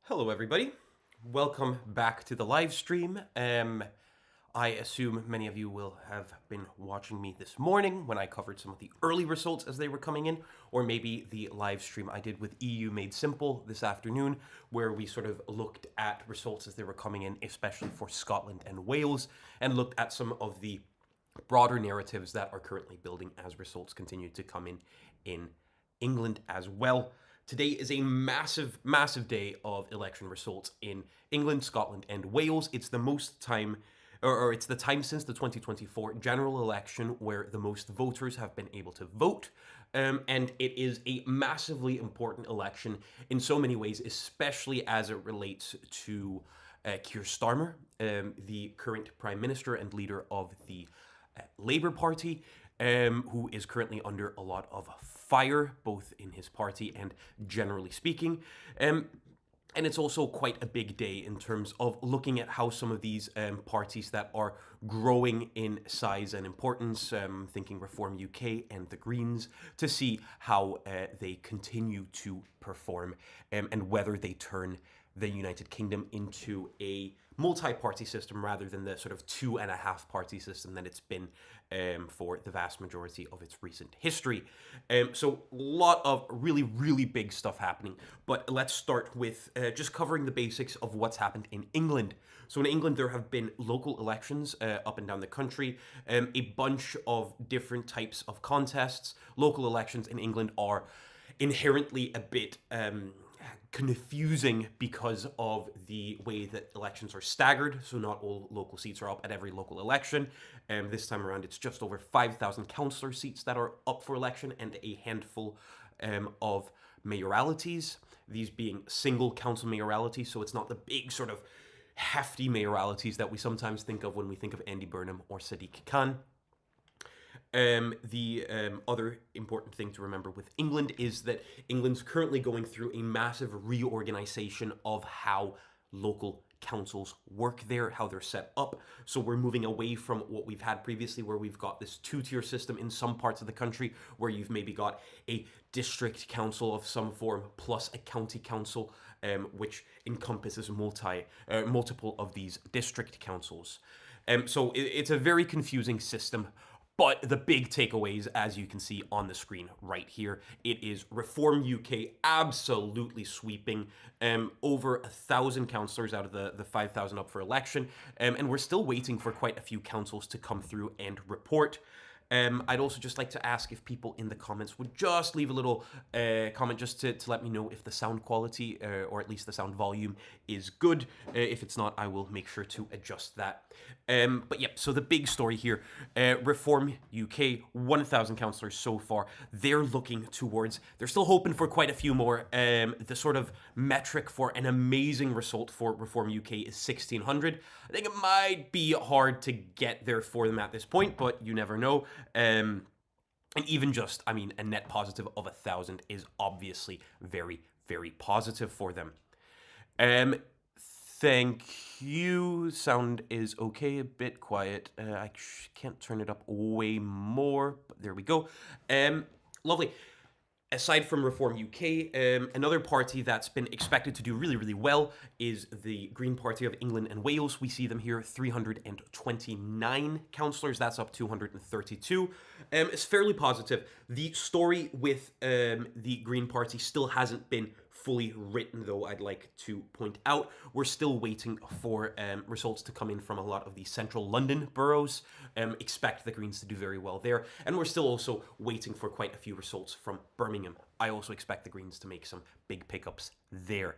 Hello, everybody. Welcome back to the live stream. I assume many of you will have been watching me this morning when I covered some of the early results as they were coming in, or maybe the live stream I did with EU Made Simple this afternoon, where we sort of looked at results as they were coming in, especially for Scotland and Wales, and looked at some of the broader narratives that are currently building as results continue to come in England as well. Today is a massive, massive day of election results in England, Scotland, and Wales. It's the most time, or it's the time since the 2024 general election where the most voters have been able to vote. And it is a massively important election in so many ways, especially as it relates to Keir Starmer, the current Prime Minister and leader of the Labour Party, who is currently under a lot of fire, both in his party and generally speaking. And it's also quite a big day in terms of looking at how some of these parties that are growing in size and importance, thinking Reform UK and the Greens, to see how they continue to perform and whether they turn the United Kingdom into a multi-party system rather than the sort of 2.5-party system that it's been for the vast majority of its recent history. So a lot of really, really big stuff happening. But let's start with just covering the basics of what's happened in England. So in England, there have been local elections up and down the country, a bunch of different types of contests. Local elections in England are inherently a bit confusing because of the way that elections are staggered. So not all local seats are up at every local election. This time around, it's just over 5,000 councillor seats that are up for election and a handful of mayoralties, these being single council mayoralties. So it's not the big sort of hefty mayoralties that we sometimes think of when we think of Andy Burnham or Sadiq Khan. The other important thing to remember with England is that England's currently going through a massive reorganization of how local councils work there, how they're set up. So we're moving away from what we've had previously, where we've got this two-tier system in some parts of the country, where you've maybe got a district council of some form plus a county council, which encompasses multiple of these district councils. So it's a very confusing system. But the big takeaways, as you can see on the screen right here, it is Reform UK absolutely sweeping over 1,000 councillors out of the 5,000 up for election. And we're still waiting for quite a few councils to come through and report. I'd also just like to ask if people in the comments would just leave a little comment just to let me know if the sound quality or at least the sound volume is good. If it's not, I will make sure to adjust that. But yep, so the big story here, Reform UK, 1,000 councillors so far. They're looking towards, they're still hoping for quite a few more. The sort of metric for an amazing result for Reform UK is 1,600. I think it might be hard to get there for them at this point, but you never know. And even just, I mean, a net positive of 1,000 is obviously very, very positive for them. Thank you. Sound is okay, a bit quiet. I can't turn it up way more, but there we go. Lovely. Aside from Reform UK, another party that's been expected to do really, really well is the Green Party of England and Wales. We see them here, 329 councillors. That's up 232. It's fairly positive. The story with the Green Party still hasn't been fully written, though, I'd like to point out. We're still waiting for results to come in from a lot of the central London boroughs. Expect the Greens to do very well there. And we're still also waiting for quite a few results from Birmingham. I also expect the Greens to make some big pickups there.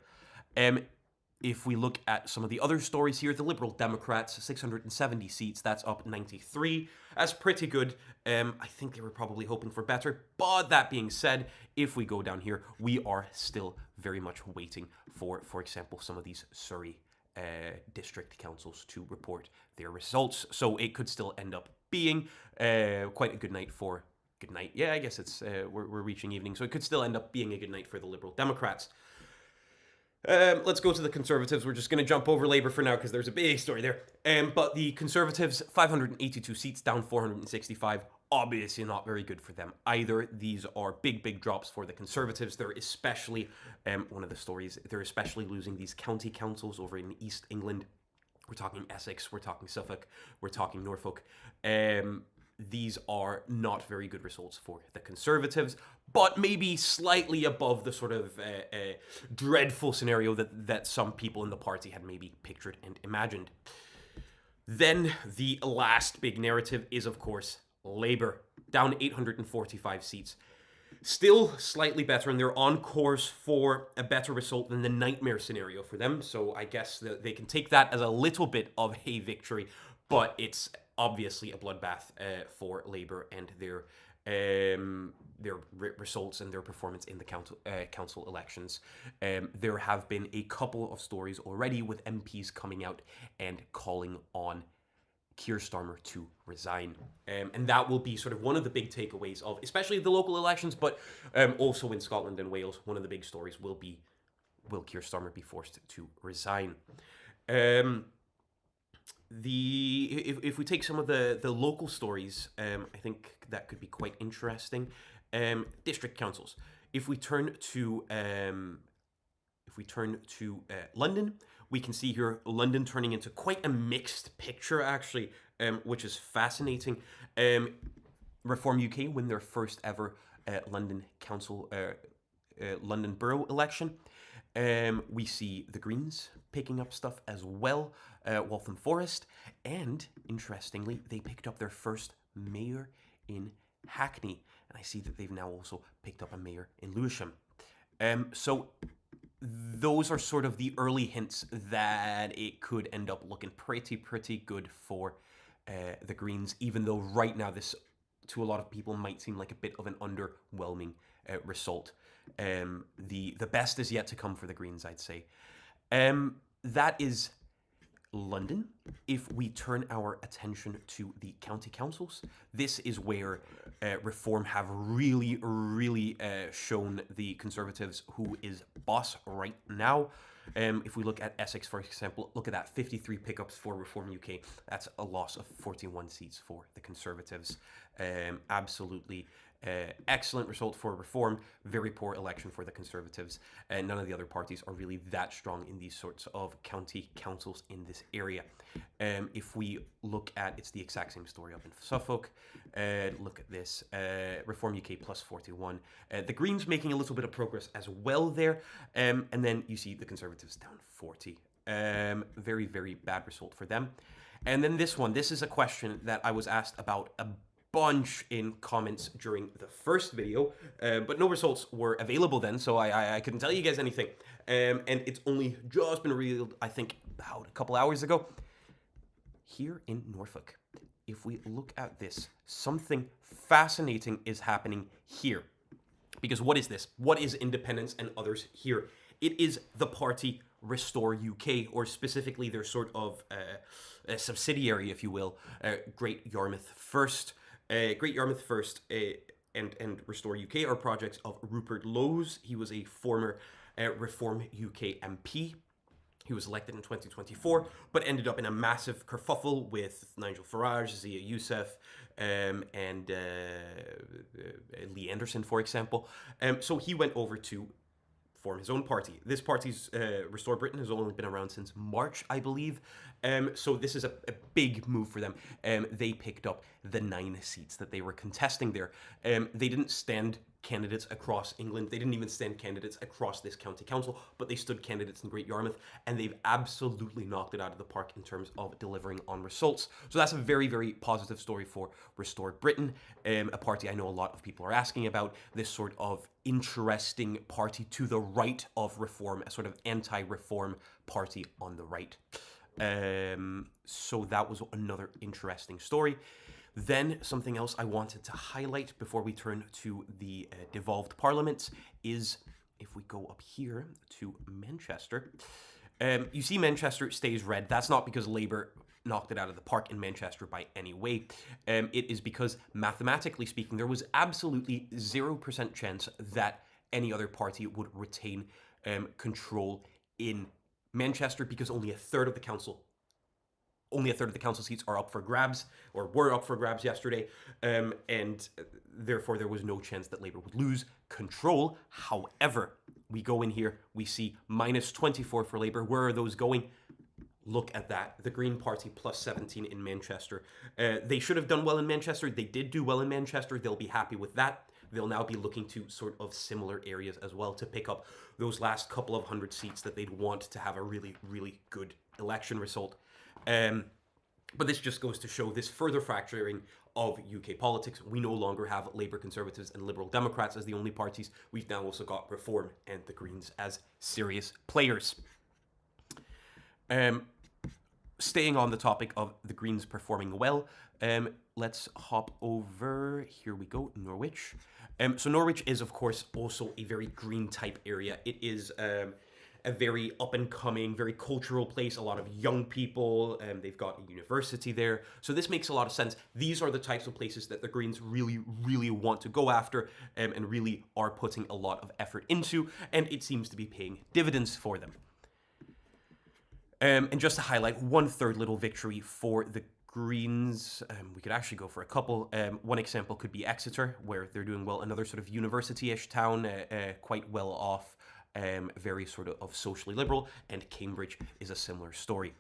If we look at some of the other stories here, the Liberal Democrats, 670 seats, that's up 93. That's pretty good. I think they were probably hoping for better. But that being said, if we go down here, we are still very much waiting for example, some of these Surrey district councils to report their results. So it could still end up being quite a good night for... Good night. Yeah, I guess it's we're reaching evening. So it could still end up being a good night for the Liberal Democrats. Let's go to the Conservatives. We're just going to jump over Labour for now because there's a big story there. But the Conservatives, 582 seats, down 465. obviously not very good for them either. These are big drops for the Conservatives. They're especially, one of the stories, they're especially losing these county councils over in East England. We're talking Essex, we're talking Suffolk, we're talking Norfolk. These are not very good results for the Conservatives, but maybe slightly above the sort of dreadful scenario that some people in the party had maybe pictured and imagined. Then the last big narrative is, of course, Labour, down 845 seats. Still slightly better, and they're on course for a better result than the nightmare scenario for them. So I guess that they can take that as a little bit of a victory, but it's obviously a bloodbath for Labour and their results and their performance in the council elections. There have been a couple of stories already with MPs coming out and calling on Keir Starmer to resign. And that will be sort of one of the big takeaways of, especially the local elections, but also in Scotland and Wales, one of the big stories will be, will Keir Starmer be forced to resign? If we take some of the local stories, I think that could be quite interesting. District councils. If we turn to London, we can see here London turning into quite a mixed picture, actually, which is fascinating. Reform UK win their first ever London borough election. We see the Greens picking up stuff as well, Waltham Forest, and interestingly, they picked up their first mayor in Hackney, and I see that they've now also picked up a mayor in Lewisham. So those are sort of the early hints that it could end up looking pretty good for the Greens, even though right now this, to a lot of people, might seem like a bit of an underwhelming result. The best is yet to come for the Greens, I'd say. That is London. If we turn our attention to the county councils, this is where Reform have really shown the Conservatives who is boss right now. If we look at Essex, for example, look at that, 53 pickups for Reform UK. That's a loss of 41 seats for the Conservatives. Absolutely excellent result for Reform, very poor election for the Conservatives, and none of the other parties are really that strong in these sorts of county councils in this area. If we look at, it's the exact same story up in Suffolk. Look at this, Reform UK plus 41. The Greens making a little bit of progress as well there, and then you see the Conservatives down 40. Very bad result for them. And then this one, this is a question that I was asked about a bunch in comments during the first video, but no results were available then, so I couldn't tell you guys anything. And it's only just been revealed, I think, about a couple hours ago. Here in Norfolk, if we look at this, something fascinating is happening here. Because what is this? What is Independence and Others here? It is the party Restore UK, or specifically their sort of a subsidiary, if you will, Great Yarmouth First. Great Yarmouth First and Restore UK are projects of Rupert Lowes. He was a former Reform UK MP. He was elected in 2024, but ended up in a massive kerfuffle with Nigel Farage, Zia Youssef, and Lee Anderson, for example. So he went over to form his own party. This party's Restore Britain has only been around since March, I believe. So this is a big move for them. They picked up the 9 seats that they were contesting there. They didn't stand candidates across England. They didn't even stand candidates across this county council, but they stood candidates in Great Yarmouth, and they've absolutely knocked it out of the park in terms of delivering on results. So that's a very positive story for Restore Britain, a party I know a lot of people are asking about, this sort of interesting party to the right of Reform, a sort of anti-Reform party on the right. So that was another interesting story. Then something else I wanted to highlight before we turn to the devolved parliaments is, if we go up here to Manchester, you see Manchester stays red. That's not because Labour knocked it out of the park in Manchester by any way. It is because, mathematically speaking, there was absolutely 0% chance that any other party would retain control in Manchester, because only a third of the council only a third of the council seats are up for grabs, or were up for grabs yesterday, and therefore there was no chance that Labour would lose control. However, we go in here, we see minus 24 for Labour. Where are those going? Look at that. The Green Party plus 17 in Manchester. They should have done well in Manchester. They did do well in Manchester. They'll be happy with that. They'll now be looking to sort of similar areas as well to pick up those last couple of hundred seats that they'd want to have a really, really good election result. But this just goes to show this further fracturing of UK politics. We no longer have Labour, Conservatives and Liberal Democrats as the only parties. We've now also got Reform and the Greens as serious players. Staying on the topic of the Greens performing well, let's hop over, here we go, Norwich. So Norwich is, of course, also a very green type area. It is a very up-and-coming, very cultural place, a lot of young people, they've got a university there. So this makes a lot of sense. These are the types of places that the Greens really, really want to go after and really are putting a lot of effort into, and it seems to be paying dividends for them. And just to highlight one third little victory for the Greens, we could actually go for a couple. One example could be Exeter, where they're doing well, another sort of university-ish town, quite well off, very sort of socially liberal, and Cambridge is a similar story.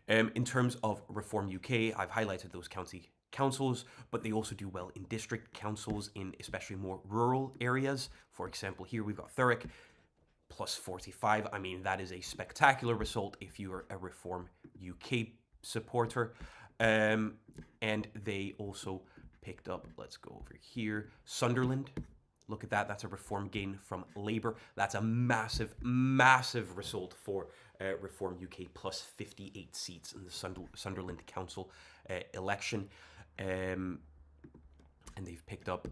In terms of Reform UK, I've highlighted those county councils, but they also do well in district councils in especially more rural areas. For example, here we've got Thurrock, plus 45. I mean, that is a spectacular result if you are a Reform UK supporter. And they also picked up, let's go over here, Sunderland. Look at that. That's a Reform gain from Labour. That's a massive, massive result for Reform UK, plus 58 seats in the Sunderland Council election. And they've picked up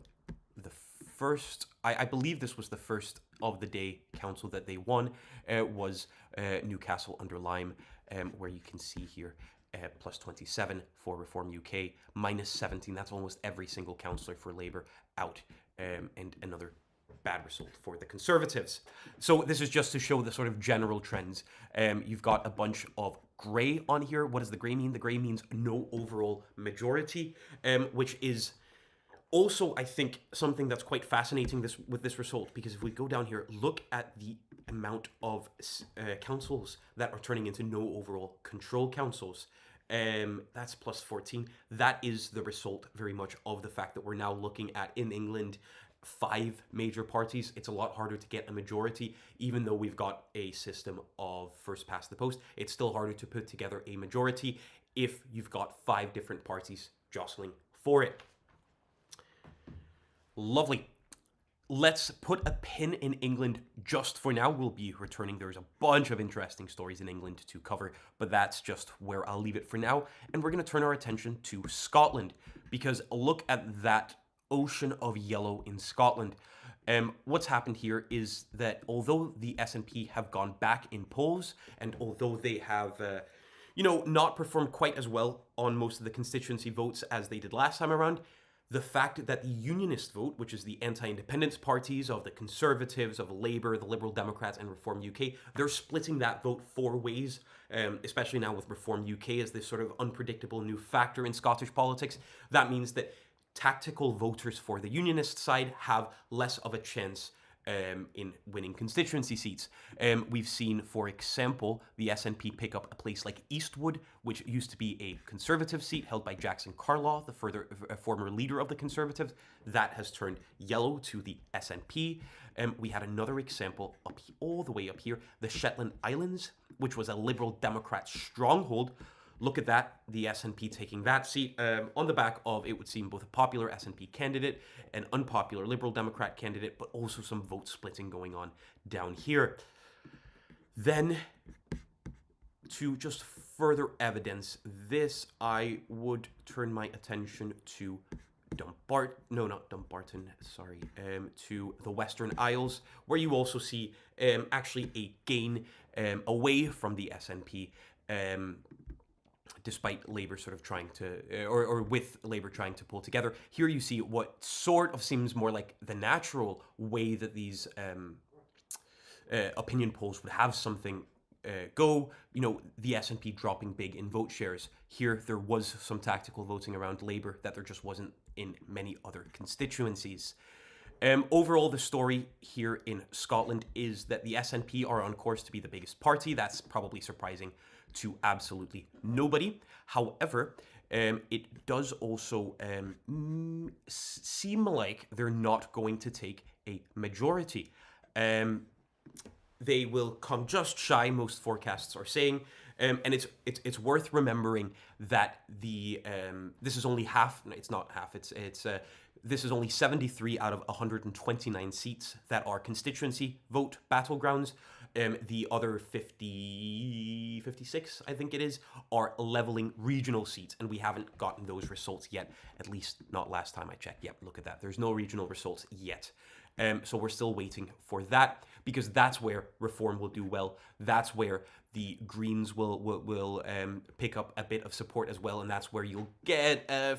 the first, I believe this was the first of the day council that they won, was Newcastle under Lyme, where you can see here plus 27 for Reform UK, minus 17. That's almost every single councillor for Labour out, and another bad result for the Conservatives. So this is just to show the sort of general trends. You've got a bunch of grey on here. What does the grey mean? The grey means no overall majority, which is also, I think, something that's quite fascinating with this result, because if we go down here, look at the amount of councils that are turning into no overall control councils. That's plus 14. That is the result very much of the fact that we're now looking at, in England, 5 major parties. It's a lot harder to get a majority, even though we've got a system of first past the post. It's still harder to put together a majority if you've got 5 different parties jostling for it. Lovely. Let's put a pin in England just for now. We'll be returning. There's a bunch of interesting stories in England to cover, but that's just where I'll leave it for now. And we're going to turn our attention to Scotland, because look at that ocean of yellow in Scotland. What's happened here is that although the SNP have gone back in polls, and although they have not performed quite as well on most of the constituency votes as they did last time around, the fact that the Unionist vote, which is the anti-independence parties of the Conservatives, of Labour, the Liberal Democrats and Reform UK, they're splitting that vote 4 ways, especially now with Reform UK as this sort of unpredictable new factor in Scottish politics. That means that tactical voters for the Unionist side have less of a chance in winning constituency seats. We've seen, for example, the SNP pick up a place like Eastwood, which used to be a Conservative seat held by Jackson Carlaw, the former leader of the Conservatives. That has turned yellow to the SNP. We had another example all the way up here, the Shetland Islands, which was a Liberal Democrat stronghold. Look at that, the SNP taking that seat on the back of, it would seem, both a popular SNP candidate, an unpopular Liberal Democrat candidate, but also some vote splitting going on down here. Then, to just further evidence this, I would turn my attention to to the Western Isles, where you also see actually a gain away from the SNP, despite Labour sort of trying to, or with Labour trying to pull together. Here you see what sort of seems more like the natural way that these opinion polls would have something go. You know, the SNP dropping big in vote shares. Here, there was some tactical voting around Labour that there just wasn't in many other constituencies. Overall, the story here in Scotland is that the SNP are on course to be the biggest party. That's probably surprising to absolutely nobody. However, it does also seem like they're not going to take a majority. They will come just shy, most forecasts are saying, and it's worth remembering that this is only half. It's not half. This is only 73 out of 129 seats that are constituency vote battlegrounds. The other 56, I think it is, are leveling regional seats, and we haven't gotten those results yet, at least not last time I checked. Yep, look at that. There's no regional results yet. So we're still waiting for that, because that's where Reform will do well. That's where the Greens will pick up a bit of support as well, and that's where you'll get a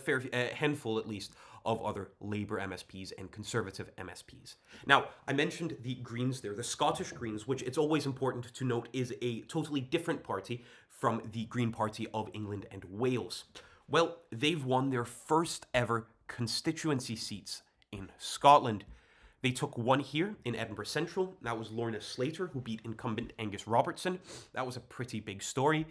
handful, at least, of other Labour MSPs and Conservative MSPs. Now, I mentioned the Greens there, the Scottish Greens, which it's always important to note is a totally different party from the Green Party of England and Wales. Well, they've won their first ever constituency seats in Scotland. They took one here in Edinburgh Central. That was Lorna Slater, who beat incumbent Angus Robertson. That was a pretty big story.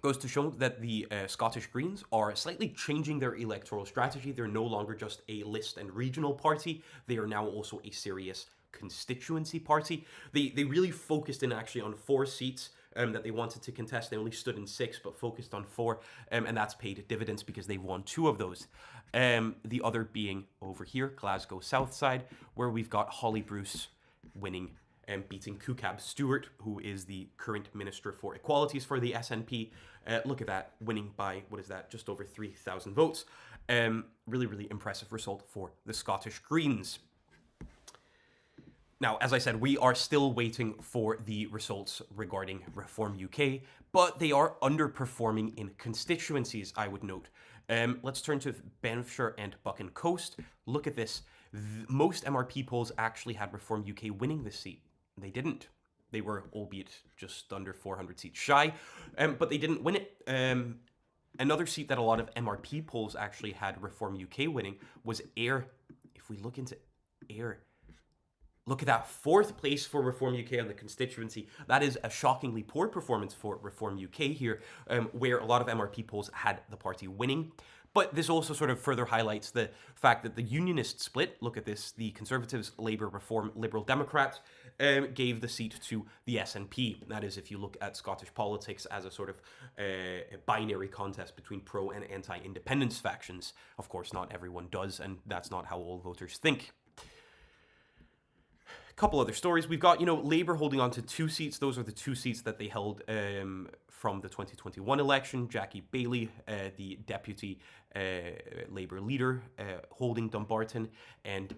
Goes to show that the Scottish Greens are slightly changing their electoral strategy. They're no longer just a list and regional party. They are now also a serious constituency party. They really focused in actually on 4 seats that they wanted to contest. They only stood in 6, but focused on 4, and that's paid dividends because they've won 2 of those. The other being over here, Glasgow South Side, where we've got Holly Bruce winning and beating Kukab Stewart, who is the current Minister for Equalities for the SNP. Look at that, winning by, what is that, just over 3,000 votes. Really, really impressive result for the Scottish Greens. Now, as I said, we are still waiting for the results regarding Reform UK, but they are underperforming in constituencies, I would note. Let's turn to Banffshire and Buchan Coast. Look at this. Most MRP polls actually had Reform UK winning this seat. They didn't. They were, albeit just under 400 seats shy, but they didn't win it. Another seat that a lot of MRP polls actually had Reform UK winning was Ayr. If we look into Ayr, look at that, 4th place for Reform UK on the constituency. That is a shockingly poor performance for Reform UK here, where a lot of MRP polls had the party winning. But this also sort of further highlights the fact that the unionist split, look at this, the Conservatives, Labour, Reform, Liberal Democrats, gave the seat to the SNP. That is, if you look at Scottish politics as a sort of a binary contest between pro and anti-independence factions. Of course, not everyone does, and that's not how all voters think. Couple other stories. We've got, Labour holding on to 2 seats. Those are the 2 seats that they held from the 2021 election. Jackie Bailey, the deputy Labour leader, holding Dumbarton, and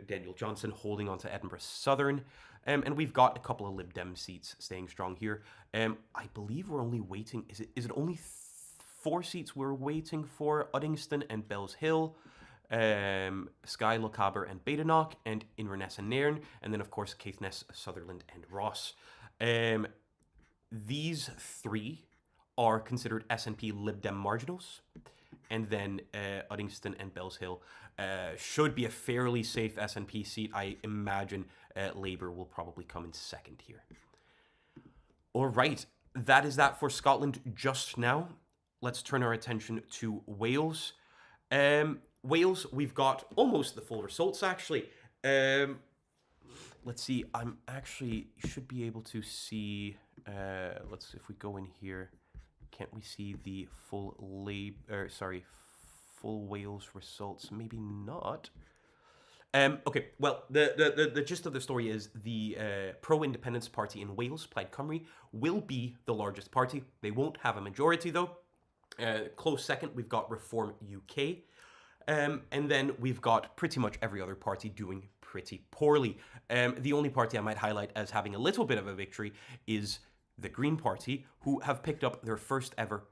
Daniel Johnson holding on to Edinburgh Southern. And we've got a couple of Lib Dem seats staying strong here. I believe we're only waiting. Is it only 4 seats we're waiting for? Uddingston and Bells Hill. Skye, Lochaber and Badenoch, and Inverness and Nairn, and then of course Caithness, Sutherland and Ross. These 3 are considered SNP Lib Dem marginals, and then Uddingston and Bells Hill should be a fairly safe SNP seat. I imagine Labour will probably come in second here. All right, that is that for Scotland just now. Let's turn our attention to Wales. Wales, we've got almost the full results, actually. Let's see, I'm actually, should be able to see, if we go in here, can't we see the full full Wales results? Maybe not. Okay, well, the gist of the story is the pro-independence party in Wales, Plaid Cymru, will be the largest party. They won't have a majority, though. Close second, we've got Reform UK. And then we've got pretty much every other party doing pretty poorly. The only party I might highlight as having a little bit of a victory is the Green Party, who have picked up their first ever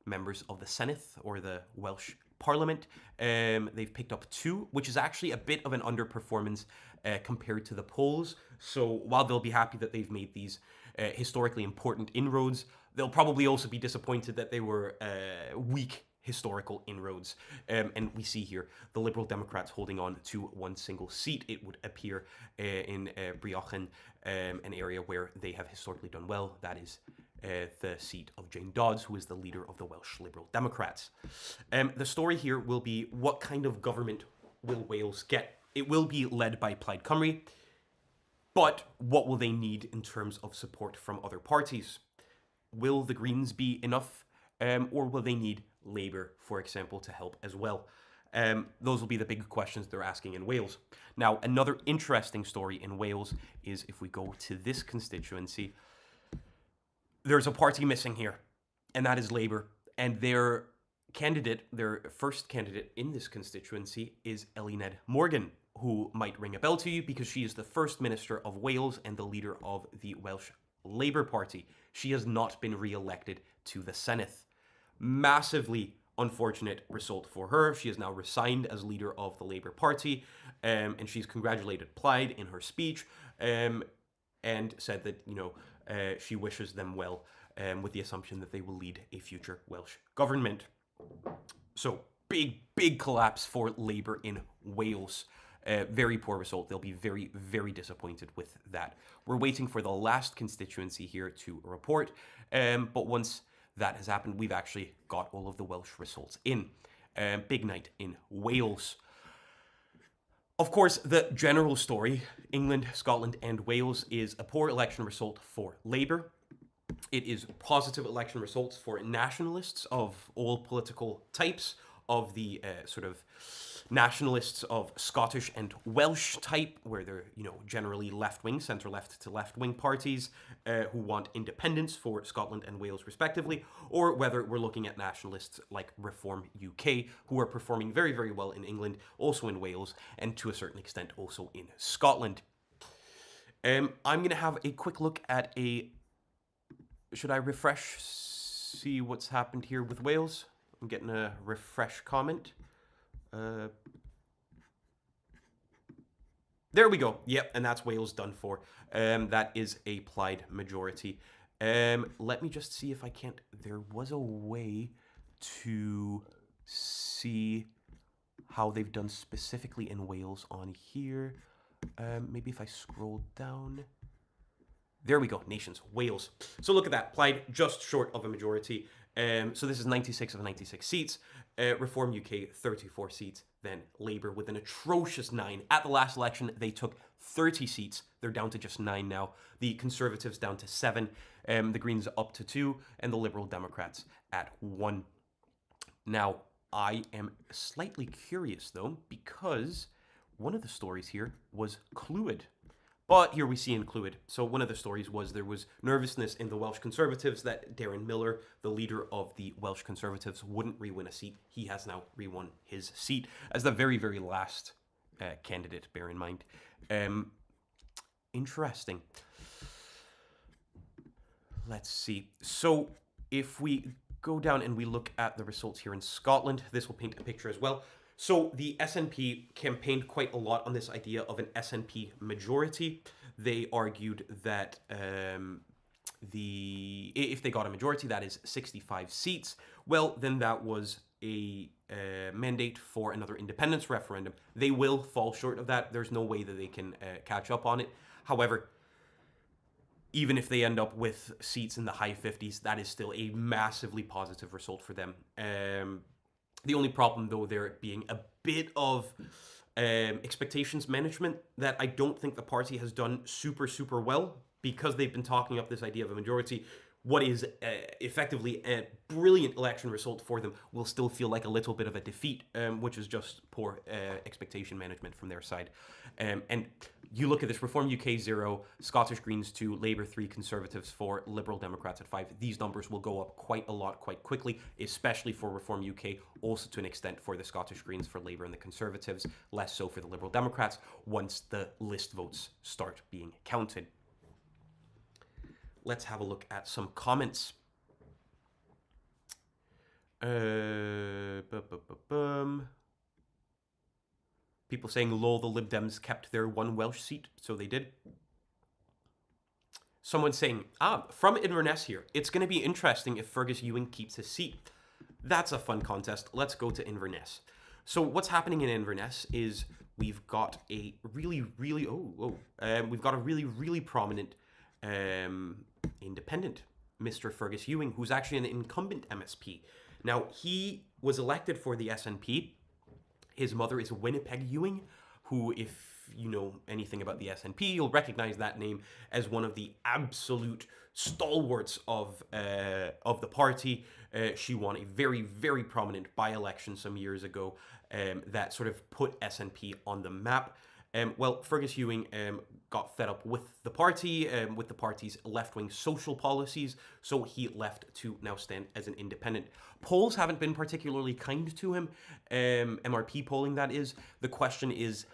members of the Senedd, or the Welsh Parliament. They've picked up 2, which is actually a bit of an underperformance compared to the polls. So while they'll be happy that they've made these historically important inroads. They'll probably also be disappointed that they were weak historical inroads. And we see here the Liberal Democrats holding on to one single seat. It would appear in Briochen, an area where they have historically done well. That is the seat of Jane Dodds, who is the leader of the Welsh Liberal Democrats. The story here will be, what kind of government will Wales get? It will be led by Plaid Cymru, but what will they need in terms of support from other parties? Will the Greens be enough, or will they need Labour, for example, to help as well? Those will be the big questions they're asking in Wales. Now, another interesting story in Wales is, if we go to this constituency, there's a party missing here, and that is Labour. And their candidate, their first candidate in this constituency, is Eluned Morgan, who might ring a bell to you because she is the First Minister of Wales and the leader of the Welsh Labour Party. She has not been re-elected to the Senedd. Massively unfortunate result for her. She has now resigned as leader of the Labour Party, and she's congratulated Plaid in her speech, and said that, she wishes them well, with the assumption that they will lead a future Welsh government. So, big collapse for Labour in Wales. Very poor result. They'll be very, very disappointed with that. We're waiting for the last constituency here to report, but once that has happened, we've actually got all of the Welsh results in. Big night in Wales. Of course, the general story, England, Scotland, and Wales, is a poor election result for Labour. It is positive election results for nationalists of all political types, of the sort of nationalists of Scottish and Welsh type, where they're, generally left-wing, centre-left to left-wing parties who want independence for Scotland and Wales respectively, or whether we're looking at nationalists like Reform UK, who are performing very, very well in England, also in Wales, and to a certain extent also in Scotland. I'm going to have a quick look at should I refresh, see what's happened here with Wales? I'm getting a refresh comment. There we go. Yep, and that's Wales done for. That is a Plaid majority. Let me just see if I can't... There was a way to see how they've done specifically in Wales on here. Maybe if I scroll down... There we go, nations, Wales. So look at that, Plaid just short of a majority. So this is 96 of 96 seats. Reform UK, 34 seats. Then Labour with an atrocious 9. At the last election, they took 30 seats. They're down to just 9 now. The Conservatives down to 7. The Greens up to 2. And the Liberal Democrats at 1. Now, I am slightly curious, though, because one of the stories here was Clwyd. But here we see in Clwyd. So one of the stories was there was nervousness in the Welsh Conservatives that Darren Millar, the leader of the Welsh Conservatives, wouldn't re-win a seat. He has now re-won his seat as the very, very last candidate, bear in mind. Interesting. Let's see. So if we go down and we look at the results here in Scotland, this will paint a picture as well. So the SNP campaigned quite a lot on this idea of an SNP majority. They argued that if they got a majority, that is 65 seats, well, then that was a mandate for another independence referendum. They will fall short of that. There's no way that they can catch up on it. However, even if they end up with seats in the high 50s, that is still a massively positive result for them. The only problem, though, there being a bit of expectations management that I don't think the party has done super, super well, because they've been talking up this idea of a majority. What is effectively a brilliant election result for them will still feel like a little bit of a defeat, which is just poor expectation management from their side. And you look at this, Reform UK 0, Scottish Greens 2, Labour 3, Conservatives 4, Liberal Democrats at 5. These numbers will go up quite a lot quite quickly, especially for Reform UK, also to an extent for the Scottish Greens, for Labour and the Conservatives, less so for the Liberal Democrats, once the list votes start being counted. Let's have a look at some comments. People saying, lol, the Lib Dems kept their one Welsh seat. So they did. Someone saying, from Inverness here, it's going to be interesting if Fergus Ewing keeps his seat. That's a fun contest. Let's go to Inverness. So what's happening in Inverness is we've got a really, really, we've got a really, really prominent independent, Mr. Fergus Ewing, who's actually an incumbent MSP. Now, he was elected for the SNP. His mother is Winnipeg Ewing, who, if you know anything about the SNP, you'll recognize that name as one of the absolute stalwarts of the party. She won a very, very prominent by-election some years ago that sort of put SNP on the map. Well, Fergus Ewing got fed up with the party's left-wing social policies, so he left to now stand as an independent. Polls haven't been particularly kind to him, MRP polling that is. The question is,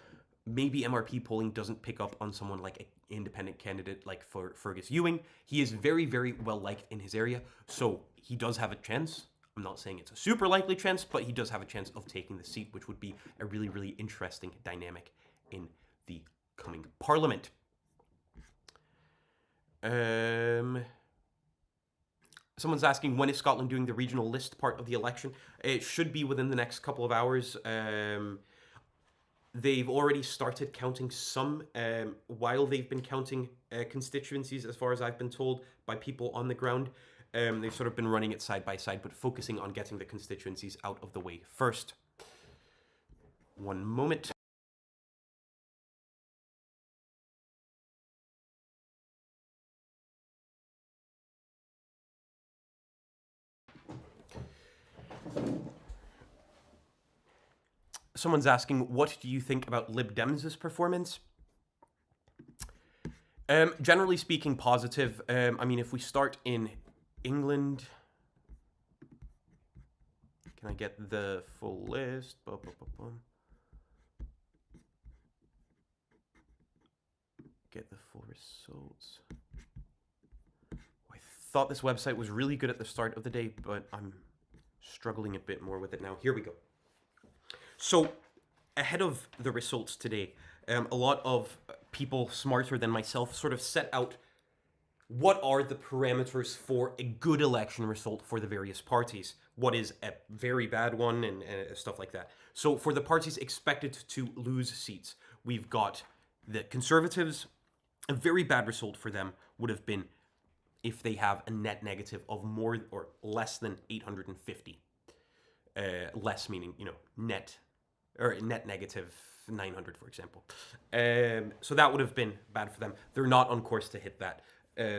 maybe MRP polling doesn't pick up on someone like an independent candidate like for Fergus Ewing. He is very, very well liked in his area, so he does have a chance. I'm not saying it's a super likely chance, but he does have a chance of taking the seat, which would be a really, really interesting dynamic in the coming parliament. Someone's asking, when is Scotland doing the regional list part of the election? It should be within the next couple of hours. They've already started counting some while they've been counting constituencies, as far as I've been told, by people on the ground. They've sort of been running it side by side, but focusing on getting the constituencies out of the way first. One moment. Someone's asking, what do you think about Lib Dems' performance? Generally speaking, positive. I mean, if we start in England, can I get the full list? Get the full results. I thought this website was really good at the start of the day, but I'm struggling a bit more with it now. Here we go. So, ahead of the results today, a lot of people smarter than myself sort of set out what are the parameters for a good election result for the various parties. What is a very bad one and stuff like that. So, for the parties expected to lose seats, we've got the Conservatives. A very bad result for them would have been if they have a net negative of more or less than 850. Less meaning, net negative 900, for example. So that would have been bad for them. They're not on course to hit that.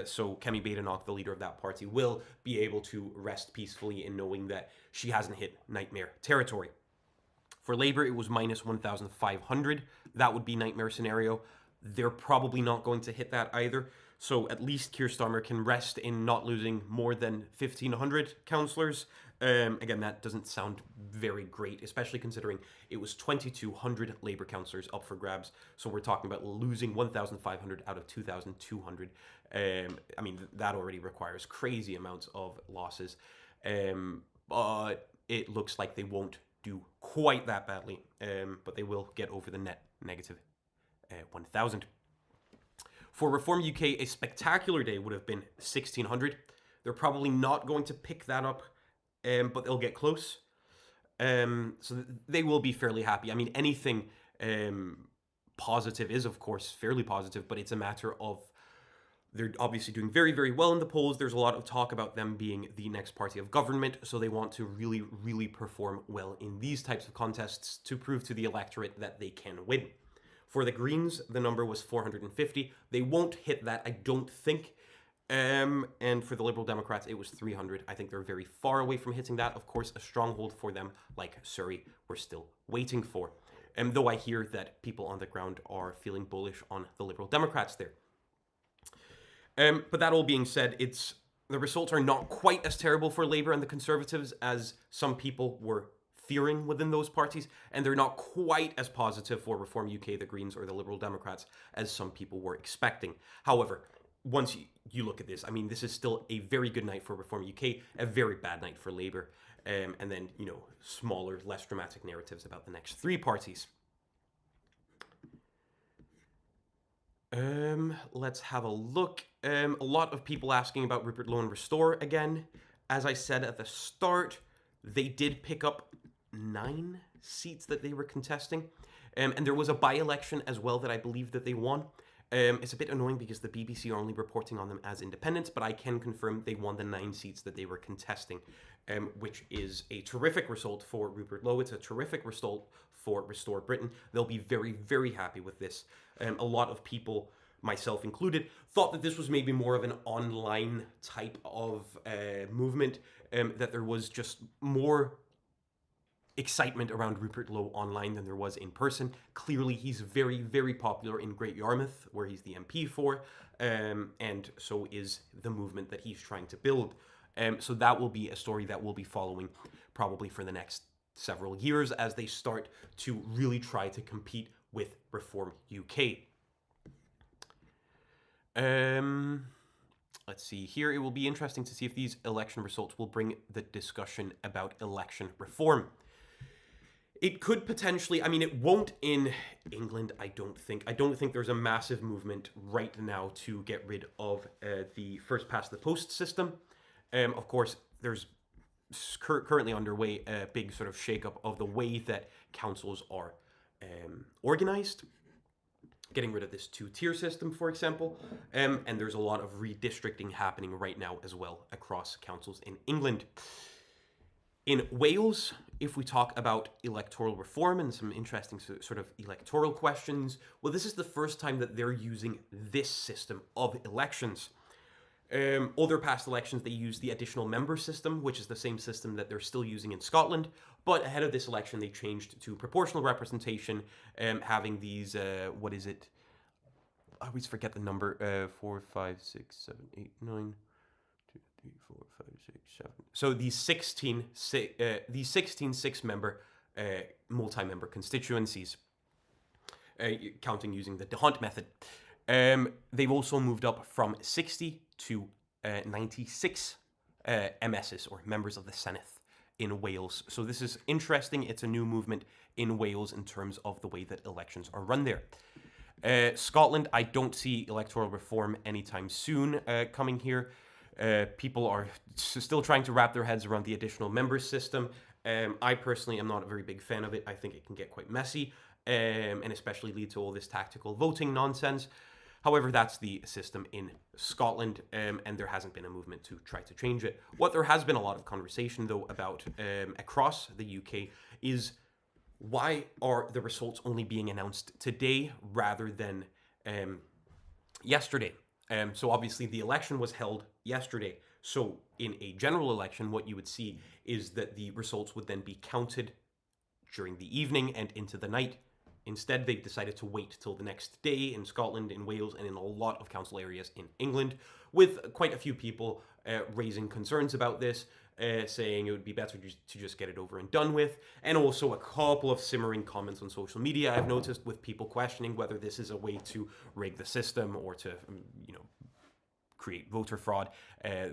So Kemi Badenoch, the leader of that party, will be able to rest peacefully in knowing that she hasn't hit nightmare territory. For Labour, it was minus 1,500. That would be nightmare scenario. They're probably not going to hit that either. So at least Keir Starmer can rest in not losing more than 1,500 councillors. Again, that doesn't sound very great, especially considering it was 2,200 Labour councillors up for grabs. So we're talking about losing 1,500 out of 2,200. I mean, that already requires crazy amounts of losses. But it looks like they won't do quite that badly. But they will get over the net negative 1,000. For Reform UK, a spectacular day would have been 1,600. They're probably not going to pick that up, but they'll get close. So they will be fairly happy. I mean, anything positive is, of course, fairly positive, but it's a matter of they're obviously doing very, very well in the polls. There's a lot of talk about them being the next party of government, so they want to really, really perform well in these types of contests to prove to the electorate that they can win. For the Greens, the number was 450. They won't hit that, I don't think. And for the Liberal Democrats, it was 300. I think they're very far away from hitting that. Of course, a stronghold for them, like Surrey, we're still waiting for. Though I hear that people on the ground are feeling bullish on the Liberal Democrats there. But that all being said, the results are not quite as terrible for Labour and the Conservatives as some people were fearing within those parties, and they're not quite as positive for Reform UK, the Greens, or the Liberal Democrats as some people were expecting. However, once you look at this, I mean, this is still a very good night for Reform UK, a very bad night for Labour, and then, smaller, less dramatic narratives about the next three parties. Let's have a look. A lot of people asking about Rupert Lowe and Restore again. As I said at the start, they did pick up 9 seats that they were contesting. And there was a by-election as well that I believe that they won. It's a bit annoying because the BBC are only reporting on them as independents, but I can confirm they won the 9 seats that they were contesting, which is a terrific result for Rupert Lowe. It's a terrific result for Restore Britain. They'll be very, very happy with this. A lot of people, myself included, thought that this was maybe more of an online type of movement, that there was just more excitement around Rupert Lowe online than there was in person. Clearly, he's very, very popular in Great Yarmouth, where he's the MP for, and so is the movement that he's trying to build. So that will be a story that we'll be following probably for the next several years as they start to really try to compete with Reform UK. Let's see here. It will be interesting to see if these election results will bring the discussion about election reform. It could potentially, I mean, it won't in England, I don't think. I don't think there's a massive movement right now to get rid of the first past the post system. Of course, there's currently underway a big sort of shakeup of the way that councils are organized, getting rid of this 2-tier system, for example, and there's a lot of redistricting happening right now as well across councils in England. In Wales, if we talk about electoral reform and some interesting sort of electoral questions, well, this is the first time that they're using this system of elections. Other past elections, they used the additional member system, which is the same system that they're still using in Scotland. But ahead of this election, they changed to proportional representation, having these, what is it? I always forget the number. 4, 5, 6, 7, 8, 9, 2, 3, 4, 5, 6, 7. So these 16 6-member multi-member constituencies, counting using the D'Hondt method. They've also moved up from 60 to 96 MSs, or members of the Senate, in Wales. So this is interesting. It's a new movement in Wales in terms of the way that elections are run there. Scotland, I don't see electoral reform anytime soon coming here. People are still trying to wrap their heads around the additional member system. I personally am not a very big fan of it. I think it can get quite messy, and especially lead to all this tactical voting nonsense. However, that's the system in Scotland, and there hasn't been a movement to try to change it. What there has been a lot of conversation, though, about across the UK is why are the results only being announced today rather than yesterday? So obviously the election was held yesterday. So in a general election, what you would see is that the results would then be counted during the evening and into the night. Instead, they've decided to wait till the next day in Scotland, in Wales, and in a lot of council areas in England, with quite a few people raising concerns about this, saying it would be better to just get it over and done with, and also a couple of simmering comments on social media I've noticed with people questioning whether this is a way to rig the system or to, create voter fraud.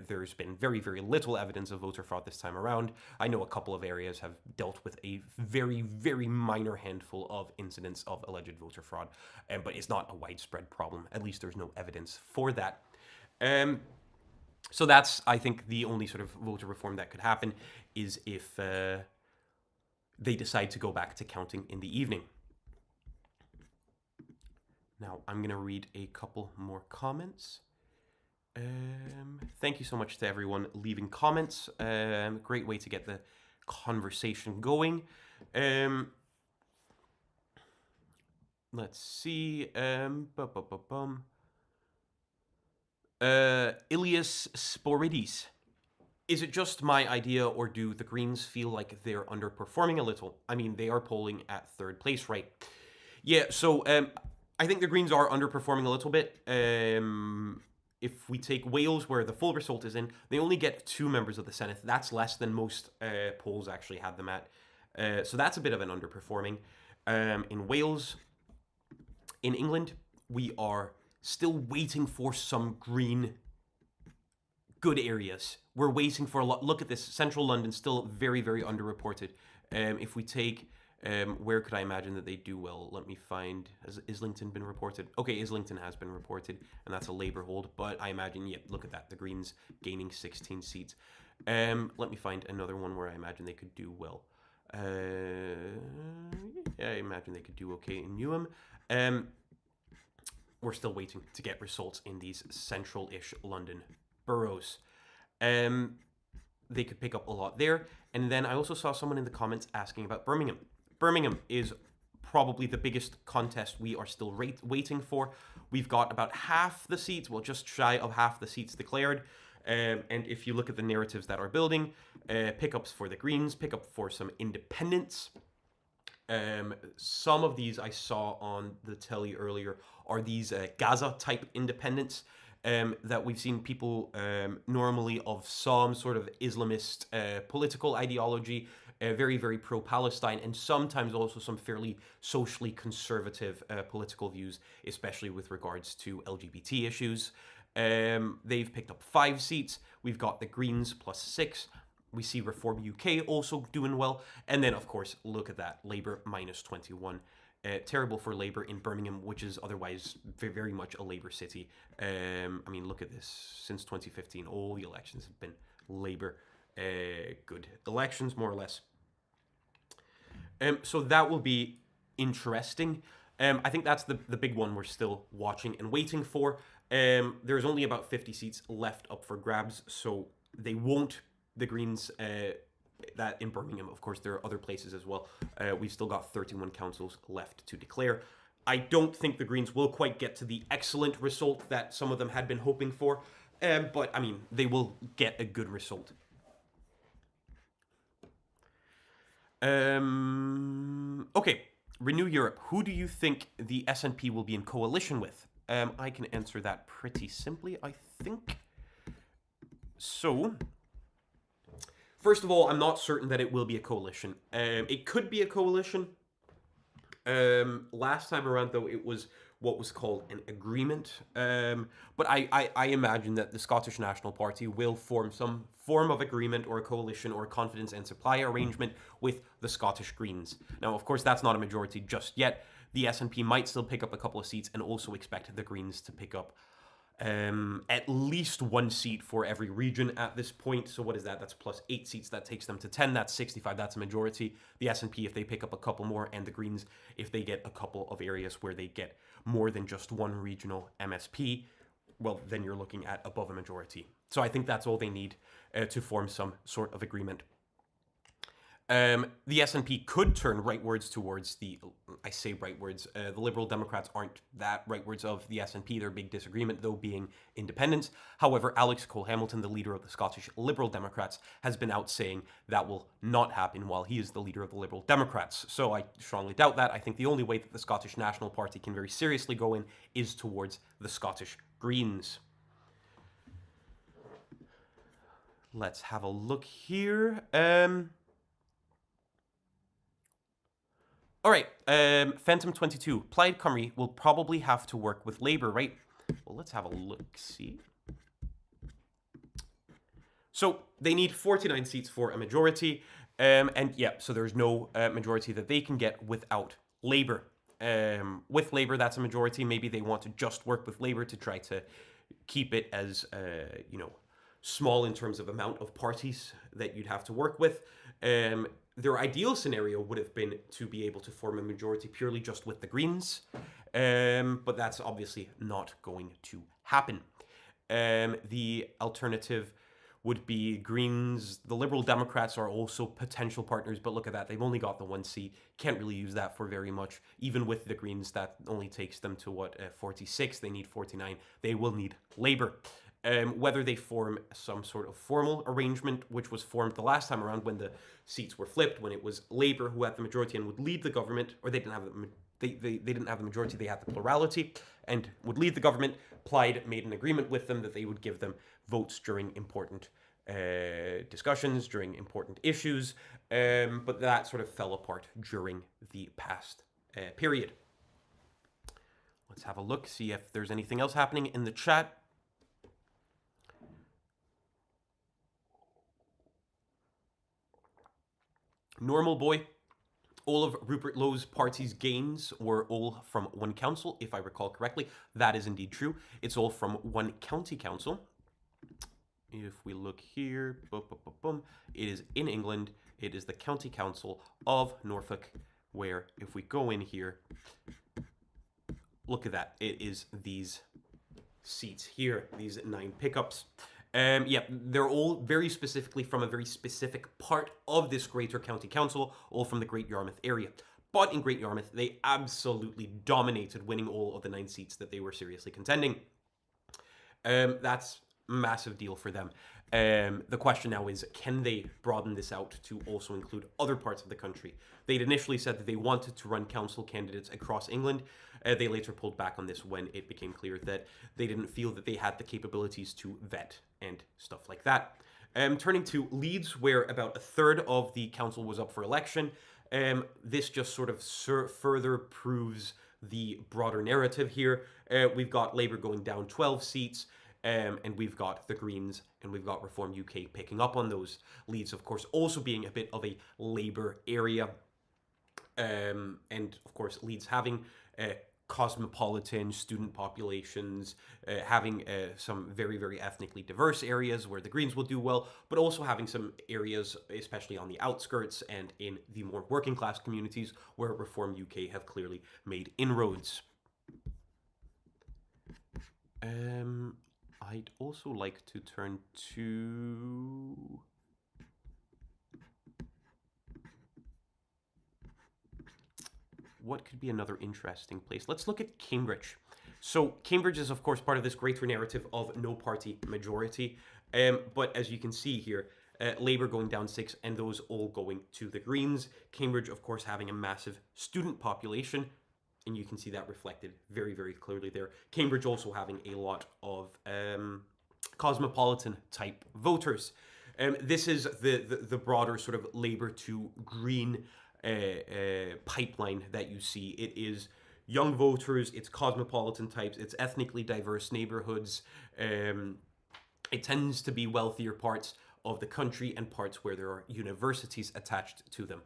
There's been very, very little evidence of voter fraud this time around. I know a couple of areas have dealt with a very, very minor handful of incidents of alleged voter fraud, but it's not a widespread problem. At least there's no evidence for that. So that's, I think, the only sort of voter reform that could happen is if they decide to go back to counting in the evening. Now, I'm going to read a couple more comments. Thank you so much to everyone leaving comments. Great way to get the conversation going. Let's see. Ilias Sporidis. Is it just my idea, or do the Greens feel like they're underperforming a little? I mean, they are polling at 3rd place, right? Yeah, so I think the Greens are underperforming a little bit. If we take Wales, where the full result is in, they only get 2 members of the Senate. That's less than most polls actually had them at. So that's a bit of an underperforming. In Wales, in England, we are still waiting for some green good areas. We're waiting for a lot. Look at this. Central London, still very, very underreported. If we take Where could I imagine that they do well? Let me find. Has Islington been reported? Okay, Islington has been reported, and that's a Labour hold. But I imagine, yeah, look at that. The Greens gaining 16 seats. Let me find another one where I imagine they could do well. Yeah, I imagine they could do okay in Newham. We're still waiting to get results in these central-ish London boroughs. They could pick up a lot there. And then I also saw someone in the comments asking about Birmingham. Birmingham is probably the biggest contest we are still waiting for. We've got about half the seats, well, just shy of half the seats declared. And if you look at the narratives that are building, pickups for the Greens, pickup for some independents. Some of these I saw on the telly earlier are these Gaza-type independents that we've seen people normally of some sort of Islamist political ideology, very, very pro-Palestine, and sometimes also some fairly socially conservative political views, especially with regards to LGBT issues. They've picked up 5 seats. We've got the Greens +6. We see Reform UK also doing well. And then, of course, look at that. Labour -21. Terrible for Labour in Birmingham, which is otherwise very much a Labour city. I mean, look at this. Since 2015, all the elections have been Labour good elections, more or less. So that will be interesting. I think that's the big one we're still watching and waiting for. There's only about 50 seats left up for grabs, so they won't... The Greens, that in Birmingham, of course, there are other places as well. We've still got 31 councils left to declare. I don't think the Greens will quite get to the excellent result that some of them had been hoping for, but, I mean, they will get a good result. Okay, Renew Europe. Who do you think the SNP will be in coalition with? I can answer that pretty simply, I think. So... First of all, I'm not certain that it will be a coalition. It could be a coalition. Last time around, though, it was what was called an agreement. But I imagine that the Scottish National Party will form some form of agreement or a coalition or a confidence and supply arrangement with the Scottish Greens. Now, of course, that's not a majority just yet. The SNP might still pick up a couple of seats and also expect the Greens to pick up at least 1 seat for every region at this point. So what is that? That's plus 8 seats. That takes them to 10. That's 65. That's a majority. The SNP, if they pick up a couple more, and the Greens, if they get a couple of areas where they get more than just one regional MSP, well, then you're looking at above a majority. So I think that's all they need to form some sort of agreement. The SNP could turn rightwards towards the, I say rightwards, the Liberal Democrats aren't that rightwards of the SNP. Their big disagreement, though, being independence. However, Alex Cole-Hamilton, the leader of the Scottish Liberal Democrats, has been out saying that will not happen while he is the leader of the Liberal Democrats. So I strongly doubt that. I think the only way that the Scottish National Party can very seriously go in is towards the Scottish Greens. Let's have a look here. All right, Phantom 22. Plaid Cymru will probably have to work with Labour, right? Well, let's have a look-see. So they need 49 seats for a majority. And yeah, so there's no majority that they can get without Labour. With Labour, that's a majority. Maybe they want to just work with Labour to try to keep it as, you know, small in terms of amount of parties that you'd have to work with. Their ideal scenario would have been to be able to form a majority purely just with the Greens, but that's obviously not going to happen. The alternative would be Greens. The Liberal Democrats are also potential partners, but look at that. They've only got the 1 seat. Can't really use that for very much. Even with the Greens, that only takes them to, what, 46? They need 49. They will need Labour. Whether they form some sort of formal arrangement, which was formed the last time around when the seats were flipped, when it was Labour who had the majority and would lead the government, or they didn't have they didn't have the majority, they had the plurality, and would lead the government. Plaid made an agreement with them that they would give them votes during important discussions, during important issues, but that sort of fell apart during the past period. Let's have a look, see if there's anything else happening in the chat. Normal Boy All of Rupert Lowe's party's gains were all from one council, if I recall correctly. That is indeed true. It's all from one county council. If we look here, it is in England. It is the County Council of Norfolk, where if we go in here, look at that. It is these seats here, these 9 pickups. Yeah, they're all very specifically from a very specific part of this Greater County Council, all from the Great Yarmouth area. But in Great Yarmouth, they absolutely dominated, winning all of the 9 seats that they were seriously contending. That's a massive deal for them. The question now is, can they broaden this out to also include other parts of the country? They'd initially said that they wanted to run council candidates across England. They later pulled back on this when it became clear that they didn't feel that they had the capabilities to vet and stuff like that. Turning to Leeds, where about a third of the council was up for election, this just sort of further proves the broader narrative here. We've got Labour going down 12 seats, and we've got the Greens and we've got Reform UK picking up on those. Leeds, of course, also being a bit of a Labour area. And, of course, Leeds having cosmopolitan student populations, having some very, very ethnically diverse areas where the Greens will do well, but also having some areas, especially on the outskirts and in the more working class communities, where Reform UK have clearly made inroads. I'd also like to turn to... what could be another interesting place? Let's look at Cambridge. So Cambridge is, of course, part of this greater narrative of no party majority. But as you can see here, Labour going down 6 and those all going to the Greens. Cambridge, of course, having a massive student population. And you can see that reflected very, very clearly there. Cambridge also having a lot of cosmopolitan type voters. This is the broader sort of Labour to Green pipeline that you see. It is young voters, it's cosmopolitan types, it's ethnically diverse neighborhoods. It tends to be wealthier parts of the country and parts where there are universities attached to them.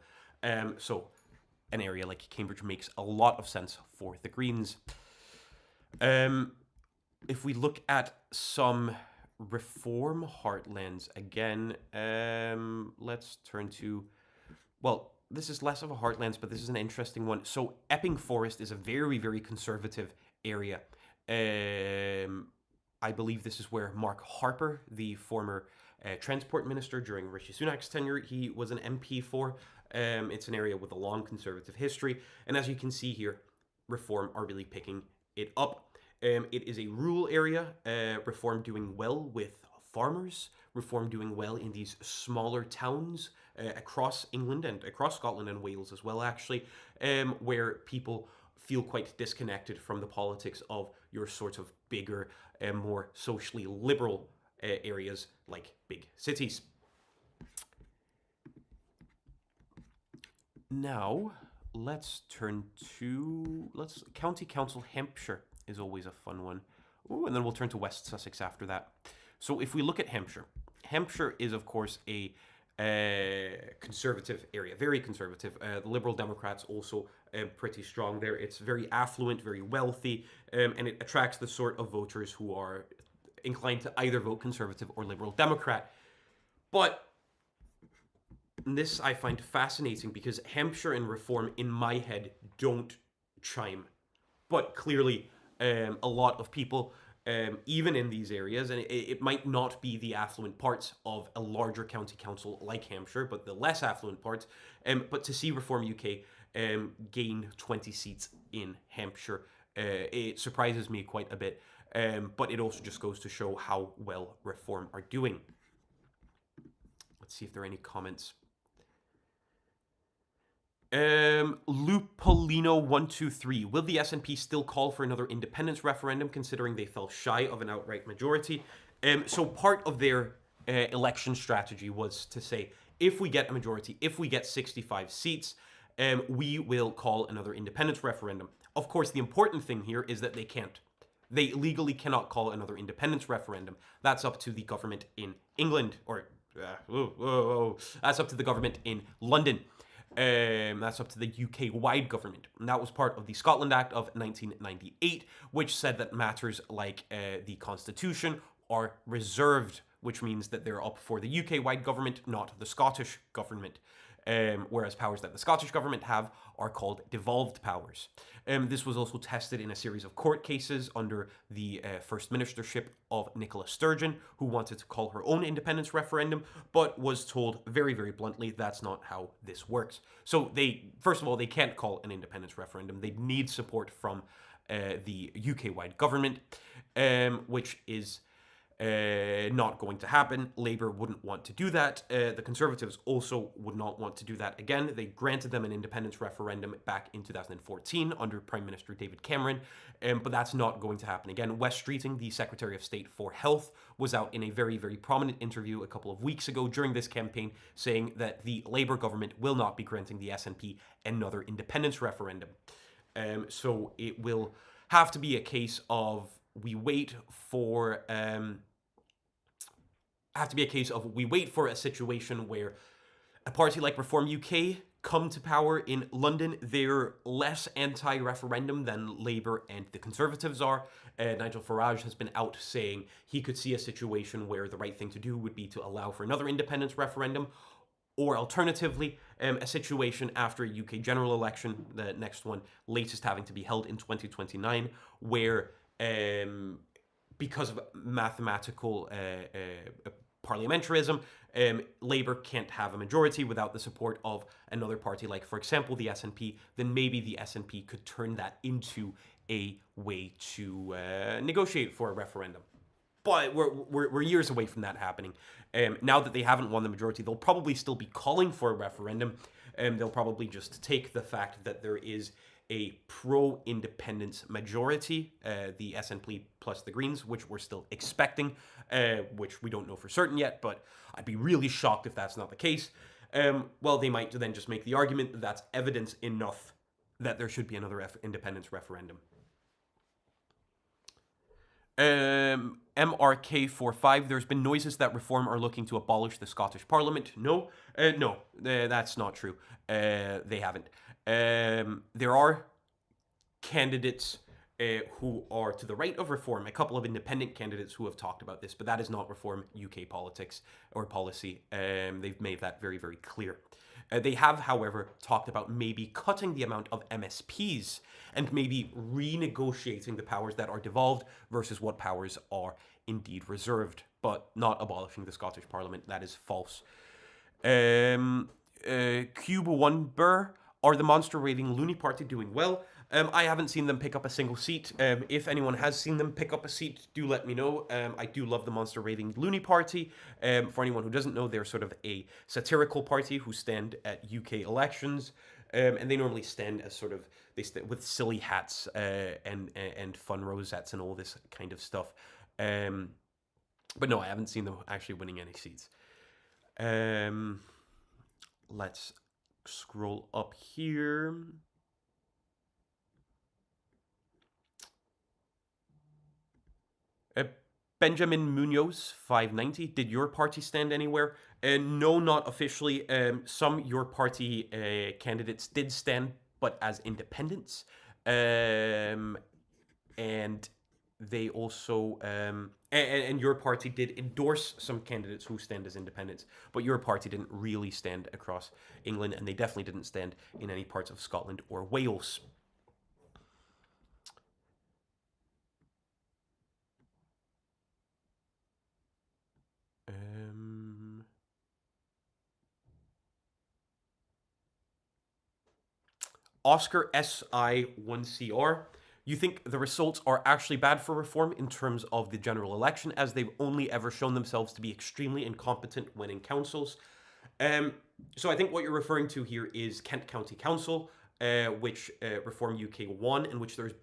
So an area like Cambridge makes a lot of sense for the Greens. If we look at some reform heartlands again, let's turn to, well, this is less of a heartlands, but this is an interesting one. So Epping Forest is a very, very conservative area. I believe this is where Mark Harper, the former transport minister during Rishi Sunak's tenure, he was an MP for. It's an area with a long conservative history. And as you can see here, Reform are really picking it up. It is a rural area, Reform doing well with farmers, Reform doing well in these smaller towns across England and across Scotland and Wales as well, actually, where people feel quite disconnected from the politics of your sort of bigger, more socially liberal areas like big cities. Now, let's turn to, County Council Hampshire is always a fun one. Ooh, and then we'll turn to West Sussex after that. So if we look at Hampshire, Hampshire is, of course, a conservative area, very conservative. The Liberal Democrats also pretty strong there. It's very affluent, very wealthy, and it attracts the sort of voters who are inclined to either vote Conservative or Liberal Democrat. But this I find fascinating because Hampshire and Reform, in my head, don't chime. But clearly, a lot of people, even in these areas, and it might not be the affluent parts of a larger county council like Hampshire, but the less affluent parts, but to see Reform UK gain 20 seats in Hampshire, it surprises me quite a bit, but it also just goes to show how well Reform are doing. Let's see if there are any comments. Lupolino123. Will the SNP still call for another independence referendum, considering they fell shy of an outright majority? So part of their election strategy was to say, if we get a majority, if we get 65 seats, we will call another independence referendum. Of course, the important thing here is that they can't. They legally cannot call another independence referendum. That's up to the government in England, or that's up to the government in London. That's up to the UK-wide government. And that was part of the Scotland Act of 1998, which said that matters like the Constitution are reserved, which means that they're up for the UK-wide government, not the Scottish government. Whereas powers that the Scottish government have are called devolved powers. This was also tested in a series of court cases under the First Ministership of Nicola Sturgeon, who wanted to call her own independence referendum, but was told very, very bluntly that's not how this works. So first of all, they can't call an independence referendum. They need support from the UK-wide government, which is not going to happen. Labour wouldn't want to do that. The Conservatives also would not want to do that again. They granted them an independence referendum back in 2014 under Prime Minister David Cameron, but that's not going to happen again. Wes Streeting, the Secretary of State for Health, was out in a very, very prominent interview a couple of weeks ago during this campaign saying that the Labour government will not be granting the SNP another independence referendum. So it will have to be a case of we wait for a situation where a party like Reform UK come to power in London. They're less anti-referendum than Labour and the Conservatives are. Nigel Farage has been out saying he could see a situation where the right thing to do would be to allow for another independence referendum, or alternatively, a situation after a UK general election, the next one, latest having to be held in 2029, where because of mathematical parliamentarism, Labour can't have a majority without the support of another party, like, for example, the SNP, then maybe the SNP could turn that into a way to negotiate for a referendum. But we're years away from that happening. Now that they haven't won the majority, they'll probably still be calling for a referendum. They'll probably just take the fact that there is a pro-independence majority, the SNP plus the Greens, which we're still expecting, which we don't know for certain yet, but I'd be really shocked if that's not the case. Well, they might then just make the argument that that's evidence enough that there should be another independence referendum. MRK45, there's been noises that Reform are looking to abolish the Scottish Parliament. No, that's not true. They haven't. There are candidates who are to the right of Reform, a couple of independent candidates who have talked about this, but that is not Reform UK politics or policy. They've made that very, very clear. They have, however, talked about maybe cutting the amount of MSPs and maybe renegotiating the powers that are devolved versus what powers are indeed reserved, but not abolishing the Scottish Parliament. That is false. Cube One Burr, are the monster raving loony party doing well? I haven't seen them pick up a single seat. If anyone has seen them pick up a seat, do let me know. I do love the Monster Raving Loony Party. For anyone who doesn't know, they're sort of a satirical party who stand at UK elections. And they normally stand as sort of, they stand with silly hats and fun rosettes and all this kind of stuff. But no, I haven't seen them actually winning any seats. Let's scroll up here. Benjamin Munoz, 590. Did your party stand anywhere? No, not officially. Some Your Party candidates did stand, but as independents. And they also... and Your Party did endorse some candidates who stand as independents, but Your Party didn't really stand across England, and they definitely didn't stand in any parts of Scotland or Wales. Oscar SI1CR, you think the results are actually bad for Reform in terms of the general election, as they've only ever shown themselves to be extremely incompetent when in councils? So I think what you're referring to here is Kent County Council, which Reform UK won, and which there's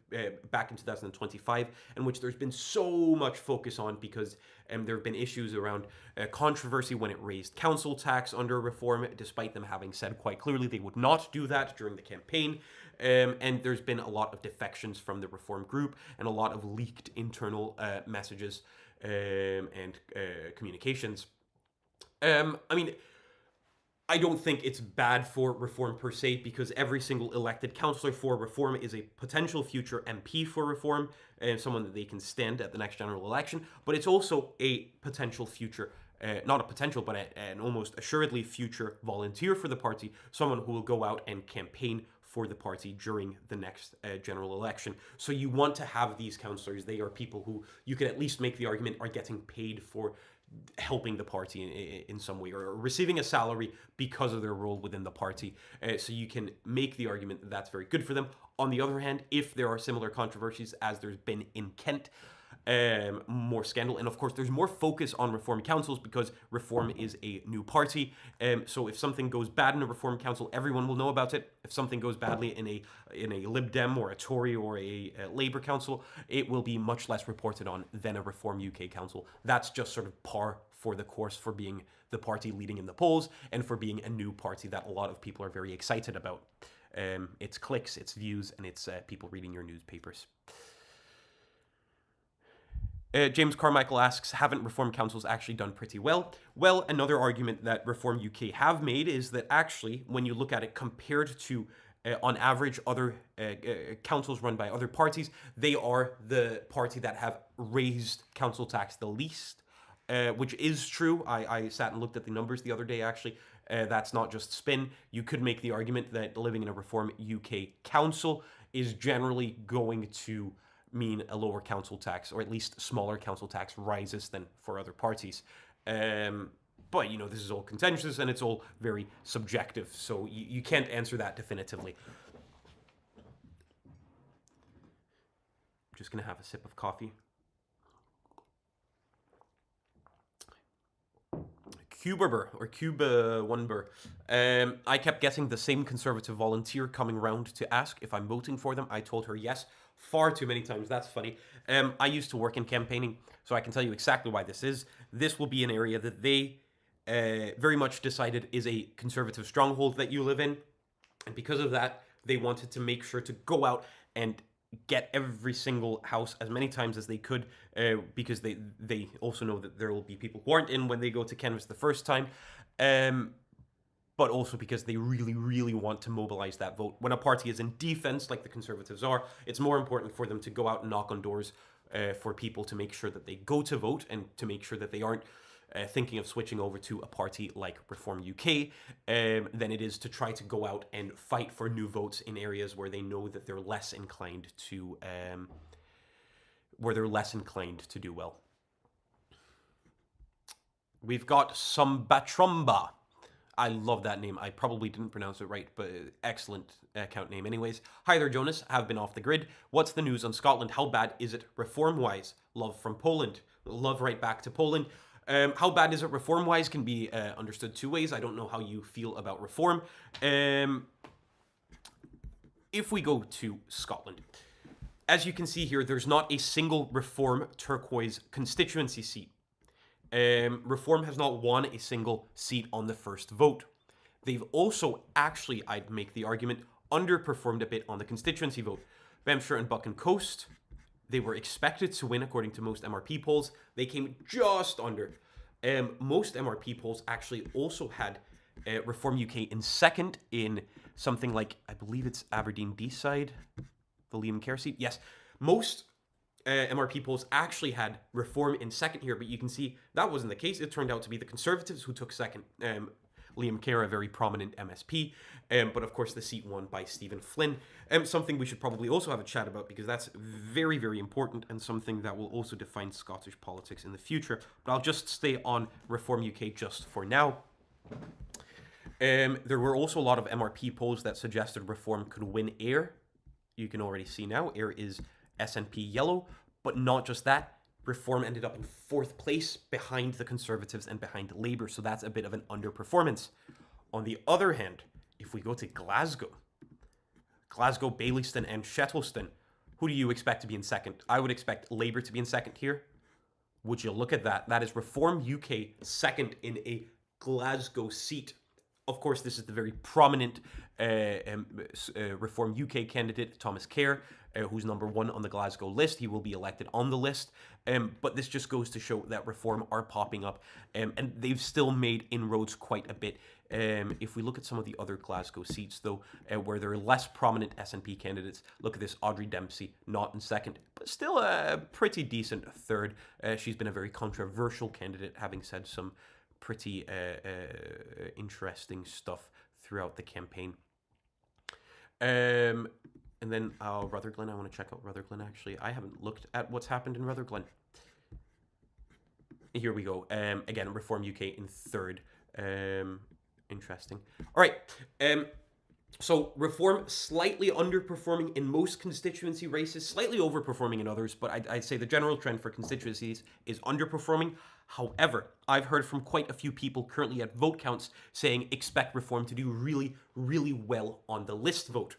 back in 2025, and which there's been so much focus on because there have been issues around controversy when it raised council tax under Reform, despite them having said quite clearly they would not do that during the campaign. And there's been a lot of defections from the Reform group and a lot of leaked internal messages and communications. I mean, I don't think it's bad for Reform per se, because every single elected councillor for Reform is a potential future MP for Reform and someone that they can stand at the next general election. But it's also a potential future, not a potential, but an almost assuredly future volunteer for the party, someone who will go out and campaign for the party during the next general election. So you want to have these councillors. They are people who you can at least make the argument are getting paid for helping the party in some way, or receiving a salary because of their role within the party. So you can make the argument that that's very good for them. On the other hand, if there are similar controversies as there's been in Kent, more scandal, and of course there's more focus on Reform councils because Reform is a new party. So if something goes bad in a Reform council, everyone will know about it. If something goes badly in a Lib Dem or a Tory or a Labour council, it will be much less reported on than a Reform UK council. That's just sort of par for the course for being the party leading in the polls and for being a new party that a lot of people are very excited about. It's clicks, it's views, and it's people reading your newspapers. James Carmichael asks, haven't Reform councils actually done pretty well? Well, another argument that Reform UK have made is that actually, when you look at it compared to, on average, other councils run by other parties, they are the party that have raised council tax the least, which is true. I sat and looked at the numbers the other day, actually. That's not just spin. You could make the argument that living in a Reform UK council is generally going to mean a lower council tax, or at least smaller council tax rises than for other parties. But, you know, this is all contentious and it's all very subjective, so you can't answer that definitively. I'm just going to have a sip of coffee. Cuberber, or Cuba1ber. I kept getting the same Conservative volunteer coming round to ask if I'm voting for them. I told her yes far too many times. That's funny. I used to work in campaigning, so I can tell you exactly why this is. This will be an area that they very much decided is a Conservative stronghold that you live in. And because of that, they wanted to make sure to go out and get every single house as many times as they could, because they also know that there will be people who aren't in when they go to canvass the first time. But also because they really, really want to mobilize that vote. When a party is in defense, like the Conservatives are, it's more important for them to go out and knock on doors for people to make sure that they go to vote, and to make sure that they aren't thinking of switching over to a party like Reform UK than it is to try to go out and fight for new votes in areas where they know that they're less inclined to do well. We've got some Batrumba. I love that name. I probably didn't pronounce it right, but excellent account name anyways. Hi there, Jonas. Have been off the grid. What's the news on Scotland? How bad is it reform-wise? Love from Poland. Love right back to Poland. How bad is it reform-wise can be understood two ways. I don't know how you feel about reform. If we go to Scotland, as you can see here, there's not a single Reform turquoise constituency seat. Reform has not won a single seat on the first vote. They've also actually, I'd make the argument, underperformed a bit on the constituency vote. Bamshire and Buchan Coast, they were expected to win according to most MRP polls. They came just under. Most MRP polls actually also had Reform UK in second in something like, I believe it's Aberdeen Deeside, the Liam Kerr seat. Yes, most MRP polls actually had Reform in second here, but you can see that wasn't the case. It turned out to be the Conservatives who took second. Liam Kerr, a very prominent MSP, but of course the seat won by Stephen Flynn. Something we should probably also have a chat about, because that's very, very important and something that will also define Scottish politics in the future. But I'll just stay on Reform UK just for now. There were also a lot of MRP polls that suggested Reform could win Ayr. You can already see now, Ayr is SNP yellow, but not just that. Reform ended up in fourth place behind the Conservatives and behind Labour, so that's a bit of an underperformance. On the other hand, if we go to Glasgow, Baillieston and Shettleston, who do you expect to be in second? I would expect Labour to be in second here. Would you look at that? That is Reform UK second in a Glasgow seat. Of course, this is the very prominent Reform UK candidate, Thomas Kerr, who's number one on the Glasgow list. He will be elected on the list. But this just goes to show that Reform are popping up, and they've still made inroads quite a bit. If we look at some of the other Glasgow seats, though, where there are less prominent SNP candidates, look at this, Audrey Dempsey, not in second, but still a pretty decent third. She's been a very controversial candidate, having said some pretty interesting stuff throughout the campaign. And then Rutherglen, I want to check out Rutherglen, actually. I haven't looked at what's happened in Rutherglen. Here we go. Again, Reform UK in third. Interesting. All right. So Reform slightly underperforming in most constituency races, slightly overperforming in others, but I'd say the general trend for constituencies is underperforming. However, I've heard from quite a few people currently at vote counts saying expect Reform to do really, really well on the list vote.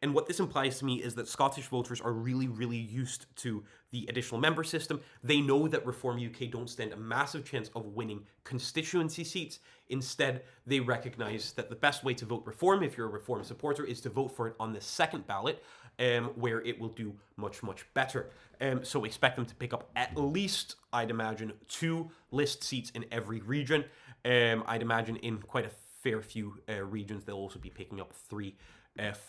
And what this implies to me is that Scottish voters are really, really used to the additional member system. They know that Reform UK don't stand a massive chance of winning constituency seats. Instead, they recognise that the best way to vote Reform, if you're a Reform supporter, is to vote for it on the second ballot, where it will do much, much better. So expect them to pick up at least, I'd imagine, 2 list seats in every region. I'd imagine in quite a fair few regions, they'll also be picking up 3.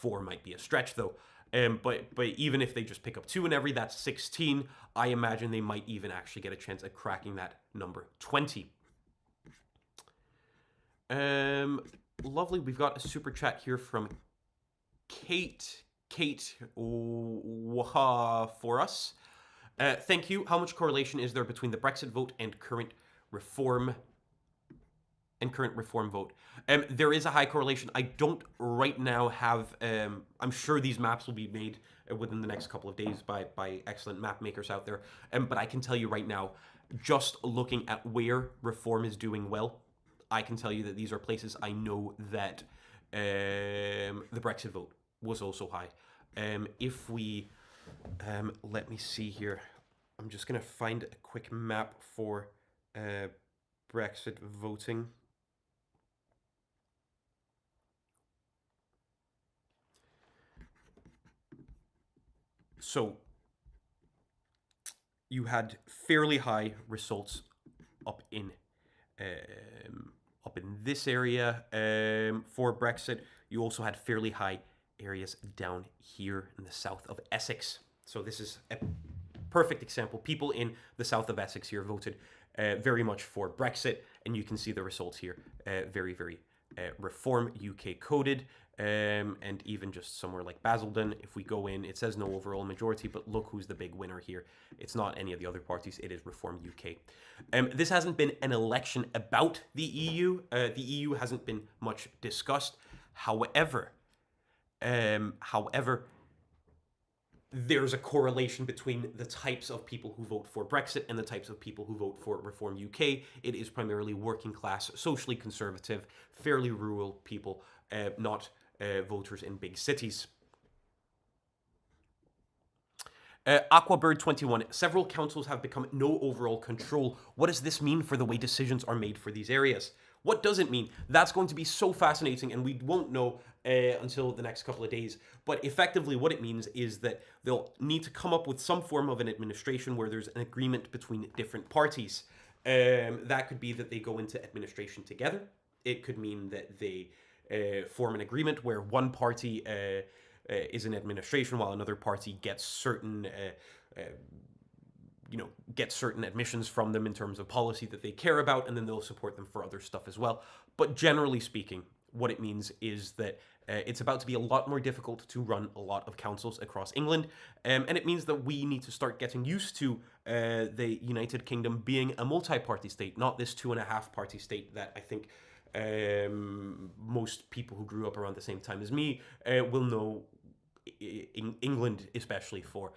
4 might be a stretch, though. But even if they just pick up 2 in every, that's 16. I imagine they might even actually get a chance at cracking that number 20. Lovely. We've got a super chat here from Kate for us. Thank you. How much correlation is there between the Brexit vote and current reform vote? There is a high correlation. I don't right now have, I'm sure these maps will be made within the next couple of days by excellent map makers out there. But I can tell you right now, just looking at where Reform is doing well, I can tell you that these are places I know that the Brexit vote was also high. If we, let me see here. I'm just going to find a quick map for Brexit voting. So you had fairly high results up in this area for Brexit. You also had fairly high areas down here in the south of Essex. So this is a perfect example. People in the south of Essex here voted very much for Brexit, and you can see the results here. Very, very Reform UK coded. And even just somewhere like Basildon, if we go in, it says no overall majority, but look who's the big winner here. It's not any of the other parties, it is Reform UK. This hasn't been an election about the EU. The EU hasn't been much discussed. However, there's a correlation between the types of people who vote for Brexit and the types of people who vote for Reform UK. It is primarily working class, socially conservative, fairly rural people, not voters in big cities. Aquabird21, several councils have become no overall control. What does this mean for the way decisions are made for these areas? What does it mean? That's going to be so fascinating, and we won't know until the next couple of days. But effectively, what it means is that they'll need to come up with some form of an administration where there's an agreement between different parties. That could be that they go into administration together. It could mean that they form an agreement where one party is in administration while another party gets certain certain admissions from them in terms of policy that they care about, and then they'll support them for other stuff as well. But generally speaking, what it means is that it's about to be a lot more difficult to run a lot of councils across England, and it means that we need to start getting used to the United Kingdom being a multi-party state, not this 2.5-party state that I think most people who grew up around the same time as me will know. In England, especially for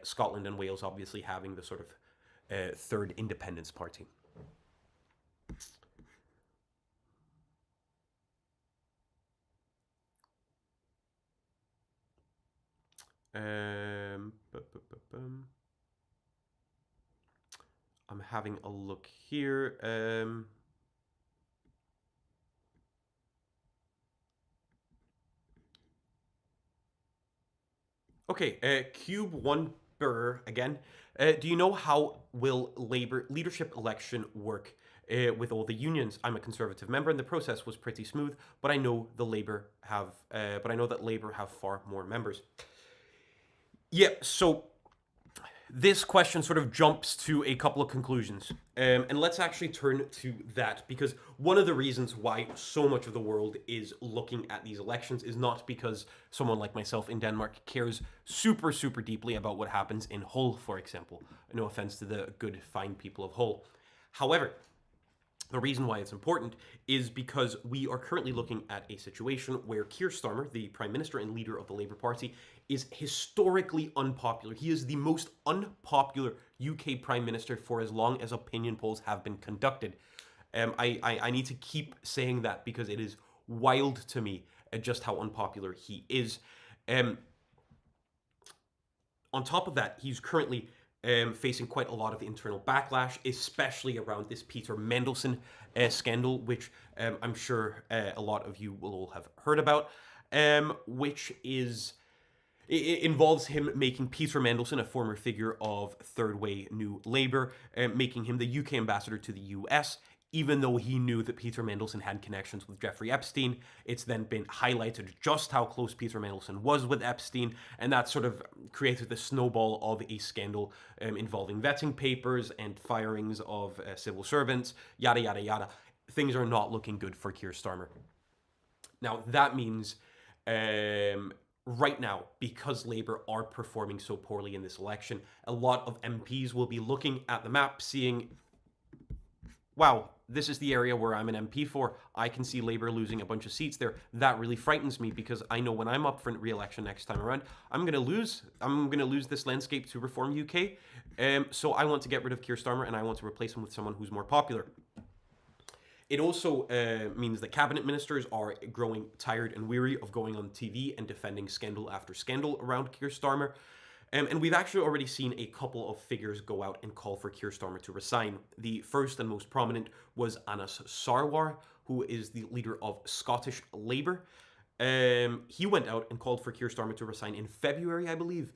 Scotland and Wales, obviously having the sort of third independence party. I'm having a look here. Okay, Cube One Burr again. Do you know how will Labour leadership election work with all the unions? I'm a Conservative member, and the process was pretty smooth. But I know that Labour have far more members. Yeah, so this question sort of jumps to a couple of conclusions. And let's actually turn to that, because one of the reasons why so much of the world is looking at these elections is not because someone like myself in Denmark cares super, super deeply about what happens in Hull, for example. No offense to the good, fine people of Hull. However, the reason why it's important is because we are currently looking at a situation where Keir Starmer, the Prime Minister and leader of the Labour Party, is historically unpopular. He is the most unpopular UK Prime Minister for as long as opinion polls have been conducted. I need to keep saying that because it is wild to me just how unpopular he is. On top of that, he's currently facing quite a lot of internal backlash, especially around this Peter Mandelson scandal, which I'm sure a lot of you will all have heard about, which is... It involves him making Peter Mandelson, a former figure of Third Way New Labour, making him the UK ambassador to the US, even though he knew that Peter Mandelson had connections with Jeffrey Epstein. It's then been highlighted just how close Peter Mandelson was with Epstein, and that sort of created the snowball of a scandal involving vetting papers and firings of civil servants, yada, yada, yada. Things are not looking good for Keir Starmer. Now, that means... right now, because Labour are performing so poorly in this election, a lot of MPs will be looking at the map, seeing, wow, this is the area where I'm an MP for. I can see Labour losing a bunch of seats there. That really frightens me, because I know when I'm up for re-election next time around, I'm going to lose this landscape to Reform UK. So I want to get rid of Keir Starmer, and I want to replace him with someone who's more popular. It also means that cabinet ministers are growing tired and weary of going on TV and defending scandal after scandal around Keir Starmer. And we've actually already seen a couple of figures go out and call for Keir Starmer to resign. The first and most prominent was Anas Sarwar, who is the leader of Scottish Labour. He went out and called for Keir Starmer to resign in February, I believe,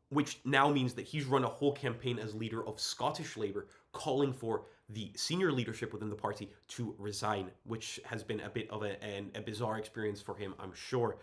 which now means that he's run a whole campaign as leader of Scottish Labour, calling for the senior leadership within the party to resign, which has been a bit of a bizarre experience for him, I'm sure.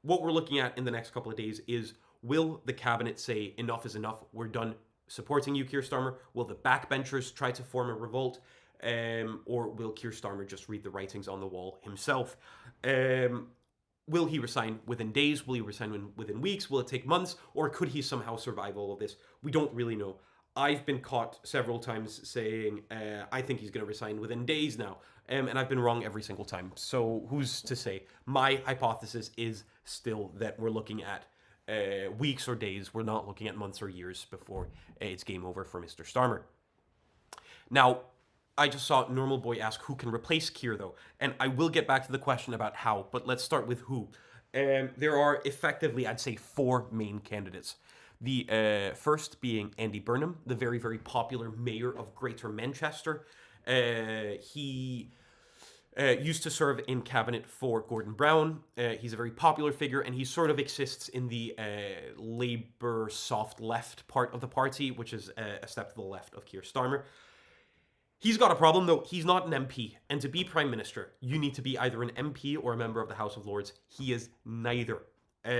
What we're looking at in the next couple of days is, will the cabinet say enough is enough, we're done supporting you, Keir Starmer? Will the backbenchers try to form a revolt? Or will Keir Starmer just read the writings on the wall himself? Will he resign within days? Will he resign within weeks? Will it take months? Or could he somehow survive all of this? We don't really know. I've been caught several times saying, I think he's going to resign within days now. And I've been wrong every single time. So who's to say? My hypothesis is still that we're looking at weeks or days. We're not looking at months or years before it's game over for Mr. Starmer. Now, I just saw Normal Boy ask who can replace Keir, though. And I will get back to the question about how, but let's start with who. There are effectively, I'd say, 4 main candidates. The first being Andy Burnham, the very, very popular mayor of Greater Manchester. He used to serve in cabinet for Gordon Brown. He's a very popular figure, and he sort of exists in the Labour soft left part of the party, which is a step to the left of Keir Starmer. He's got a problem, though. He's not an MP, and to be Prime Minister, you need to be either an MP or a member of the House of Lords. He is neither.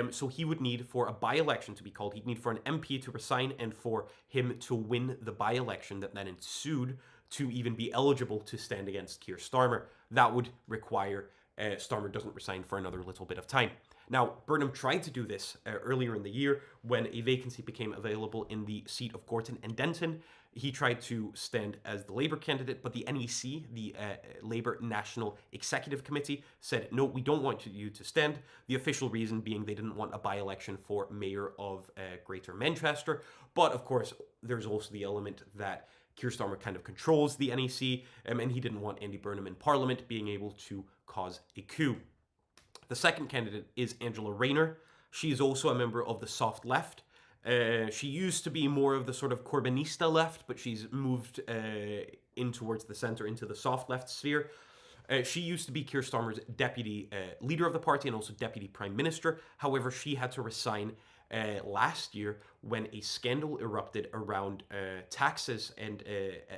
So he would need, for a by-election to be called, he'd need for an MP to resign and for him to win the by-election that then ensued to even be eligible to stand against Keir Starmer. That would require Starmer doesn't resign for another little bit of time. Now, Burnham tried to do this earlier in the year when a vacancy became available in the seat of Gorton and Denton. He tried to stand as the Labour candidate, but the NEC, the Labour National Executive Committee, said, no, we don't want you to stand. The official reason being they didn't want a by-election for mayor of Greater Manchester. But, of course, there's also the element that Keir Starmer kind of controls the NEC, and he didn't want Andy Burnham in Parliament being able to cause a coup. The second candidate is Angela Rayner. She is also a member of the soft left. She used to be more of the sort of Corbynista left, but she's moved in towards the centre, into the soft left sphere. She used to be Keir Starmer's deputy leader of the party and also deputy prime minister. However, she had to resign last year when a scandal erupted around taxes and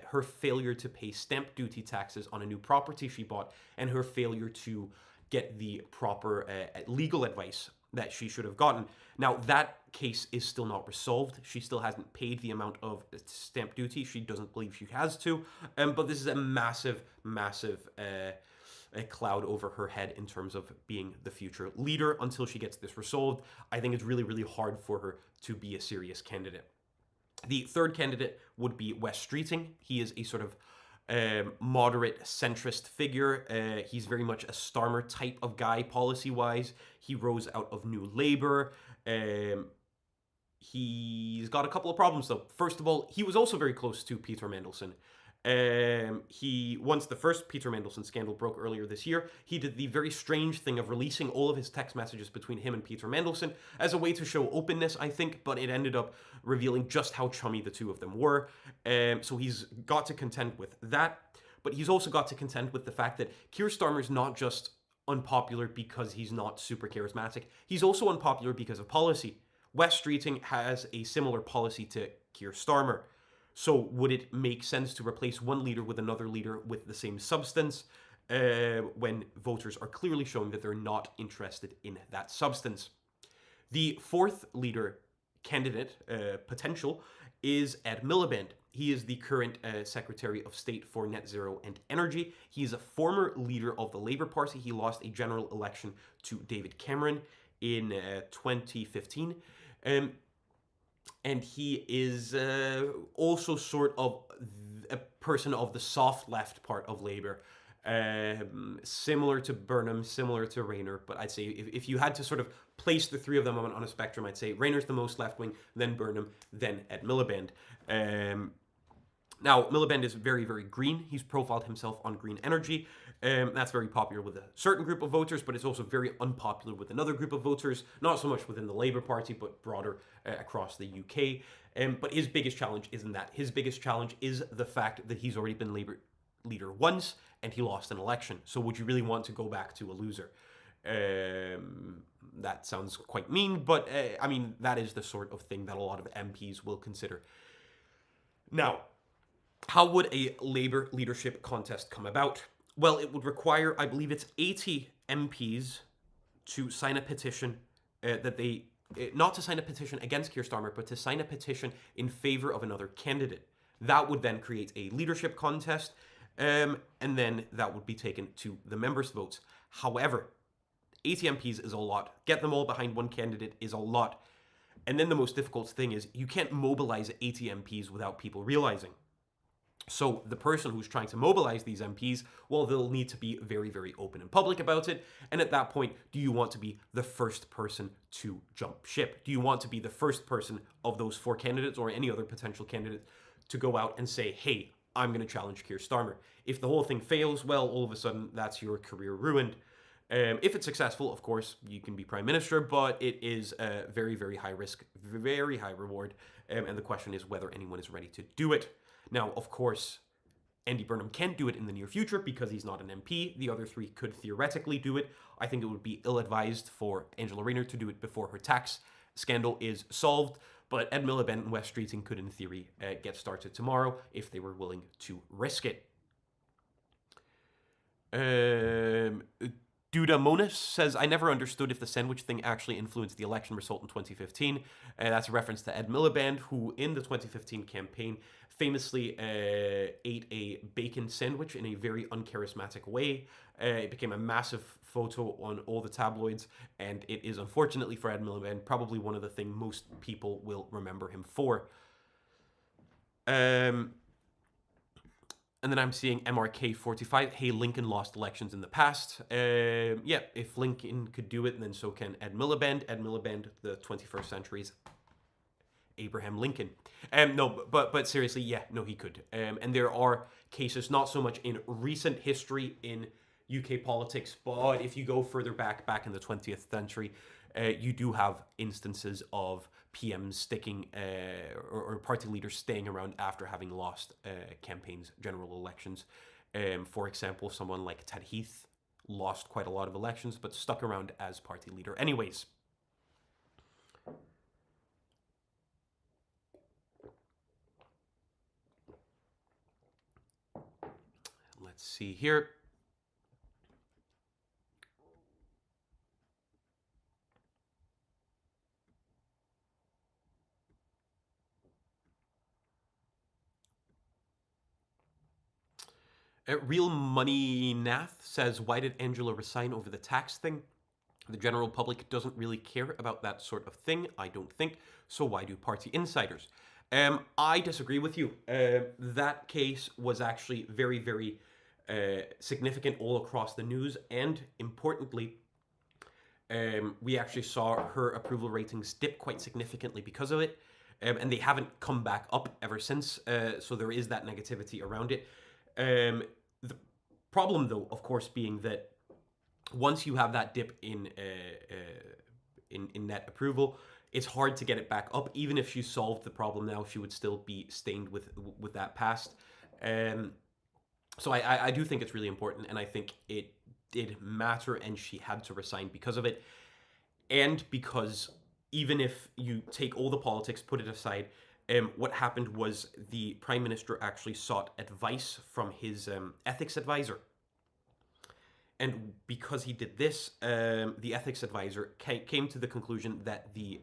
her failure to pay stamp duty taxes on a new property she bought, and her failure to get the proper legal advice that she should have gotten. Now, that case is still not resolved. She still hasn't paid the amount of stamp duty. She doesn't believe she has to. But this is a massive, massive a cloud over her head in terms of being the future leader until she gets this resolved. I think it's really, really hard for her to be a serious candidate. The third candidate would be Wes Streeting. He is a sort of moderate centrist figure. He's very much a Starmer type of guy policy-wise. He rose out of New Labour. He's got a couple of problems, though. First of all, he was also very close to Peter Mandelson. Once the first Peter Mandelson scandal broke earlier this year, he did the very strange thing of releasing all of his text messages between him and Peter Mandelson as a way to show openness, I think, but it ended up revealing just how chummy the two of them were. So he's got to contend with that, but he's also got to contend with the fact that Keir Starmer's not just unpopular because he's not super charismatic, he's also unpopular because of policy. Wes Streeting has a similar policy to Keir Starmer. So would it make sense to replace one leader with another leader with the same substance when voters are clearly showing that they're not interested in that substance? The fourth leader candidate, potential, is Ed Miliband. He is the current Secretary of State for Net Zero and Energy. He is a former leader of the Labour Party. He lost a general election to David Cameron in 2015. And he is also sort of a person of the soft left part of Labour, similar to Burnham, similar to Rayner. But I'd say if you had to sort of place the three of them on a spectrum, I'd say Rayner's the most left-wing, then Burnham, then Ed Miliband. Now, Miliband is very, very green. He's profiled himself on green energy. That's very popular with a certain group of voters, but it's also very unpopular with another group of voters, not so much within the Labour Party, but broader across the UK. But his biggest challenge isn't that. His biggest challenge is the fact that he's already been Labour leader once, and he lost an election. So would you really want to go back to a loser? That sounds quite mean, but I mean, that is the sort of thing that a lot of MPs will consider. Now, how would a Labour leadership contest come about? Well, it would require, I believe it's 80 MPs to sign a petition not to sign a petition against Keir Starmer, but to sign a petition in favour of another candidate. That would then create a leadership contest, and then that would be taken to the members' votes. However, 80 MPs is a lot. Get them all behind one candidate is a lot. And then the most difficult thing is you can't mobilize 80 MPs without people realizing. So the person who's trying to mobilize these MPs, well, they'll need to be very, very open and public about it. And at that point, do you want to be the first person to jump ship? Do you want to be the first person of those four candidates or any other potential candidate to go out and say, hey, I'm going to challenge Keir Starmer? If the whole thing fails, well, all of a sudden, that's your career ruined. If it's successful, of course, you can be prime minister, but it is very, very high risk, very high reward. And the question is whether anyone is ready to do it. Now, of course, Andy Burnham can't do it in the near future because he's not an MP. The other three could theoretically do it. I think it would be ill-advised for Angela Rayner to do it before her tax scandal is solved. But Ed Miliband and Wes Streeting could, in theory, get started tomorrow if they were willing to risk it. Duda Monis says, I never understood if the sandwich thing actually influenced the election result in 2015. That's a reference to Ed Miliband, who in the 2015 campaign famously ate a bacon sandwich in a very uncharismatic way. It became a massive photo on all the tabloids, and it is, unfortunately for Ed Miliband, probably one of the things most people will remember him for. And then I'm seeing MRK45. Hey, Lincoln lost elections in the past. Yeah, if Lincoln could do it, then so can Ed Miliband. Ed Miliband, the 21st century's Abraham Lincoln. No, but seriously, yeah, no, he could. And there are cases, not so much in recent history in UK politics, but if you go further back in the 20th century, you do have instances of PMs sticking or party leaders staying around after having lost campaigns, general elections. For example, someone like Ted Heath lost quite a lot of elections, but stuck around as party leader anyways. Let's see here. Real Money Nath says, why did Angela resign over the tax thing? The general public doesn't really care about that sort of thing, I don't think. So why do party insiders? I disagree with you. That case was actually very, very significant all across the news, and importantly, we actually saw her approval ratings dip quite significantly because of it, and they haven't come back up ever since. So there is that negativity around it. The problem, though, of course, being that once you have that dip in net approval, it's hard to get it back up. Even if she solved the problem now, she would still be stained with that past. So I do think it's really important, and I think it did matter, and she had to resign because of it. And because even if you take all the politics, put it aside, what happened was the Prime Minister actually sought advice from his ethics advisor. And because he did this, the ethics advisor came to the conclusion that the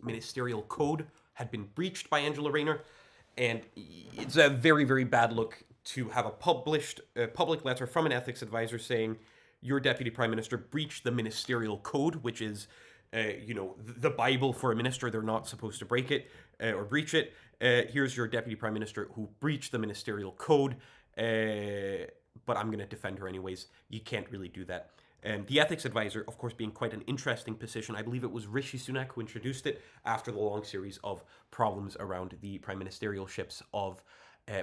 ministerial code had been breached by Angela Rayner. And it's a very, very bad look to have a public letter from an ethics advisor saying your deputy prime minister breached the ministerial code, which is, the Bible for a minister. They're not supposed to break it or breach it. Here's your deputy prime minister who breached the ministerial code. But I'm going to defend her anyways. You can't really do that. The ethics advisor, of course, being quite an interesting position. I believe it was Rishi Sunak who introduced it after the long series of problems around the prime ministerialships of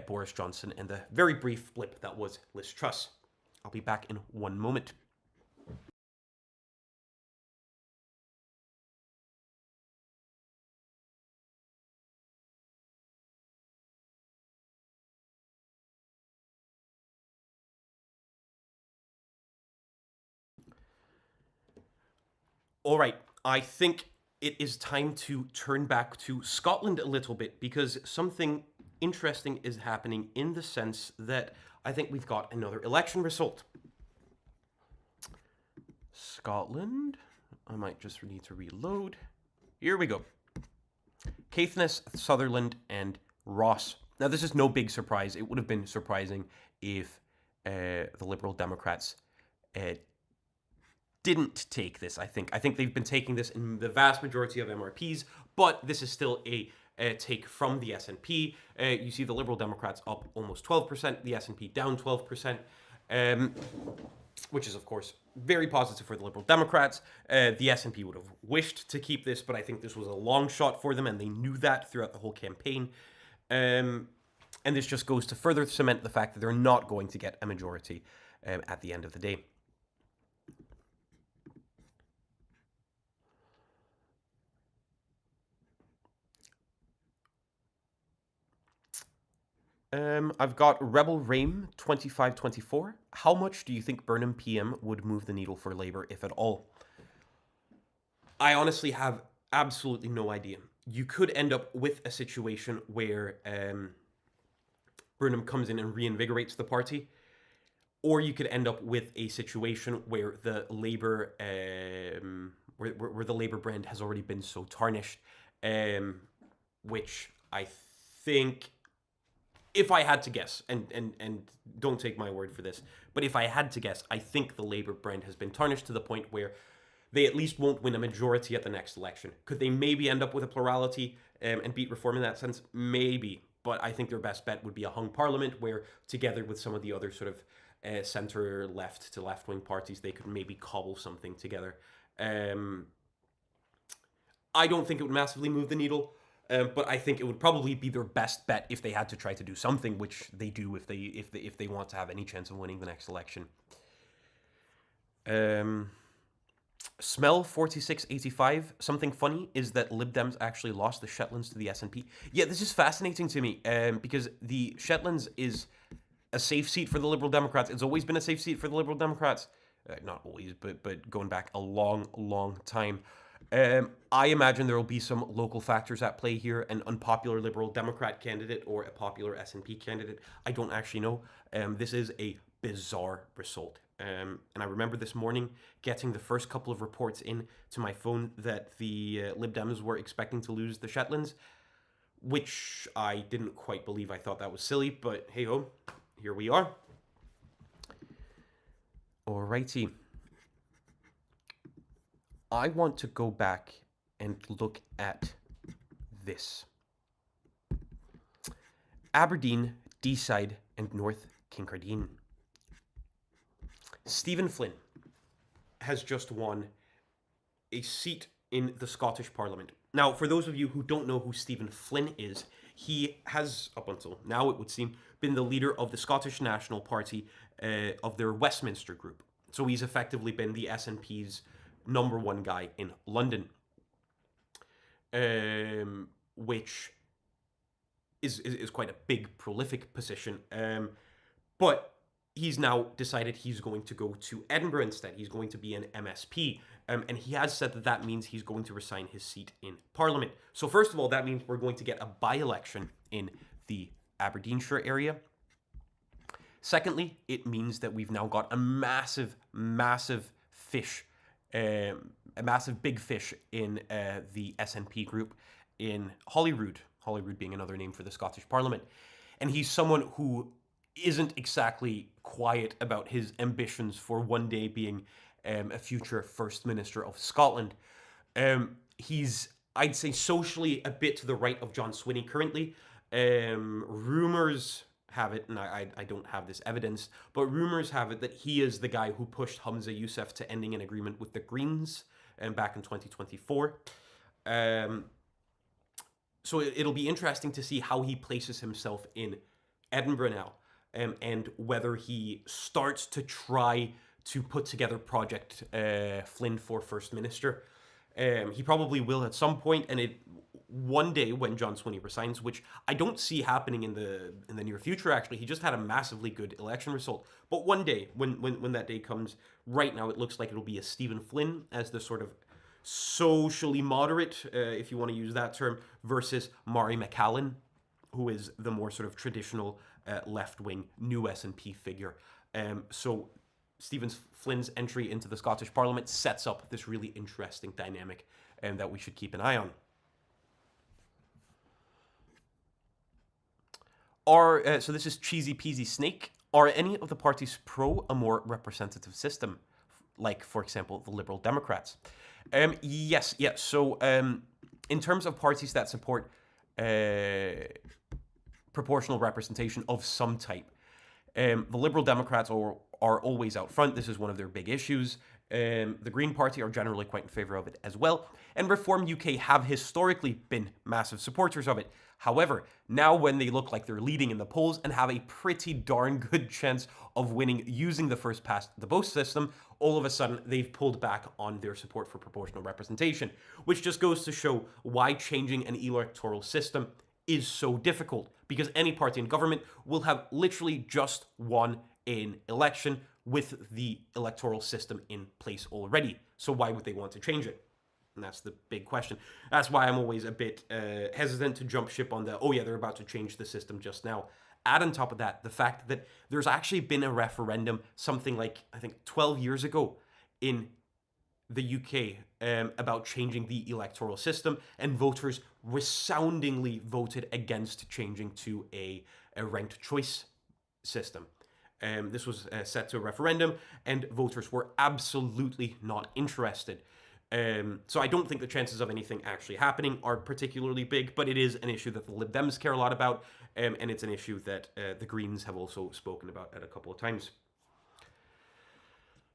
Boris Johnson and the very brief blip that was Liz Truss. I'll be back in one moment. All right, I think it is time to turn back to Scotland a little bit, because something interesting is happening in the sense that I think we've got another election result. Scotland. I might just need to reload. Here we go. Caithness, Sutherland, and Ross. Now, this is no big surprise. It would have been surprising if the Liberal Democrats didn't take this, I think. I think they've been taking this in the vast majority of MRPs, but this is still a take from the SNP. You see the Liberal Democrats up almost 12%, the SNP down 12%, which is, of course, very positive for the Liberal Democrats. The SNP would have wished to keep this, but I think this was a long shot for them, and they knew that throughout the whole campaign. And this just goes to further cement the fact that they're not going to get a majority at the end of the day. I've got Rebel Rame 2524. How much do you think Burnham PM would move the needle for Labour, if at all? I honestly have absolutely no idea. You could end up with a situation where Burnham comes in and reinvigorates the party, or you could end up with a situation where the Labour where the Labour brand has already been so tarnished, which I think, if I had to guess, and don't take my word for this, but if I had to guess, I think the Labour brand has been tarnished to the point where they at least won't win a majority at the next election. Could they maybe end up with a plurality and beat Reform in that sense? Maybe. But I think their best bet would be a hung parliament where, together with some of the other sort of centre-left to left-wing parties, they could maybe cobble something together. I don't think it would massively move the needle. But I think it would probably be their best bet if they had to try to do something, which they do if they want to have any chance of winning the next election. Smell 4685. Something funny is that Lib Dems actually lost the Shetlands to the SNP. Yeah, this is fascinating to me because the Shetlands is a safe seat for the Liberal Democrats. It's always been a safe seat for the Liberal Democrats. Not always, but going back a long time. I imagine there will be some local factors at play here, an unpopular Liberal Democrat candidate or a popular SNP candidate. I don't actually know. This is a bizarre result. And I remember this morning getting the first couple of reports in to my phone that the Lib Dems were expecting to lose the Shetlands, which I didn't quite believe. I thought that was silly, but hey ho, here we are. Alrighty. I want to go back and look at this. Aberdeen, Deeside, and North Kincardine. Stephen Flynn has just won a seat in the Scottish Parliament. Now, for those of you who don't know who Stephen Flynn is, he has, up until now it would seem, been the leader of the Scottish National Party of their Westminster group. So he's effectively been the SNP's #1 guy in London, which is quite a big, prolific position. But he's now decided he's going to go to Edinburgh instead. He's going to be an MSP. And he has said that that means he's going to resign his seat in Parliament. So first of all, that means we're going to get a by-election in the Aberdeenshire area. Secondly, it means that we've now got a massive fish, a massive big fish in the SNP group in Holyrood. Holyrood being another name for the Scottish Parliament. And he's someone who isn't exactly quiet about his ambitions for one day being a future First Minister of Scotland. He's, I'd say, socially a bit to the right of John Swinney currently. Rumours have it, and I don't have this evidence, but rumours have it that he is the guy who pushed Humza Yousaf to ending an agreement with the Greens back in 2024. So it'll be interesting to see how he places himself in Edinburgh now, and whether he starts to try to put together Project Flynn for First Minister. He probably will at some point, and one day when John Swinney resigns, which I don't see happening in the near future. Actually, he just had a massively good election result. But one day, when that day comes, right now it looks like it'll be a Stephen Flynn as the sort of socially moderate, if you want to use that term, versus Mari McCallan, who is the more sort of traditional left-wing new SNP figure. So Stephen Flynn's entry into the Scottish Parliament sets up this really interesting dynamic that we should keep an eye on. So this is Cheesy Peasy Snake. Are any of the parties pro a more representative system? Like, for example, the Liberal Democrats? Yes. So in terms of parties that support proportional representation of some type, the Liberal Democrats are always out front. This is one of their big issues. The Green Party are generally quite in favour of it as well. And Reform UK have historically been massive supporters of it. However, now when they look like they're leading in the polls and have a pretty darn good chance of winning using the first past the post system, all of a sudden they've pulled back on their support for proportional representation, which just goes to show why changing an electoral system is so difficult, because any party in government will have literally just won an election with the electoral system in place already. So why would they want to change it? And that's the big question. That's why I'm always a bit hesitant to jump ship on oh yeah, they're about to change the system just now. Add on top of that, the fact that there's actually been a referendum something like, I think, 12 years ago in the UK about changing the electoral system, and voters resoundingly voted against changing to a ranked choice system. This was set to a referendum, and voters were absolutely not interested. So I don't think the chances of anything actually happening are particularly big, but it is an issue that the Lib Dems care a lot about, and it's an issue that the Greens have also spoken about at a couple of times.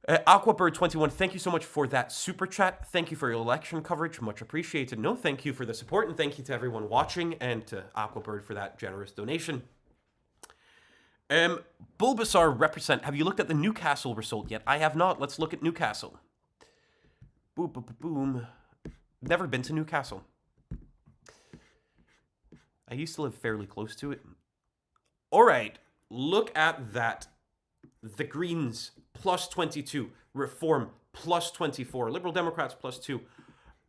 Aquabird21, thank you so much for that super chat. Thank you for your election coverage. Much appreciated. No, thank you for the support, and thank you to everyone watching, and to Aquabird for that generous donation. Bulbasaur represent. Have you looked at the Newcastle result yet? I have not. Let's look at Newcastle. Boom, boom, boom, boom. Never been to Newcastle. I used to live fairly close to it. All right, look at that. The Greens plus 22, Reform plus 24, Liberal Democrats plus 2.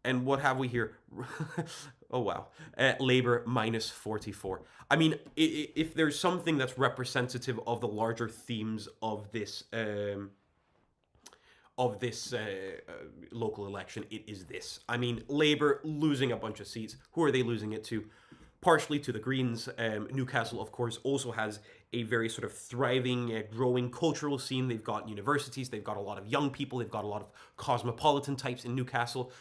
And what have we here? Oh, wow. Labour minus 44. I mean, if there's something that's representative of the larger themes of this local election, it is this. I mean, Labour losing a bunch of seats. Who are they losing it to? Partially to the Greens. Newcastle, of course, also has a very sort of thriving, growing cultural scene. They've got universities, they've got a lot of young people, they've got a lot of cosmopolitan types in Newcastle.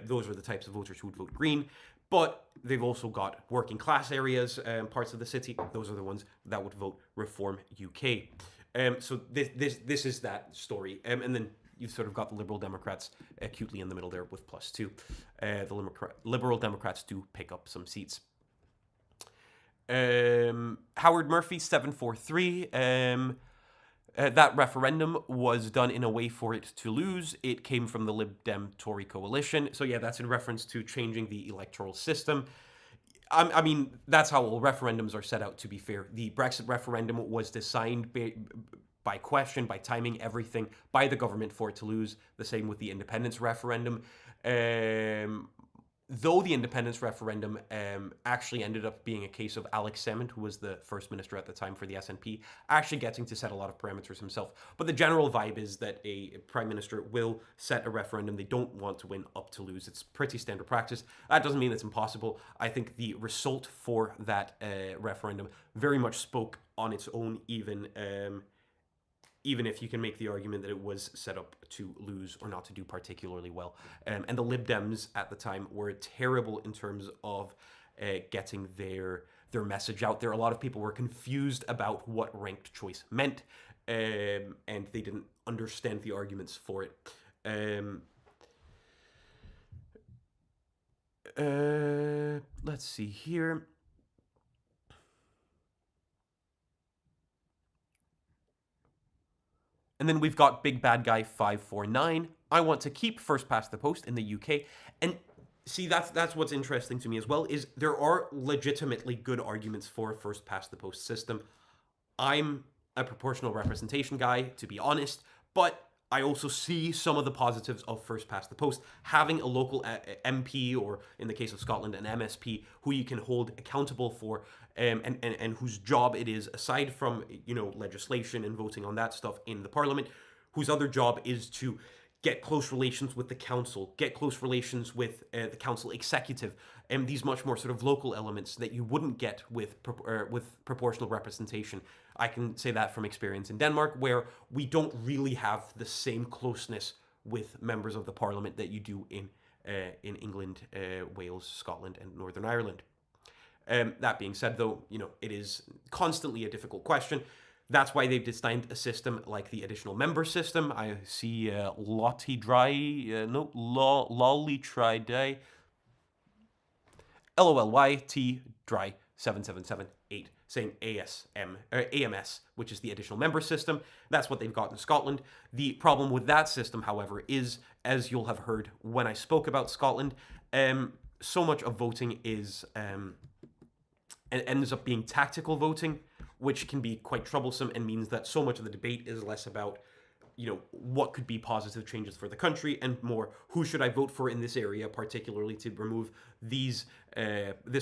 Those are the types of voters who would vote Green. But they've also got working class areas, parts of the city. Those are the ones that would vote Reform UK. So this is that story. And then you've sort of got the Liberal Democrats acutely in the middle there with plus 2. The Liberal Democrats do pick up some seats. Howard Murphy 743. That referendum was done in a way for it to lose. It came from the Lib Dem Tory coalition. So yeah, that's in reference to changing the electoral system. I mean, that's how all referendums are set out, to be fair. The Brexit referendum was designed by question, by timing, everything, by the government for it to lose. The same with the independence referendum. Though the independence referendum actually ended up being a case of Alex Salmond, who was the first minister at the time for the SNP, actually getting to set a lot of parameters himself. But the general vibe is that a prime minister will set a referendum they don't want to win up to lose. It's pretty standard practice. That doesn't mean it's impossible. I think the result for that referendum very much spoke on its own, even if you can make the argument that it was set up to lose or not to do particularly well. And the Lib Dems at the time were terrible in terms of getting their message out there. A lot of people were confused about what ranked choice meant, and they didn't understand the arguments for it. Let's see here. And then we've got Big Bad Guy 549. I want to keep first past the post in the UK. And see, that's what's interesting to me as well, is there are legitimately good arguments for a first past the post system. I'm a proportional representation guy, to be honest, but I also see some of the positives of first past the post. Having a local MP, or in the case of Scotland, an MSP, who you can hold accountable for, and whose job it is, aside from, you know, legislation and voting on that stuff in the Parliament, whose other job is to get close relations with the council, get close relations with the council executive, and these much more sort of local elements that you wouldn't get with proportional representation. I can say that from experience in Denmark, where we don't really have the same closeness with members of the Parliament that you do in England, Wales, Scotland, and Northern Ireland. That being said, though, you know, it is constantly a difficult question. That's why they've designed a system like the additional member system. I see Lolly Try Day. LOLYT Dry 7778 saying AMS, which is the additional member system. That's what they've got in Scotland. The problem with that system, however, is, as you'll have heard when I spoke about Scotland, so much of voting is it ends up being tactical voting, which can be quite troublesome and means that so much of the debate is less about, you know, what could be positive changes for the country, and more, who should I vote for in this area, particularly to remove this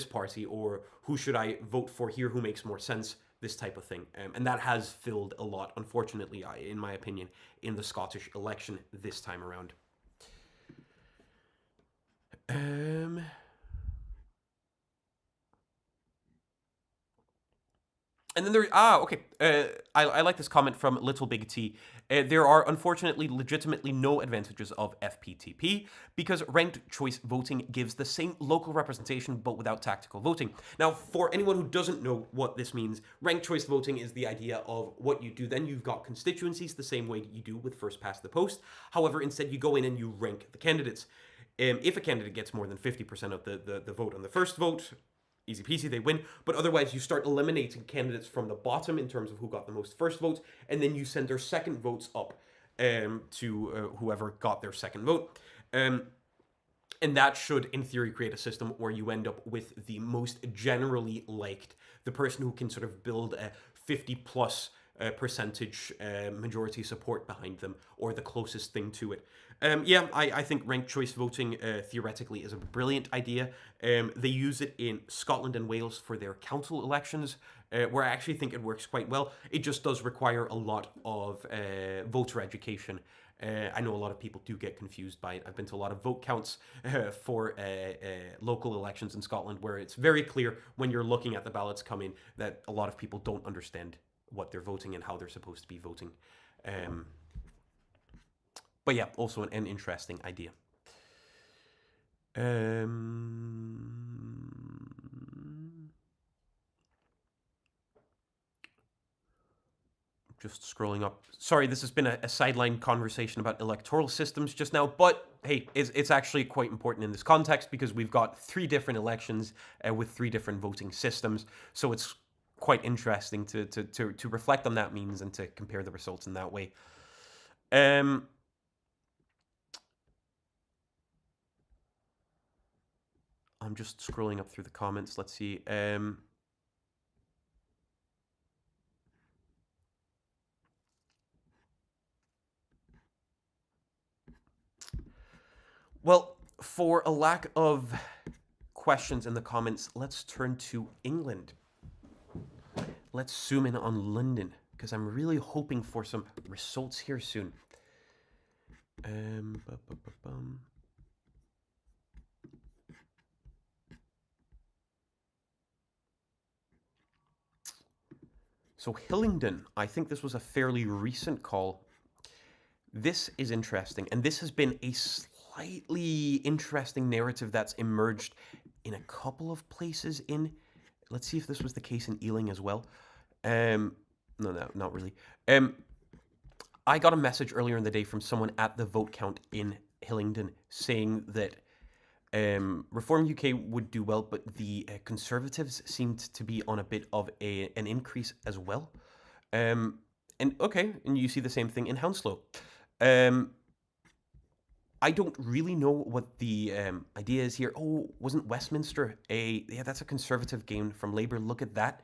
party, or who should I vote for here, who makes more sense, this type of thing. And that has filled a lot, unfortunately, in my opinion, in the Scottish election this time around. And then there, okay. I like this comment from Little Big T. There are unfortunately legitimately no advantages of FPTP because ranked choice voting gives the same local representation but without tactical voting. Now, for anyone who doesn't know what this means, ranked choice voting is the idea of what you do. Then you've got constituencies the same way you do with first past the post. However, instead you go in and you rank the candidates. If a candidate gets more than 50% of the vote on the first vote, easy peasy, they win. But otherwise, you start eliminating candidates from the bottom in terms of who got the most first votes, and then you send their second votes up to whoever got their second vote. And that should, in theory, create a system where you end up with the most generally liked, the person who can sort of build a 50 plus percentage majority support behind them, or the closest thing to it. Yeah, I think ranked choice voting theoretically is a brilliant idea. They use it in Scotland and Wales for their council elections, where I actually think it works quite well. It just does require a lot of voter education. I know a lot of people do get confused by it. I've been to a lot of vote counts for local elections in Scotland where it's very clear when you're looking at the ballots come in that a lot of people don't understand what they're voting and how they're supposed to be voting. But yeah, also an interesting idea. Just scrolling up. Sorry, this has been a sideline conversation about electoral systems just now, but hey, it's actually quite important in this context because we've got 3 different elections with 3 different voting systems. So it's quite interesting to reflect on that means and to compare the results in that way. I'm just scrolling up through the comments. Let's see. Well, for a lack of questions in the comments, let's turn to England. Let's zoom in on London, because I'm really hoping for some results here soon. So Hillingdon, I think this was a fairly recent call. This is interesting, and this has been a slightly interesting narrative that's emerged in a couple of places in... Let's see if this was the case in Ealing as well. No, not really. I got a message earlier in the day from someone at the vote count in Hillingdon saying that Reform UK would do well, but the Conservatives seemed to be on a bit of an increase as well. And you see the same thing in Hounslow. I don't really know what the idea is here. Oh, wasn't Westminster yeah, that's a Conservative gain from Labour. Look at that.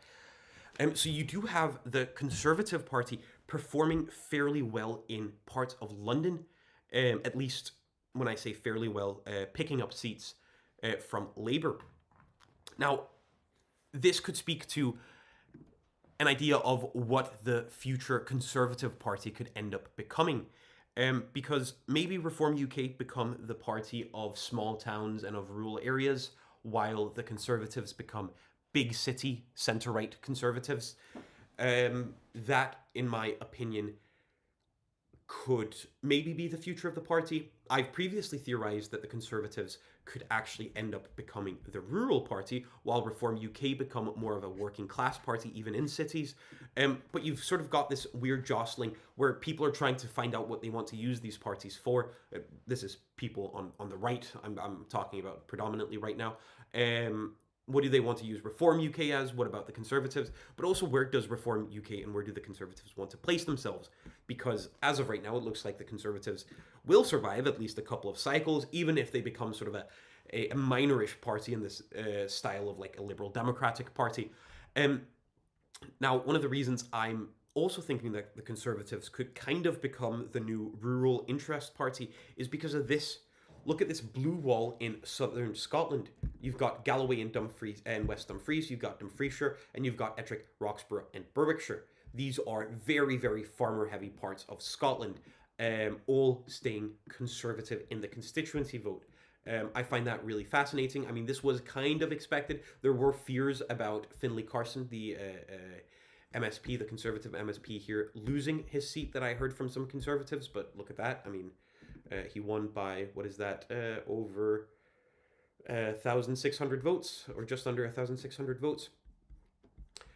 So you do have the Conservative Party performing fairly well in parts of London, at least when I say fairly well, picking up seats from Labour. Now, this could speak to an idea of what the future Conservative Party could end up becoming. Because maybe Reform UK become the party of small towns and of rural areas, while the Conservatives become big city, centre-right Conservatives. That, in my opinion, could maybe be the future of the party. I've previously theorized that the Conservatives could actually end up becoming the rural party, while Reform UK become more of a working class party, even in cities. But you've sort of got this weird jostling where people are trying to find out what they want to use these parties for. This is people on the right. I'm talking about predominantly right now. What do they want to use Reform UK as? What about the Conservatives? But also, where does Reform UK and where do the Conservatives want to place themselves? Because as of right now, it looks like the Conservatives will survive at least a couple of cycles, even if they become sort of a minorish party in this style of like a Liberal Democratic Party. Now, one of the reasons I'm also thinking that the Conservatives could kind of become the new rural interest party is because of this. Look at this blue wall in southern Scotland. You've got Galloway and Dumfries and West Dumfries. You've got Dumfriesshire, and you've got Ettrick, Roxburgh, and Berwickshire. These are very, very farmer-heavy parts of Scotland, all staying Conservative in the constituency vote. I find that really fascinating. I mean, this was kind of expected. There were fears about Finlay Carson, the MSP, the Conservative MSP here, losing his seat that I heard from some Conservatives, but look at that. I mean, he won by, what is that, over 1,600 votes, or just under 1,600 votes.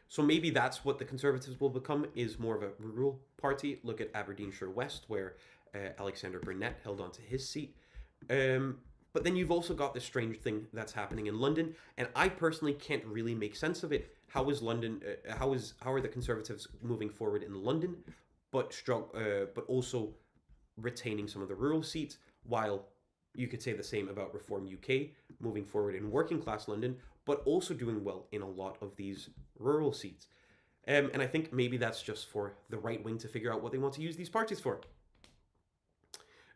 So maybe that's what the Conservatives will become, is more of a rural party. Look at Aberdeenshire West, where Alexander Burnett held on to his seat. But then you've also got this strange thing that's happening in London, and I personally can't really make sense of it. How is London? How are the Conservatives moving forward in London, but also retaining some of the rural seats, while you could say the same about Reform UK, moving forward in working class London, but also doing well in a lot of these rural seats. And I think maybe that's just for the right wing to figure out what they want to use these parties for.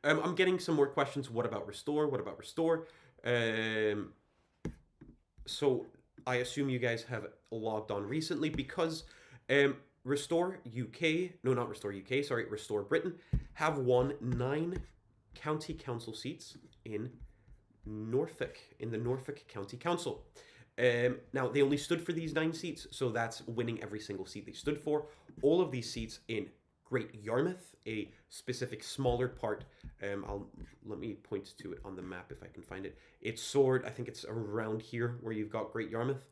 I'm getting some more questions. What about Restore? What about Restore? So I assume you guys have logged on recently because Restore UK, no, not Restore UK, sorry, Restore Britain, have won 9 county council seats in Norfolk, in the Norfolk County Council. Now, they only stood for these 9 seats, so that's winning every single seat they stood for. All of these seats in Great Yarmouth, a specific smaller part. Let me point to it on the map if I can find it. It's Sword, I think it's around here where you've got Great Yarmouth.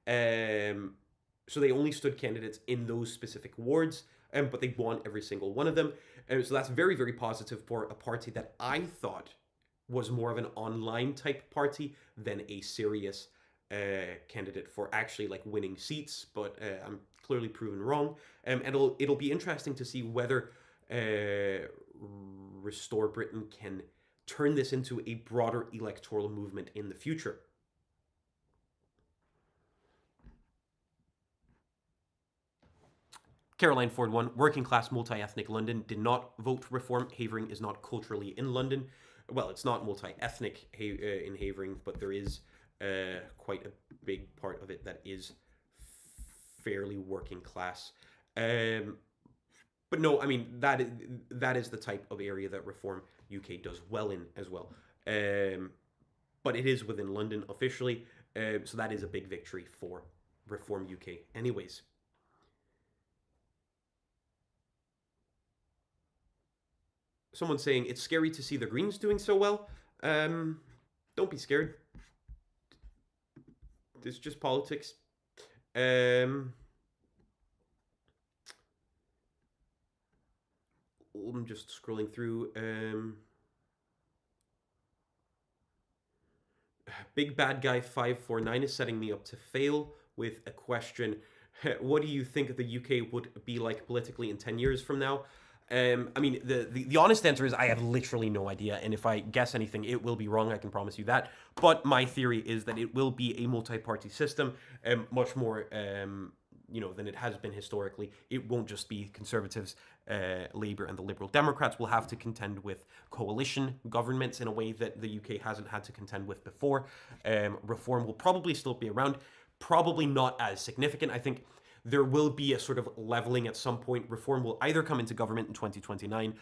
So they only stood candidates in those specific wards, but they won every single one of them. So that's very, very positive for a party that I thought was more of an online type party than a serious candidate for actually like winning seats, but I'm clearly proven wrong. And it'll be interesting to see whether Restore Britain can turn this into a broader electoral movement in the future. Caroline Ford 1, working class multi-ethnic London did not vote for reform. Havering is not culturally in London. Well, it's not multi-ethnic in Havering, but there is quite a big part of it that is fairly working class. But no, I mean, that is the type of area that Reform UK does well in as well. But it is within London officially, so that is a big victory for Reform UK anyways. Someone's saying, it's scary to see the Greens doing so well. Don't be scared. It's just politics. I'm just scrolling through. Big Bad Guy 549 is setting me up to fail with a question. What do you think the UK would be like politically in 10 years from now? I mean, the honest answer is I have literally no idea, and if I guess anything, it will be wrong, I can promise you that. But my theory is that it will be a multi-party system, much more, than it has been historically. It won't just be Conservatives, Labour, and the Liberal Democrats will have to contend with coalition governments in a way that the UK hasn't had to contend with before. Reform will probably still be around, probably not as significant. I think there will be a sort of leveling at some point. Reform will either come into government in 2029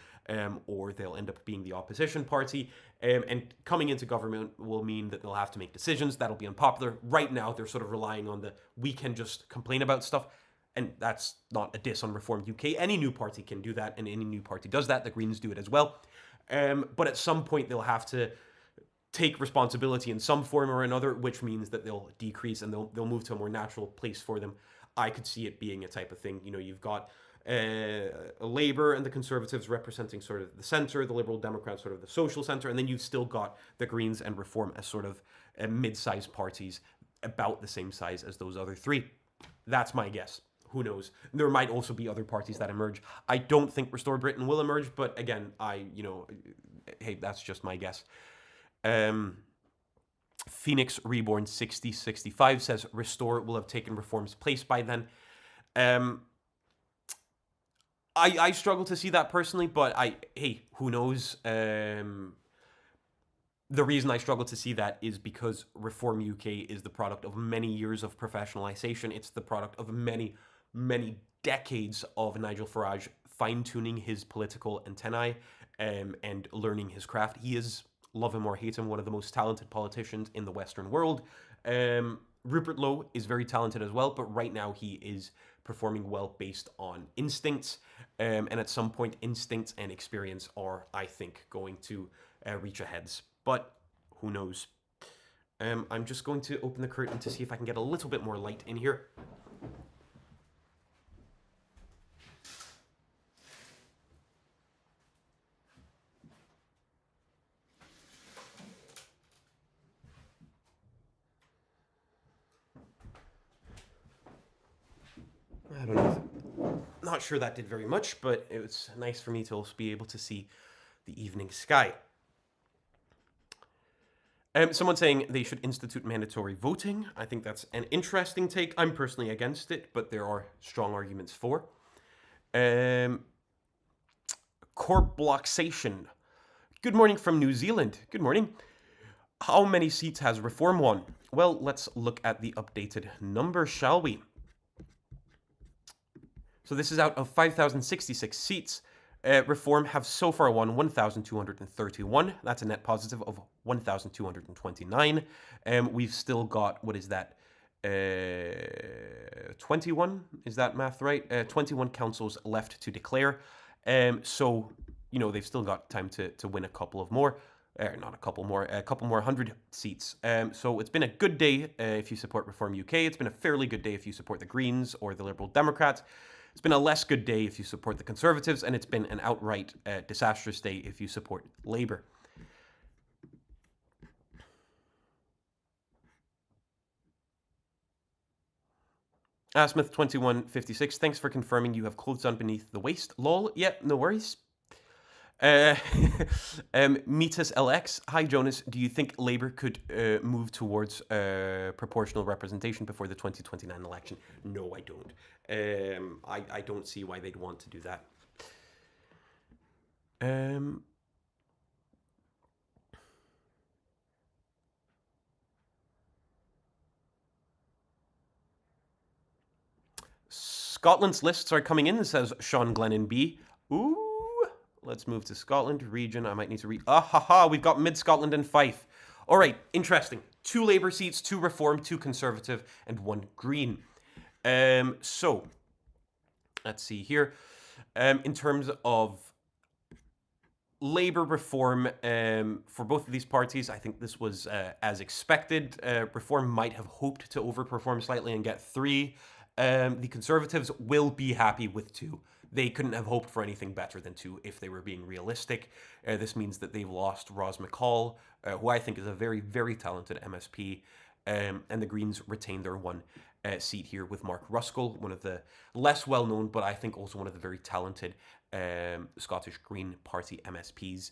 or they'll end up being the opposition party. And coming into government will mean that they'll have to make decisions. That'll be unpopular. Right now, they're sort of relying on we can just complain about stuff. And that's not a diss on Reform UK. Any new party can do that, and any new party does that. The Greens do it as well. But at some point, they'll have to take responsibility in some form or another, which means that they'll decrease and they'll move to a more natural place for them. I could see it being a type of thing. You've got Labour and the Conservatives representing sort of the centre, the Liberal Democrats sort of the social centre, and then you've still got the Greens and Reform as sort of mid-sized parties about the same size as those other three. That's my guess. Who knows? There might also be other parties that emerge. I don't think Restore Britain will emerge, but again, hey, that's just my guess. Phoenix Reborn 6065 says Restore will have taken Reform's place by then. I struggle to see that personally, but hey, who knows? The reason I struggle to see that is because Reform UK is the product of many years of professionalization. It's the product of many, many decades of Nigel Farage fine-tuning his political antennae and learning his craft. He is, love him or hate him, one of the most talented politicians in the Western world. Rupert Lowe is very talented as well, but right now he is performing well based on instincts. And at some point, instincts and experience are, I think, going to reach a heads. But who knows? I'm just going to open the curtain to see if I can get a little bit more light in here. I don't know. Not sure that did very much, but it was nice for me to also be able to see the evening sky. Someone saying they should institute mandatory voting. I think that's an interesting take. I'm personally against it, but there are strong arguments for. Corp blockation. Good morning from New Zealand. Good morning. How many seats has Reform won? Well, let's look at the updated number, shall we? So this is out of 5,066 seats. Reform have so far won 1,231. That's a net positive of 1,229. We've still got, what is that? 21? Is that math right? 21 councils left to declare. So, you know, they've still got time to win a couple of more. Not a couple more, a couple more 100 seats. So it's been a good day if you support Reform UK. It's been a fairly good day if you support the Greens or the Liberal Democrats. It's been a less good day if you support the Conservatives, and it's been an outright disastrous day if you support Labour. Smith2156, thanks for confirming you have clothes on beneath the waist. Lol, yeah, no worries. Metus LX, hi Jonas, do you think Labour could move towards proportional representation before the 2029 election? No, I don't. I don't see why they'd want to do that. Scotland's lists are coming in, says Sean Glennon B. Ooh. Let's move to Scotland region. I might need to read. We've got Mid-Scotland and Fife. All right, interesting. 2 Labour seats, 2 Reform, 2 Conservative, and 1 Green. So, let's see here. In terms of Labour Reform, for both of these parties, I think this was as expected. Reform might have hoped to overperform slightly and get 3. The Conservatives will be happy with 2. They couldn't have hoped for anything better than 2 if they were being realistic. This means that they've lost Ros McCall, who I think is a very, very talented MSP, and the Greens retained their 1 seat here with Mark Ruskell, one of the less well-known, but I think also one of the very talented Scottish Green Party MSPs.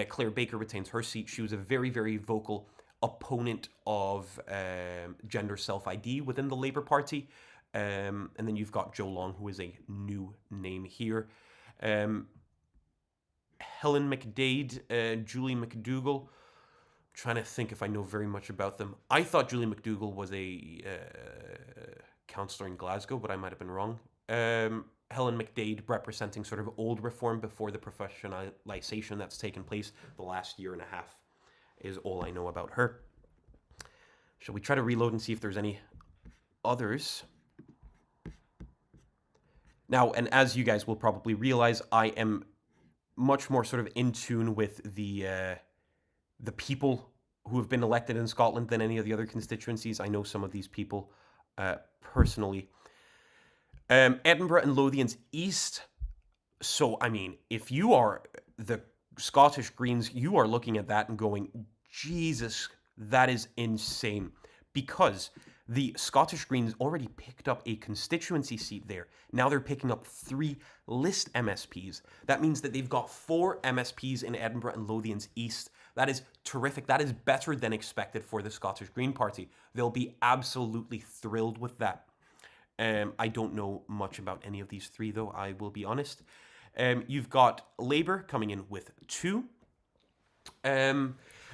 Claire Baker retains her seat. She was a very, very vocal opponent of gender self-ID within the Labour Party. And then you've got Joe Long, who is a new name here. Helen McDade, Julie McDougall. I'm trying to think if I know very much about them. I thought Julie McDougall was a councillor in Glasgow, but I might have been wrong. Helen McDade representing sort of old Reform before the professionalisation that's taken place the last year and a half is all I know about her. Shall we try to reload and see if there's any others? Now, and as you guys will probably realize, I am much more sort of in tune with the people who have been elected in Scotland than any of the other constituencies. I know some of these people personally. Edinburgh and Lothians East. So, I mean, if you are the Scottish Greens, you are looking at that and going, Jesus, that is insane. Because the Scottish Greens already picked up a constituency seat there. Now they're picking up 3 list MSPs. That means that they've got 4 MSPs in Edinburgh and Lothians East. That is terrific. That is better than expected for the Scottish Green Party. They'll be absolutely thrilled with that. I don't know much about any of these 3, though, I will be honest. You've got Labour coming in with 2.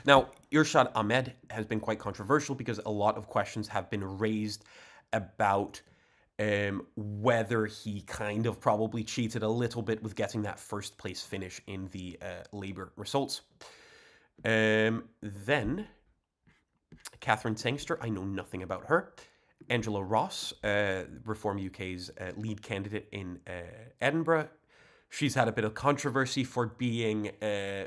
Now, Irshad Ahmed has been quite controversial because a lot of questions have been raised about whether he kind of probably cheated a little bit with getting that first place finish in the Labour results. Then, Catherine Sangster, I know nothing about her. Angela Ross, Reform UK's lead candidate in Edinburgh. She's had a bit of controversy for being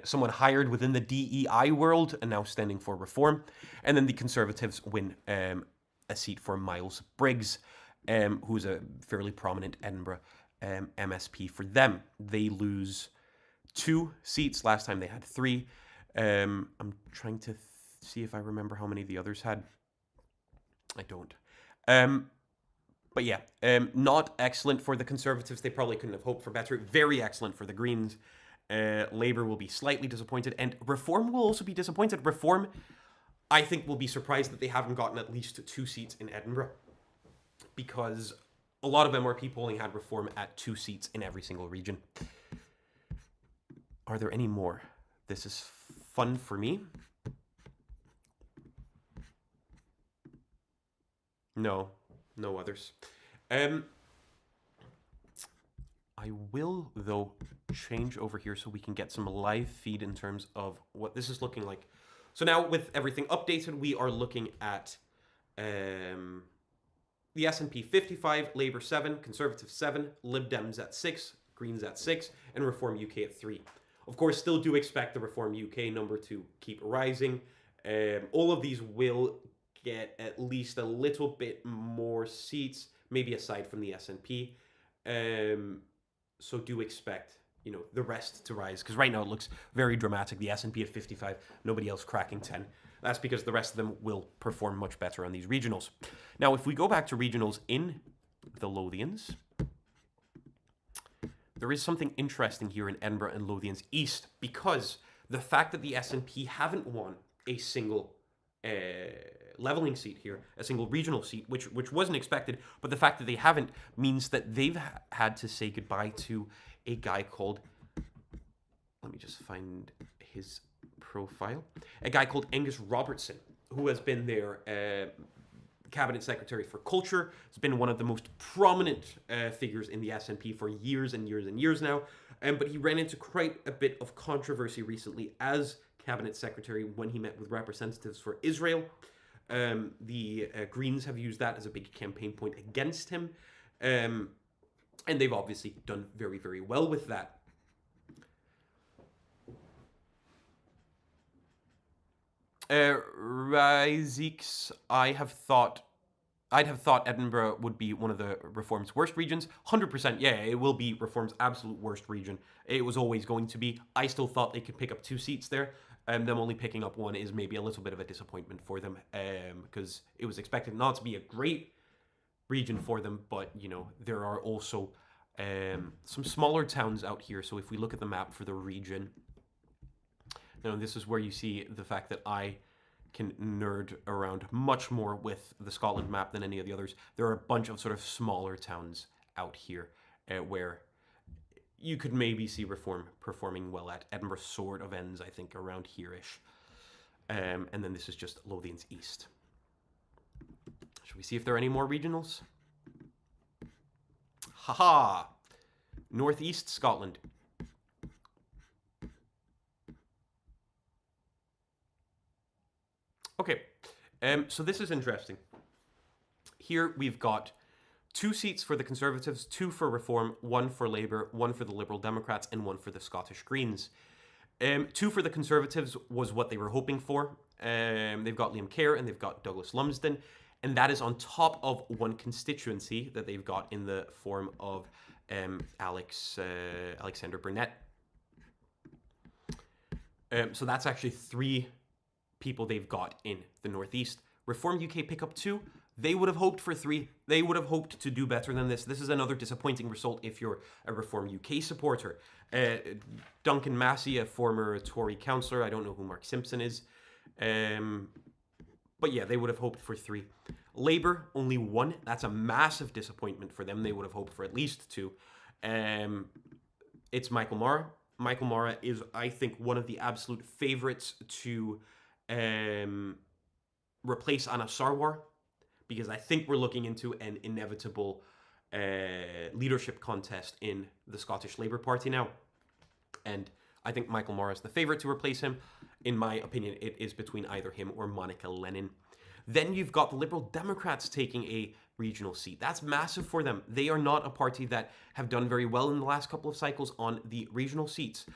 someone hired within the DEI world and now standing for Reform. And then the Conservatives win a seat for Miles Briggs, who's a fairly prominent Edinburgh MSP for them. They lose 2 seats. Last time they had 3. I'm trying to see if I remember how many the others had. I don't. But yeah, not excellent for the Conservatives. They probably couldn't have hoped for better. Very excellent for the Greens. Labour will be slightly disappointed, and Reform will also be disappointed. Reform, I think we'll be surprised that they haven't gotten at least 2 seats in Edinburgh, because a lot of MRP polling had Reform at 2 seats in every single region. Are there any more? This is fun for me. No, no others. I will, though, change over here so we can get some live feed in terms of what this is looking like. So now, with everything updated, we are looking at the SNP 55, Labour 7, Conservative 7, Lib Dems at 6, Greens at 6, and Reform UK at 3. Of course, still do expect the Reform UK number to keep rising. All of these will get at least a little bit more seats, maybe aside from the SNP. So do expect, the rest to rise, because right now it looks very dramatic. The SNP at 55, nobody else cracking 10. That's because the rest of them will perform much better on these regionals. Now, if we go back to regionals in the Lothians, there is something interesting here in Edinburgh and Lothians East, because the fact that the SNP haven't won a single leveling seat here, a single regional seat, which wasn't expected, but the fact that they haven't means that they've had to say goodbye to a guy called, let me just find his profile, a guy called Angus Robertson, who has been their cabinet secretary for culture. Has been one of the most prominent figures in the SNP for years and years and years now, but he ran into quite a bit of controversy recently as cabinet secretary when he met with representatives for Israel. The Greens have used that as a big campaign point against him, and they've obviously done very, very well with that. Ryzeeks, I'd have thought Edinburgh would be one of the Reform's worst regions. 100%, yeah, it will be Reform's absolute worst region. It was always going to be. I still thought they could pick up 2 seats there. Them only picking up 1 is maybe a little bit of a disappointment for them, because it was expected not to be a great region for them, but, there are also some smaller towns out here. So if we look at the map for the region, now this is where you see the fact that I can nerd around much more with the Scotland map than any of the others. There are a bunch of sort of smaller towns out here where you could maybe see Reform performing well at. Edinburgh sort of ends, I think, around here-ish. And then this is just Lothians East. Should we see if there are any more regionals? Haha! Northeast Scotland. Okay, so this is interesting. Here we've got 2 seats for the Conservatives, 2 for Reform, 1 for Labour, 1 for the Liberal Democrats, and 1 for the Scottish Greens. 2 for the Conservatives was what they were hoping for. They've got Liam Kerr and they've got Douglas Lumsden, and that is on top of 1 constituency that they've got in the form of Alexander Burnett. So that's actually 3 people they've got in the Northeast. Reform UK pick up 2. They would have hoped for 3. They would have hoped to do better than this. This is another disappointing result if you're a Reform UK supporter. Duncan Massey, a former Tory councillor. I don't know who Mark Simpson is. But yeah, they would have hoped for 3. Labour, only 1. That's a massive disappointment for them. They would have hoped for at least 2. It's Michael Mara. Michael Mara is, I think, one of the absolute favourites to replace Anna Sarwar, because I think we're looking into an inevitable leadership contest in the Scottish Labour Party now. And I think Michael Mara is the favourite to replace him. In my opinion, it is between either him or Monica Lennon. Then you've got the Liberal Democrats taking a regional seat. That's massive for them. They are not a party that have done very well in the last couple of cycles on the regional seats.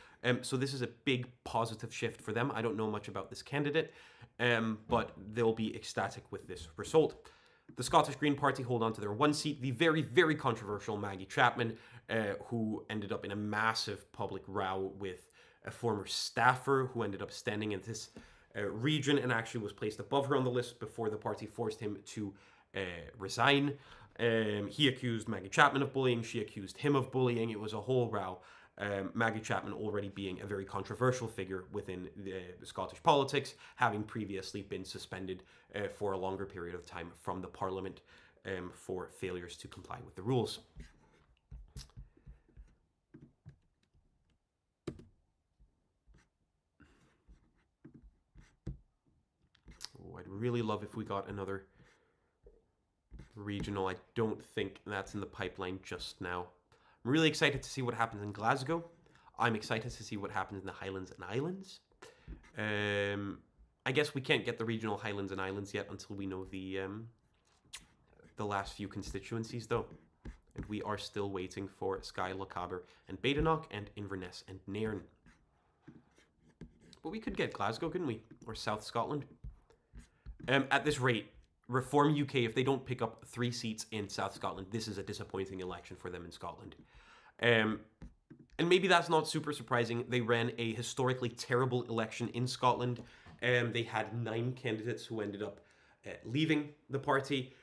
So this is a big positive shift for them. I don't know much about this candidate, but they'll be ecstatic with this result. The Scottish Green Party hold on to their 1 seat. The very, very controversial Maggie Chapman, who ended up in a massive public row with a former staffer who ended up standing in this region and actually was placed above her on the list before the party forced him to resign. He accused Maggie Chapman of bullying. She accused him of bullying. It was a whole row. Maggie Chapman already being a very controversial figure within the Scottish politics, having previously been suspended for a longer period of time from the Parliament for failures to comply with the rules. Oh, I'd really love if we got another regional. I don't think that's in the pipeline just now. I'm really excited to see what happens in Glasgow. I'm excited to see what happens in the Highlands and Islands. I guess we can't get the regional Highlands and Islands yet until we know the last few constituencies, though. And we are still waiting for Skye, Lochaber, and Badenoch, and Inverness and Nairn. But we could get Glasgow, couldn't we? Or South Scotland. At this rate, Reform UK, if they don't pick up 3 seats in South Scotland, this is a disappointing election for them in Scotland. And maybe that's not super surprising. They ran a historically terrible election in Scotland. They had 9 candidates who ended up leaving the party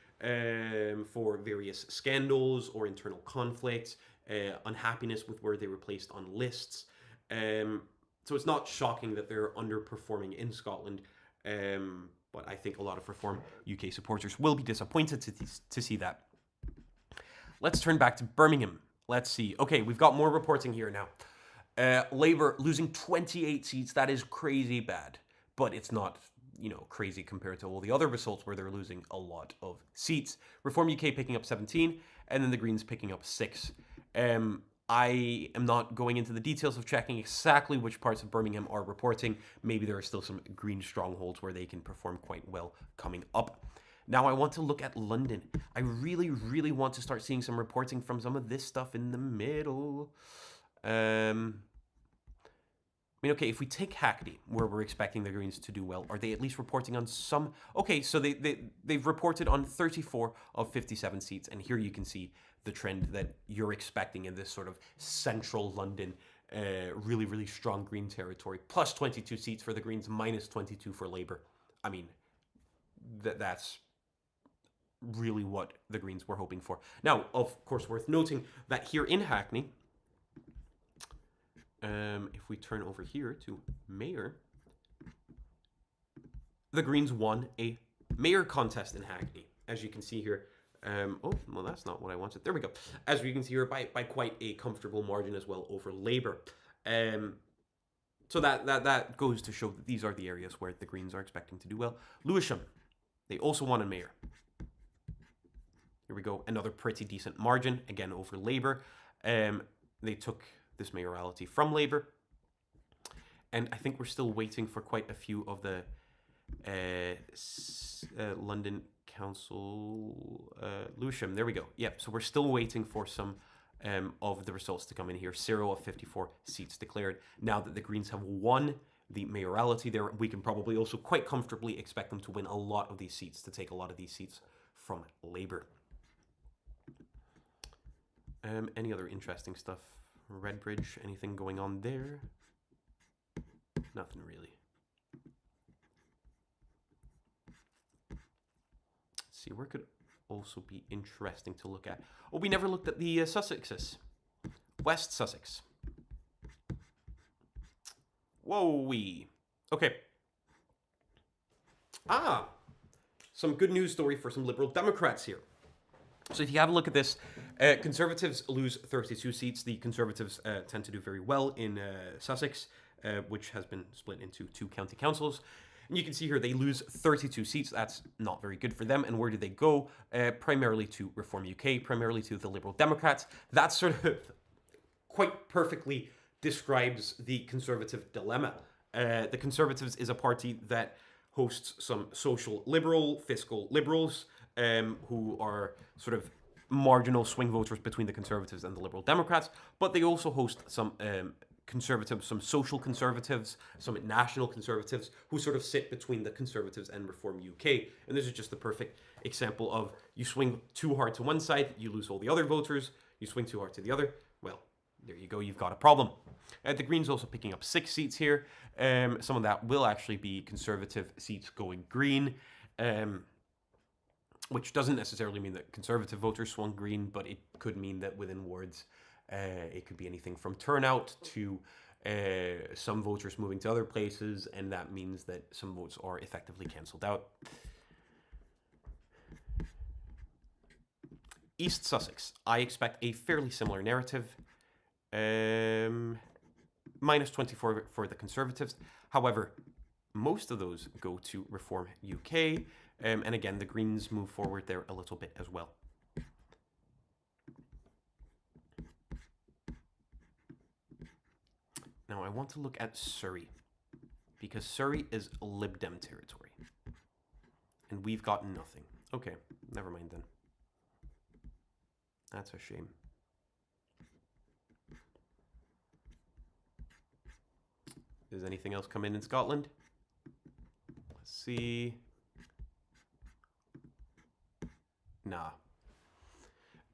for various scandals or internal conflicts, unhappiness with where they were placed on lists. So it's not shocking that they're underperforming in Scotland. But I think a lot of Reform UK supporters will be disappointed to see that. Let's turn back to Birmingham. Let's see. Okay, we've got more reporting here now. Labour losing 28 seats. That is crazy bad. But it's not, crazy compared to all the other results where they're losing a lot of seats. Reform UK picking up 17, and then the Greens picking up 6. I am not going into the details of checking exactly which parts of Birmingham are reporting. Maybe there are still some green strongholds where they can perform quite well coming up. Now I want to look at London. I really, really want to start seeing some reporting from some of this stuff in the middle. Okay, if we take Hackney, where we're expecting the Greens to do well, are they at least reporting on some? Okay, so they've reported on 34 of 57 seats, and here you can see the trend that you're expecting in this sort of central London, really, really strong Green territory. Plus 22 seats for the Greens, minus 22 for Labour. I mean, that's really what the Greens were hoping for. Now, of course, worth noting that here in Hackney, if we turn over here to mayor, the Greens won a mayor contest in Hackney, as you can see here. Oh, well, that's not what I wanted. There we go. As you can see here, by quite a comfortable margin as well over Labour. So that goes to show that these are the areas where the Greens are expecting to do well. Lewisham, they also won a mayor. Here we go. Another pretty decent margin, again, over Labour. They took this mayoralty from Labour. And I think we're still waiting for quite a few of the London Council, Lewisham. There we go. Yep, so we're still waiting for some of the results to come in here. 0 of 54 seats declared. Now that the Greens have won the mayoralty there, we can probably also quite comfortably expect them to win a lot of these seats, to take a lot of these seats from Labour. Any other interesting stuff? Redbridge, anything going on there? Nothing really. Let's see, where could also be interesting to look at? Oh, we never looked at the Sussexes. West Sussex. Whoa-wee. Okay. Some good news story for some Liberal Democrats here. So if you have a look at this, Conservatives lose 32 seats. The Conservatives tend to do very well in Sussex, which has been split into 2 county councils. And you can see here they lose 32 seats. That's not very good for them. And where do they go? Primarily to Reform UK, primarily to the Liberal Democrats. That sort of quite perfectly describes the Conservative dilemma. The Conservatives is a party that hosts some social liberal, fiscal liberals, who are sort of marginal swing voters between the Conservatives and the Liberal Democrats, but they also host some conservatives, some social conservatives, some national conservatives who sort of sit between the Conservatives and Reform UK. And this is just the perfect example of you swing too hard to one side, you lose all the other voters, you swing too hard to the other, well, there you go, you've got a problem. The Greens also picking up 6 seats here. Some of that will actually be Conservative seats going Green, which doesn't necessarily mean that Conservative voters swung Green, but it could mean that within wards It could be anything from turnout to some voters moving to other places, and that means that some votes are effectively cancelled out. East Sussex. I expect a fairly similar narrative. Minus 24 for the Conservatives. However, most of those go to Reform UK. And again, the Greens move forward there a little bit as well. Now, I want to look at Surrey, because Surrey is Lib Dem territory. And we've got nothing. Okay, never mind then. That's a shame. Does anything else come in Scotland? Let's see. Nah.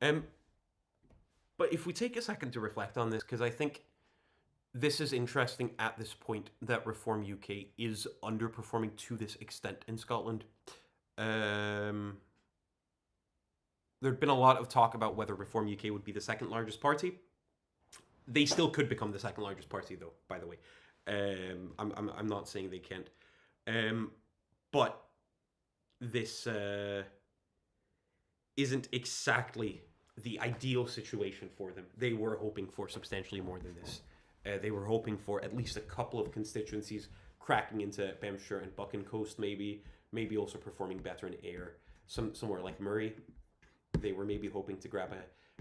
But if we take a second to reflect on this, because I think this is interesting at this point that Reform UK is underperforming to this extent in Scotland. There'd been a lot of talk about whether Reform UK would be the second largest party. They still could become the second largest party, though, by the way. I'm not saying they can't. But this isn't exactly the ideal situation for them. They were hoping for substantially more than this. They were hoping for at least a couple of constituencies cracking into Bamshire and Buchan Coast, maybe also performing better in Ayr, somewhere like Murray. They were maybe hoping to grab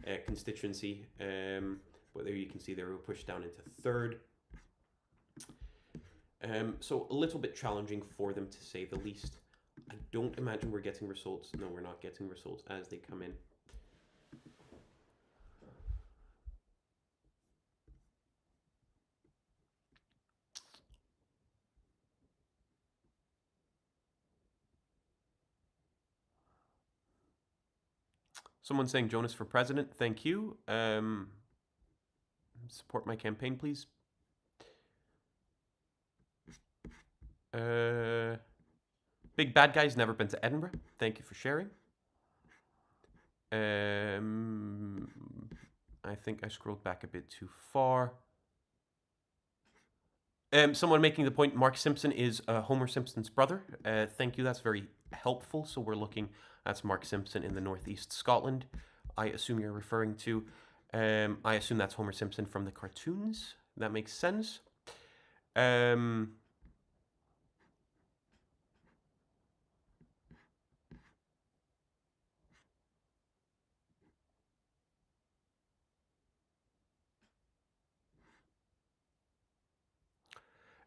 a constituency, but there you can see they were pushed down into third. So a little bit challenging for them, to say the least. I don't imagine we're getting results. No, we're not getting results as they come in. Someone saying Jonas for president. Thank you. Support my campaign, please. Big Bad Guy's never been to Edinburgh. Thank you for sharing. I think I scrolled back a bit too far. Someone making the point, Mark Simpson is Homer Simpson's brother. Thank you, that's very helpful. So we're looking, that's Mark Simpson in the northeast Scotland. I assume you're referring to, I assume that's Homer Simpson from the cartoons. That makes sense.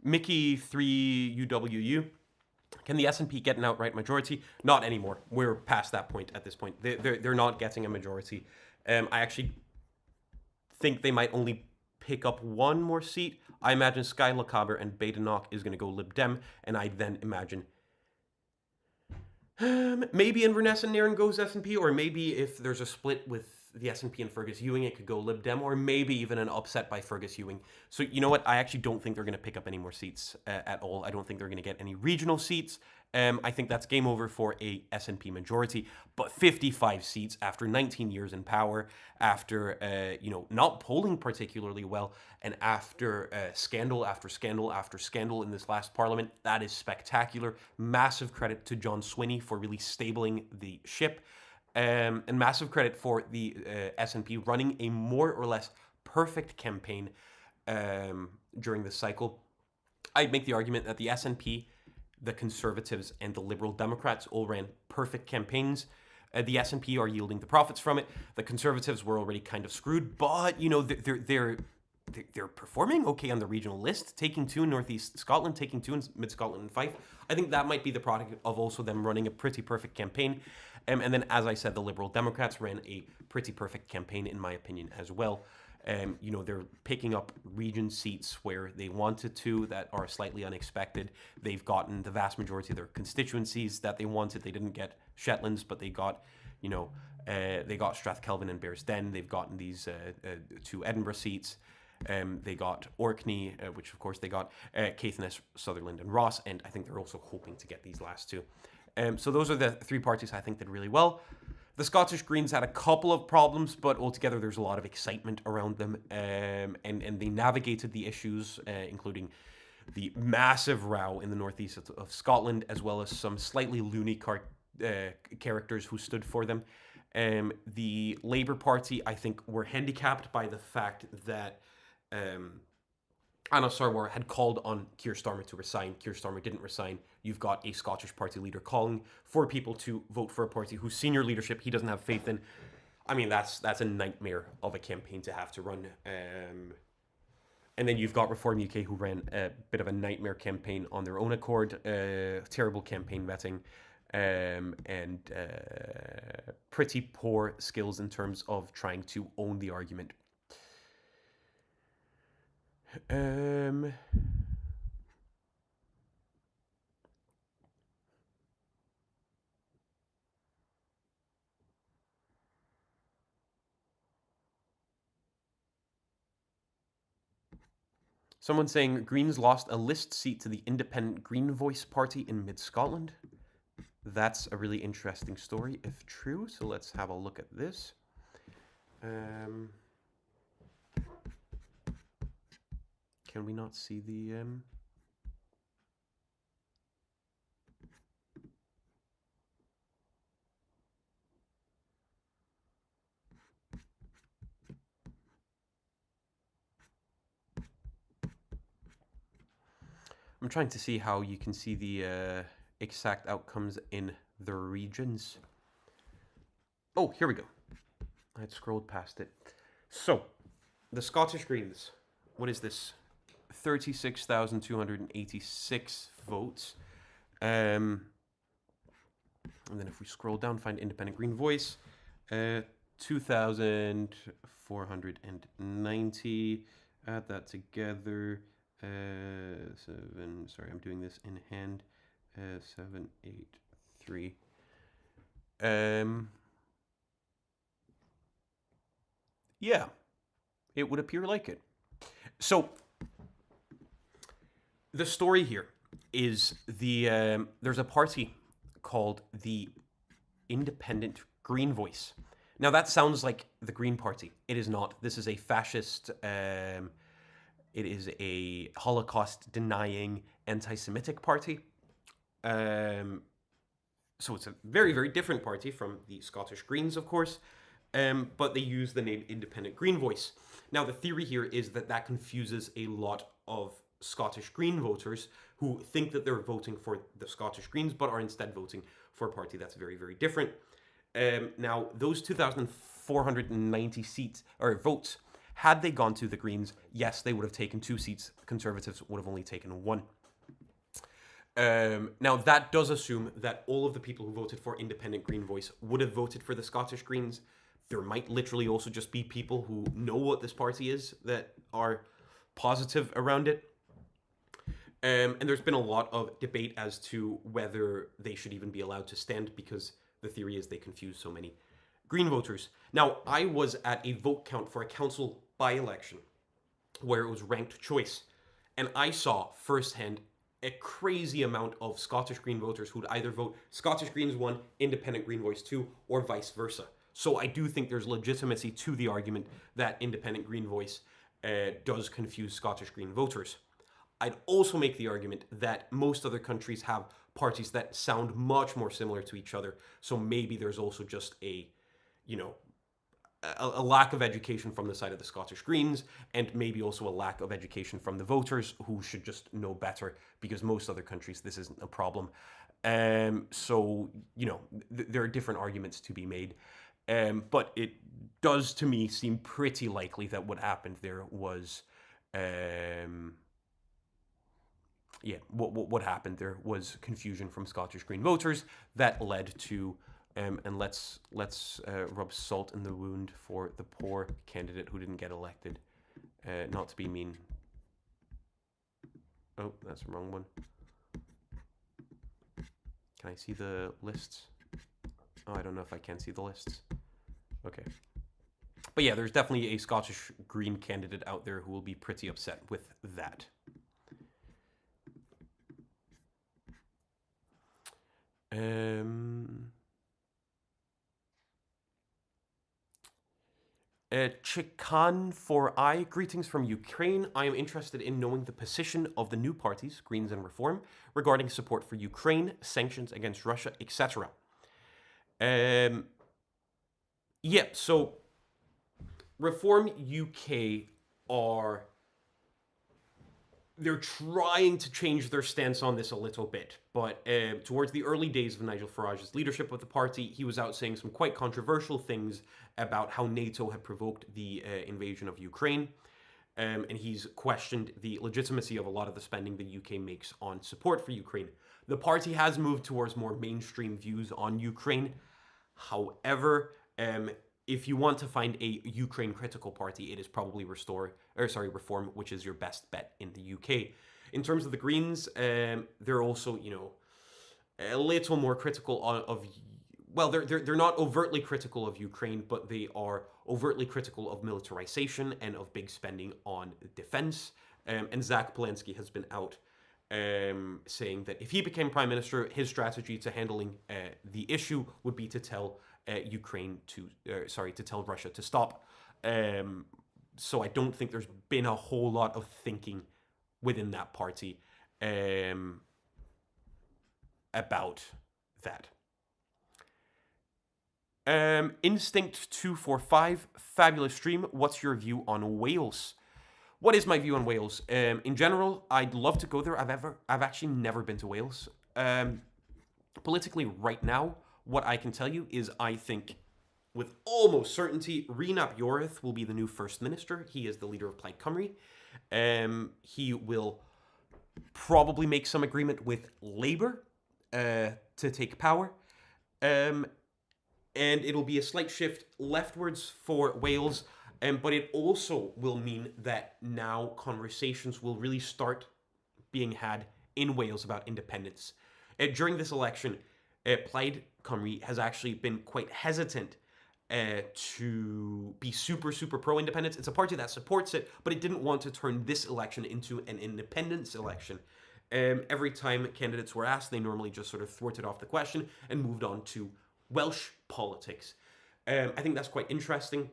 Mickey 3UWU. Can the SNP get an outright majority? Not anymore. We're past that point at this point. They're not getting a majority. I actually think they might only pick up one more seat. I imagine Skye Lochaber and Badenoch is going to go Lib Dem, and I then imagine maybe Inverness and Nairn goes SNP, or maybe if there's a split with the SNP and Fergus Ewing, it could go Lib Dem, or maybe even an upset by Fergus Ewing. So you know what? I actually don't think they're going to pick up any more seats at all. I don't think they're going to get any regional seats. I think that's game over for a SNP majority. But 55 seats after 19 years in power, after not polling particularly well, and after scandal after scandal after scandal in this last parliament, that is spectacular. Massive credit to John Swinney for really stabling the ship. And massive credit for the SNP running a more or less perfect campaign during this cycle. I'd make the argument that the SNP, the Conservatives, and the Liberal Democrats all ran perfect campaigns. The SNP are yielding the profits from it. The Conservatives were already kind of screwed, but they're performing okay on the regional list, taking 2 in Northeast Scotland, taking 2 in Mid Scotland and Fife. I think that might be the product of also them running a pretty perfect campaign. And then, as I said, the Liberal Democrats ran a pretty perfect campaign, in my opinion, as well. They're picking up region seats where they wanted to that are slightly unexpected. They've gotten the vast majority of their constituencies that they wanted. They didn't get Shetlands, but they got, they got Strathkelvin and Bearsden. They've gotten these 2 Edinburgh seats. They got Orkney, which of course they got Caithness, Sutherland, and Ross, and I think they're also hoping to get these last 2. So those are the 3 parties I think did really well. The Scottish Greens had a couple of problems, but altogether there's a lot of excitement around them, and they navigated the issues, including the massive row in the northeast of Scotland, as well as some slightly loony characters who stood for them. The Labour Party, I think, were handicapped by the fact that Anna Sarwar had called on Keir Starmer to resign. Keir Starmer didn't resign. You've got a Scottish party leader calling for people to vote for a party whose senior leadership he doesn't have faith in. I mean, that's a nightmare of a campaign to have to run. And then you've got Reform UK, who ran a bit of a nightmare campaign on their own accord, terrible campaign vetting, and pretty poor skills in terms of trying to own the argument. Someone saying Greens lost a list seat to the independent Green Voice party in mid-Scotland. That's a really interesting story, if true. So let's have a look at this. Can we not see the... I'm trying to see how you can see the exact outcomes in the regions. Oh, here we go. I had scrolled past it. So, the Scottish Greens, what is this? 36,286 votes. And then if we scroll down, find Independent Green Voice, 2,490. Add that together. 7. Sorry, I'm doing this in hand. 783. Yeah, it would appear like it. So the story here is there's a party called the Independent Green Voice. Now that sounds like the Green Party. It is not. This is a fascist. It is a Holocaust-denying, anti-Semitic party. So it's a very, very different party from the Scottish Greens, of course. But they use the name Independent Green Voice. Now, the theory here is that confuses a lot of Scottish Green voters who think that they're voting for the Scottish Greens, but are instead voting for a party that's very, very different. Now, those 2,490 seats, or votes, had they gone to the Greens, yes, they would have taken 2 seats. Conservatives would have only taken 1. Now, that does assume that all of the people who voted for Independent Green Voice would have voted for the Scottish Greens. There might literally also just be people who know what this party is that are positive around it. And there's been a lot of debate as to whether they should even be allowed to stand, because the theory is they confuse so many Green voters. Now, I was at a vote count for a council by-election where it was ranked choice, and I saw firsthand a crazy amount of Scottish Green voters who'd either vote Scottish Greens 1, Independent Green Voice 2, or vice versa. So I do think there's legitimacy to the argument that Independent Green Voice does confuse Scottish Green voters. I'd also make the argument that most other countries have parties that sound much more similar to each other. So maybe there's also just a lack of education from the side of the Scottish Greens, and maybe also a lack of education from the voters who should just know better, because most other countries, this isn't a problem. So, there are different arguments to be made. But it does, to me, seem pretty likely that what happened there was, what happened there was confusion from Scottish Green voters that led to, and let's rub salt in the wound for the poor candidate who didn't get elected. Not to be mean. Oh, that's the wrong one. Can I see the lists? Oh, I don't know if I can see the lists. Okay. But yeah, there's definitely a Scottish Green candidate out there who will be pretty upset with that. Chikan for I, greetings from Ukraine. I am interested in knowing the position of the new parties, Greens and Reform, regarding support for Ukraine, sanctions against Russia, etc. Yeah, so Reform UK are... they're trying to change their stance on this a little bit, but towards the early days of Nigel Farage's leadership of the party, he was out saying some quite controversial things about how NATO had provoked the invasion of Ukraine, and he's questioned the legitimacy of a lot of the spending the UK makes on support for Ukraine. The party has moved towards more mainstream views on Ukraine. However, if you want to find a Ukraine critical party, it is probably Reform, which is your best bet in the UK. In terms of the Greens, they're also, a little more critical of... well, they're not overtly critical of Ukraine, but they are overtly critical of militarization and of big spending on defense. And Zach Polensky has been out saying that if he became prime minister, his strategy to handling the issue would be to tell to tell Russia to stop. So I don't think there's been a whole lot of thinking within that party about that. Instinct245, fabulous stream. What's your view on Wales? What is my view on Wales? In general, I'd love to go there. I've actually never been to Wales. Politically, right now, what I can tell you is I think, with almost certainty, Rhys Iorwerth will be the new First Minister. He is the leader of Plaid Cymru. He will probably make some agreement with Labour to take power. And it'll be a slight shift leftwards for Wales. But it also will mean that now conversations will really start being had in Wales about independence. During this election, Plaid Cymru has actually been quite hesitant to be super pro-independence. It's a party that supports it, but it didn't want to turn this election into an independence election. Every time candidates were asked, they normally just sort of thwarted off the question and moved on to Welsh politics. I think that's quite interesting,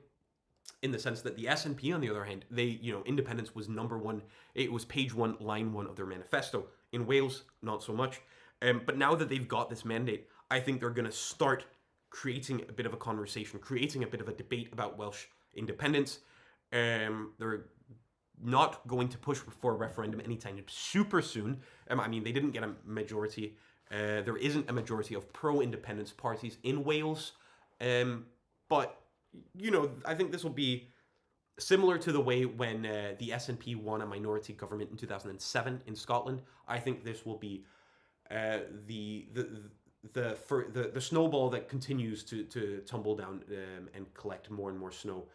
in the sense that the SNP, on the other hand, independence was number one. It was page 1, line 1 of their manifesto. In Wales, not so much. But now that they've got this mandate, I think they're going to start creating a bit of a conversation, creating a bit of a debate about Welsh independence. They're not going to push for a referendum anytime super soon. They didn't get a majority. There isn't a majority of pro-independence parties in Wales. But I think this will be similar to the way when the SNP won a minority government in 2007 in Scotland. I think this will be the snowball that continues to tumble down and collect more and more snow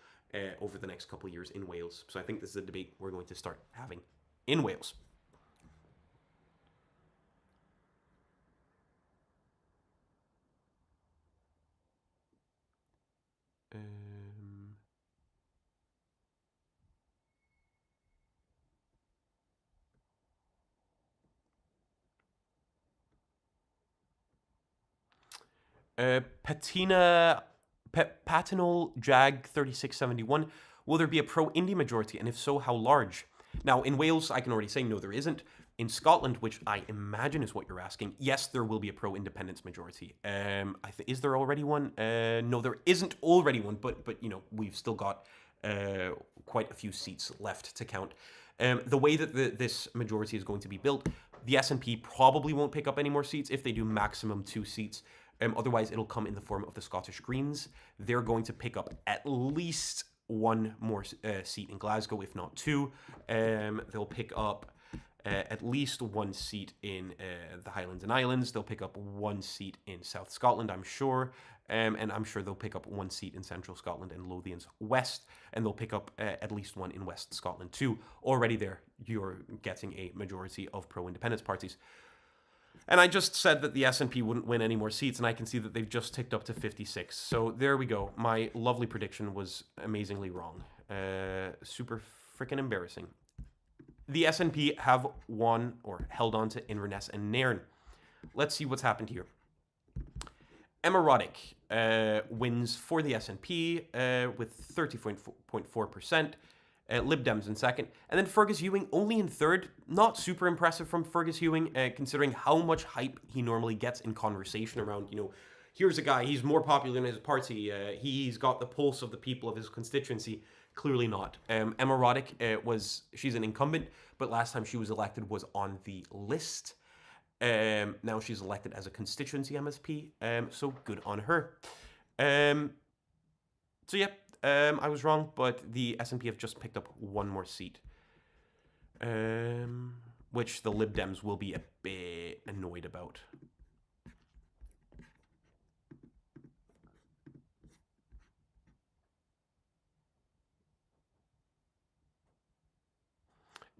over the next couple of years in Wales. So I think this is a debate we're going to start having in Wales. Patinal Jag 3671. Will there be a pro-Indy majority, and if so, how large? Now, in Wales, I can already say no, there isn't. In Scotland, which I imagine is what you're asking, yes, there will be a pro-independence majority. Is there already one? No, there isn't already one, but we've still got quite a few seats left to count. The way that this majority is going to be built, the SNP probably won't pick up any more seats. If they do, maximum 2 seats. Otherwise, it'll come in the form of the Scottish Greens. They're going to pick up at least 1 more seat in Glasgow, if not 2. They'll pick up at least 1 seat in the Highlands and Islands. They'll pick up 1 seat in South Scotland, I'm sure. And I'm sure they'll pick up 1 seat in Central Scotland and Lothians West. And they'll pick up at least 1 in West Scotland too. Already there, you're getting a majority of pro-independence parties. And I just said that the SNP wouldn't win any more seats, and I can see that they've just ticked up to 56. So there we go. My lovely prediction was amazingly wrong. Super freaking embarrassing. The SNP have won or held on to Inverness and Nairn. Let's see what's happened here. Emma Roddick wins for the SNP with 30.4%. Lib Dems in second. And then Fergus Ewing only in third. Not super impressive from Fergus Ewing, considering how much hype he normally gets in conversation around, here's a guy, he's more popular in his party, he's got the pulse of the people of his constituency. Clearly not. Emma Roddick, she's an incumbent, but last time she was elected was on the list. Now she's elected as a constituency MSP, so good on her. So yeah, I was wrong, but the SNP have just picked up one more seat, which the Lib Dems will be a bit annoyed about.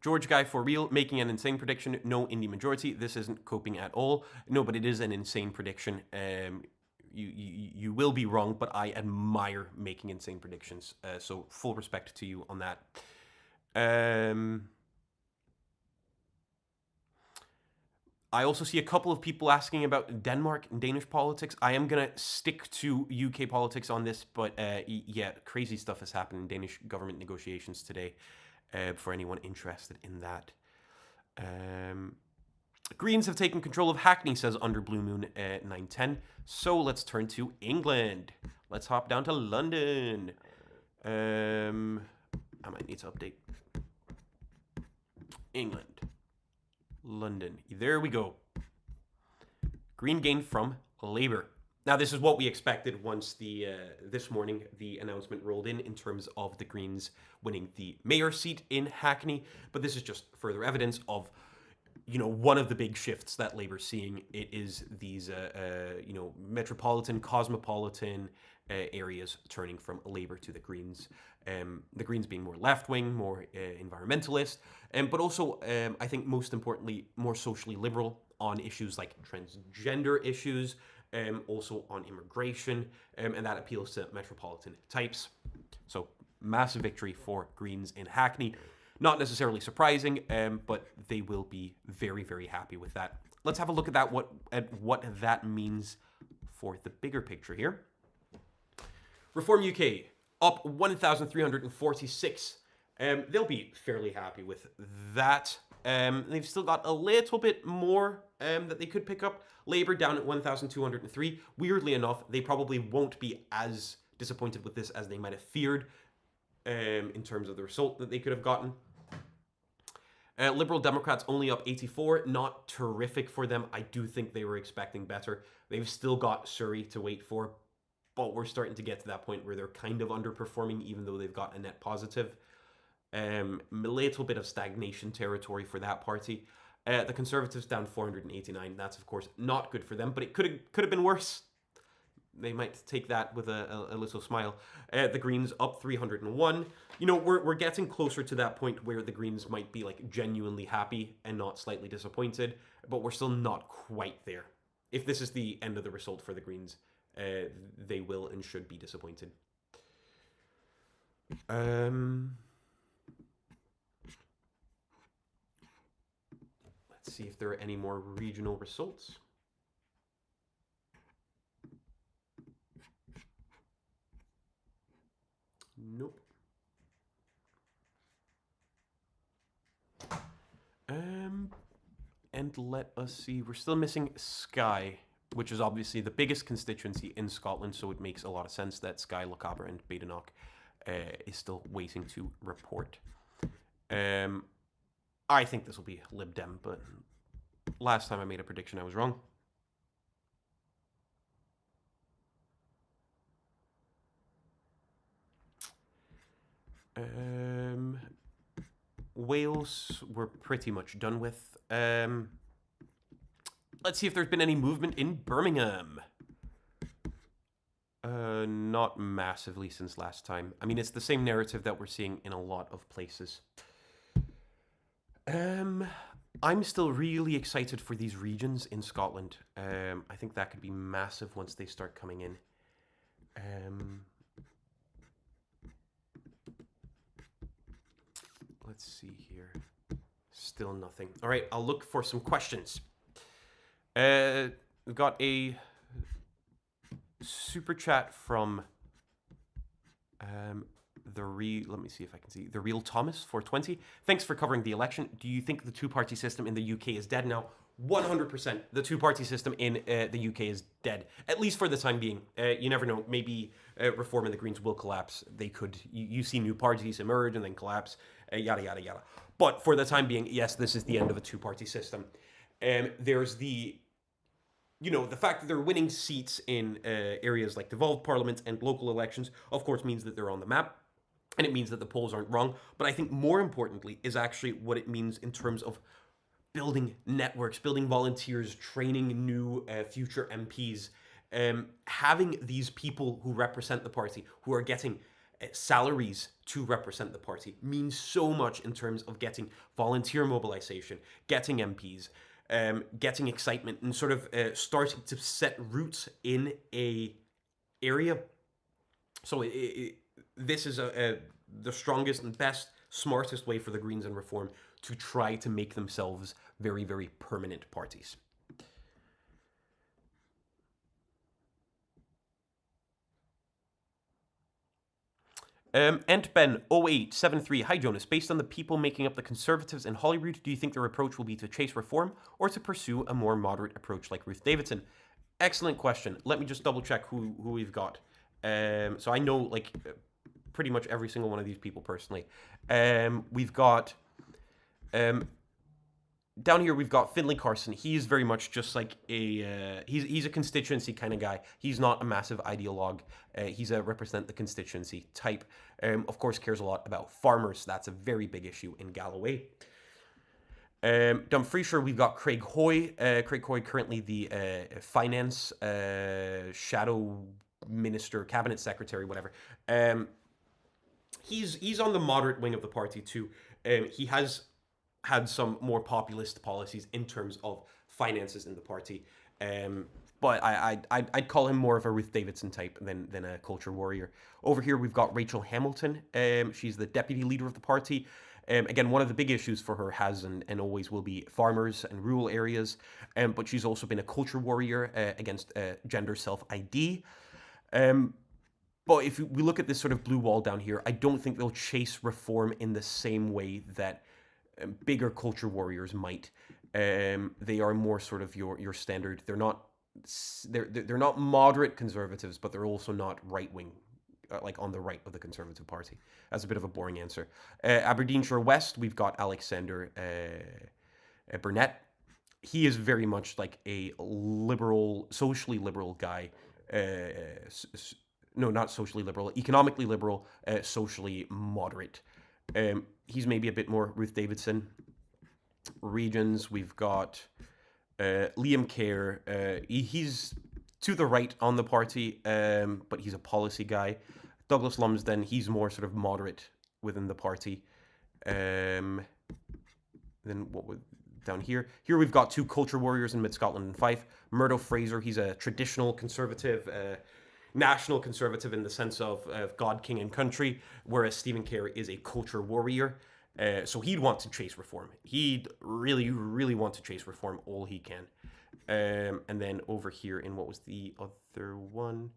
George Guy for real, making an insane prediction. No indie majority. This isn't coping at all. No, but it is an insane prediction. You will be wrong, but I admire making insane predictions. So full respect to you on that. I also see a couple of people asking about Denmark and Danish politics. I am going to stick to UK politics on this, but yeah, crazy stuff has happened in Danish government negotiations today. For anyone interested in that. Greens have taken control of Hackney, says Under Blue Moon 910. So let's turn to England. Let's hop down to London. I might need to update. England. London. There we go. Green gain from Labour. Now, this is what we expected once this morning the announcement rolled in terms of the Greens winning the mayor seat in Hackney. But this is just further evidence of, one of the big shifts that Labour's seeing. It is these, metropolitan, cosmopolitan areas turning from Labour to the Greens. The Greens being more left-wing, more environmentalist, but also, I think most importantly, more socially liberal on issues like transgender issues, also on immigration, and that appeals to metropolitan types. So massive victory for Greens in Hackney. Not necessarily surprising, but they will be very, very happy with that. Let's have a look at what that means for the bigger picture here. Reform UK up 1,346. They'll be fairly happy with that. They've still got a little bit more that they could pick up. Labour down at 1,203. Weirdly enough, they probably won't be as disappointed with this as they might have feared in terms of the result that they could have gotten. Liberal Democrats only up 84. Not terrific for them. I do think they were expecting better. They've still got Surrey to wait for, but we're starting to get to that point where they're kind of underperforming, even though they've got a net positive. A little bit of stagnation territory for that party. The Conservatives down 489. That's, of course, not good for them, but it could have been worse. They might take that with a little smile. The Greens up 301. We're getting closer to that point where the Greens might be like genuinely happy and not slightly disappointed, but we're still not quite there. If this is the end of the result for the Greens, they will and should be disappointed. Let's see if there are any more regional results. Nope. And let us see. We're still missing Skye, which is obviously the biggest constituency in Scotland, so it makes a lot of sense that Skye, Lochaber, and Badenoch is still waiting to report. I think this will be Lib Dem, but last time I made a prediction, I was wrong. Wales we're pretty much done with. Let's see if there's been any movement in Birmingham. Not massively since last time. I mean, it's the same narrative that we're seeing in a lot of places. I'm still really excited for these regions in Scotland. I think that could be massive once they start coming in. Let's see here. Still nothing. All right, I'll look for some questions. We've got a super chat from let me see if I can see the real Thomas 420. Thanks for covering the election. Do you think the two-party system in the UK is dead now? 100%. The two-party system in the UK is dead, at least for the time being. You never know. Maybe Reform and the Greens will collapse. They could. You see new parties emerge and then collapse. Yada yada yada. But for the time being, yes, this is the end of a two-party system. There's the fact that they're winning seats in areas like devolved parliaments and local elections, of course, means that they're on the map. And it means that the polls aren't wrong. But I think more importantly is actually what it means in terms of building networks, building volunteers, training new future MPs, having these people who represent the party, who are getting salaries to represent the party, means so much in terms of getting volunteer mobilization, getting MPs, getting excitement, and sort of starting to set roots in a area. So this is the strongest and best, smartest way for the Greens and Reform to try to make themselves very, very permanent parties. EntBen0873. Hi, Jonas. Based on the people making up the Conservatives in Holyrood, do you think their approach will be to chase reform or to pursue a more moderate approach like Ruth Davidson? Excellent question. Let me just double check who we've got. So I know pretty much every single one of these people personally. We've got down here we've got Finlay Carson. He's very much just like he's a constituency kind of guy. He's not a massive ideologue. He's a represent the constituency type. Of course, cares a lot about farmers. That's a very big issue in Galloway. Dumfriesshire, we've got Craig Hoy. Craig Hoy, currently the finance shadow minister, cabinet secretary, whatever. He's on the moderate wing of the party too. He has had some more populist policies in terms of finances in the party. But I'd call him more of a Ruth Davidson type than a culture warrior. Over here, we've got Rachel Hamilton. She's the deputy leader of the party. Again, one of the big issues for her has and always will be farmers and rural areas. But she's also been a culture warrior against gender self-ID. But if we look at this sort of blue wall down here, I don't think they'll chase reform in the same way that bigger culture warriors might. They are more sort of your standard. They're not moderate conservatives, but they're also not right wing, like on the right of the Conservative Party. That's a bit of a boring answer. Aberdeenshire West, we've got Alexander Burnett. He is very much like a liberal, socially liberal guy. No, not socially liberal, economically liberal, socially moderate. He's maybe a bit more Ruth Davidson. Regions, we've got Liam Kerr. He's to the right on the party, but he's a policy guy. Douglas Lumsden, he's more sort of moderate within the party. Then what would down here? Here we've got two culture warriors in Mid Scotland and Fife. Murdo Fraser, he's a traditional conservative, national conservative in the sense of God, King, and Country, whereas Stephen Kerr is a culture warrior. So he'd want to chase reform. He'd really, really want to chase reform all he can. And then over here in what was the other one?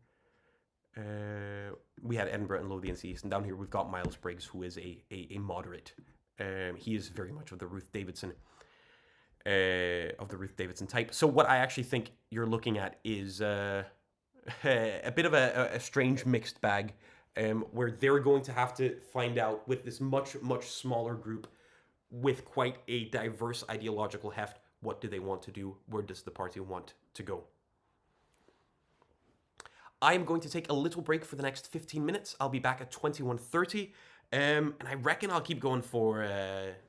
We had Edinburgh and Lothian East, and down here we've got Miles Briggs, who is a moderate. He is very much of the Ruth Davidson type. So what I actually think you're looking at is a bit of a strange mixed bag, where they're going to have to find out with this much, much smaller group with quite a diverse ideological heft, what do they want to do? Where does the party want to go? I am going to take a little break for the next 15 minutes. I'll be back at 21:30, and I reckon I'll keep going for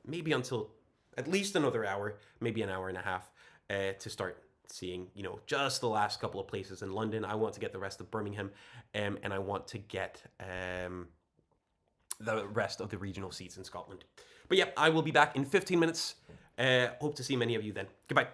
maybe until at least another hour, maybe an hour and a half, to start seeing, just the last couple of places in London. I want to get the rest of Birmingham, and I want to get the rest of the regional seats in Scotland. But yeah, I will be back in 15 minutes. Hope to see many of you then. Goodbye.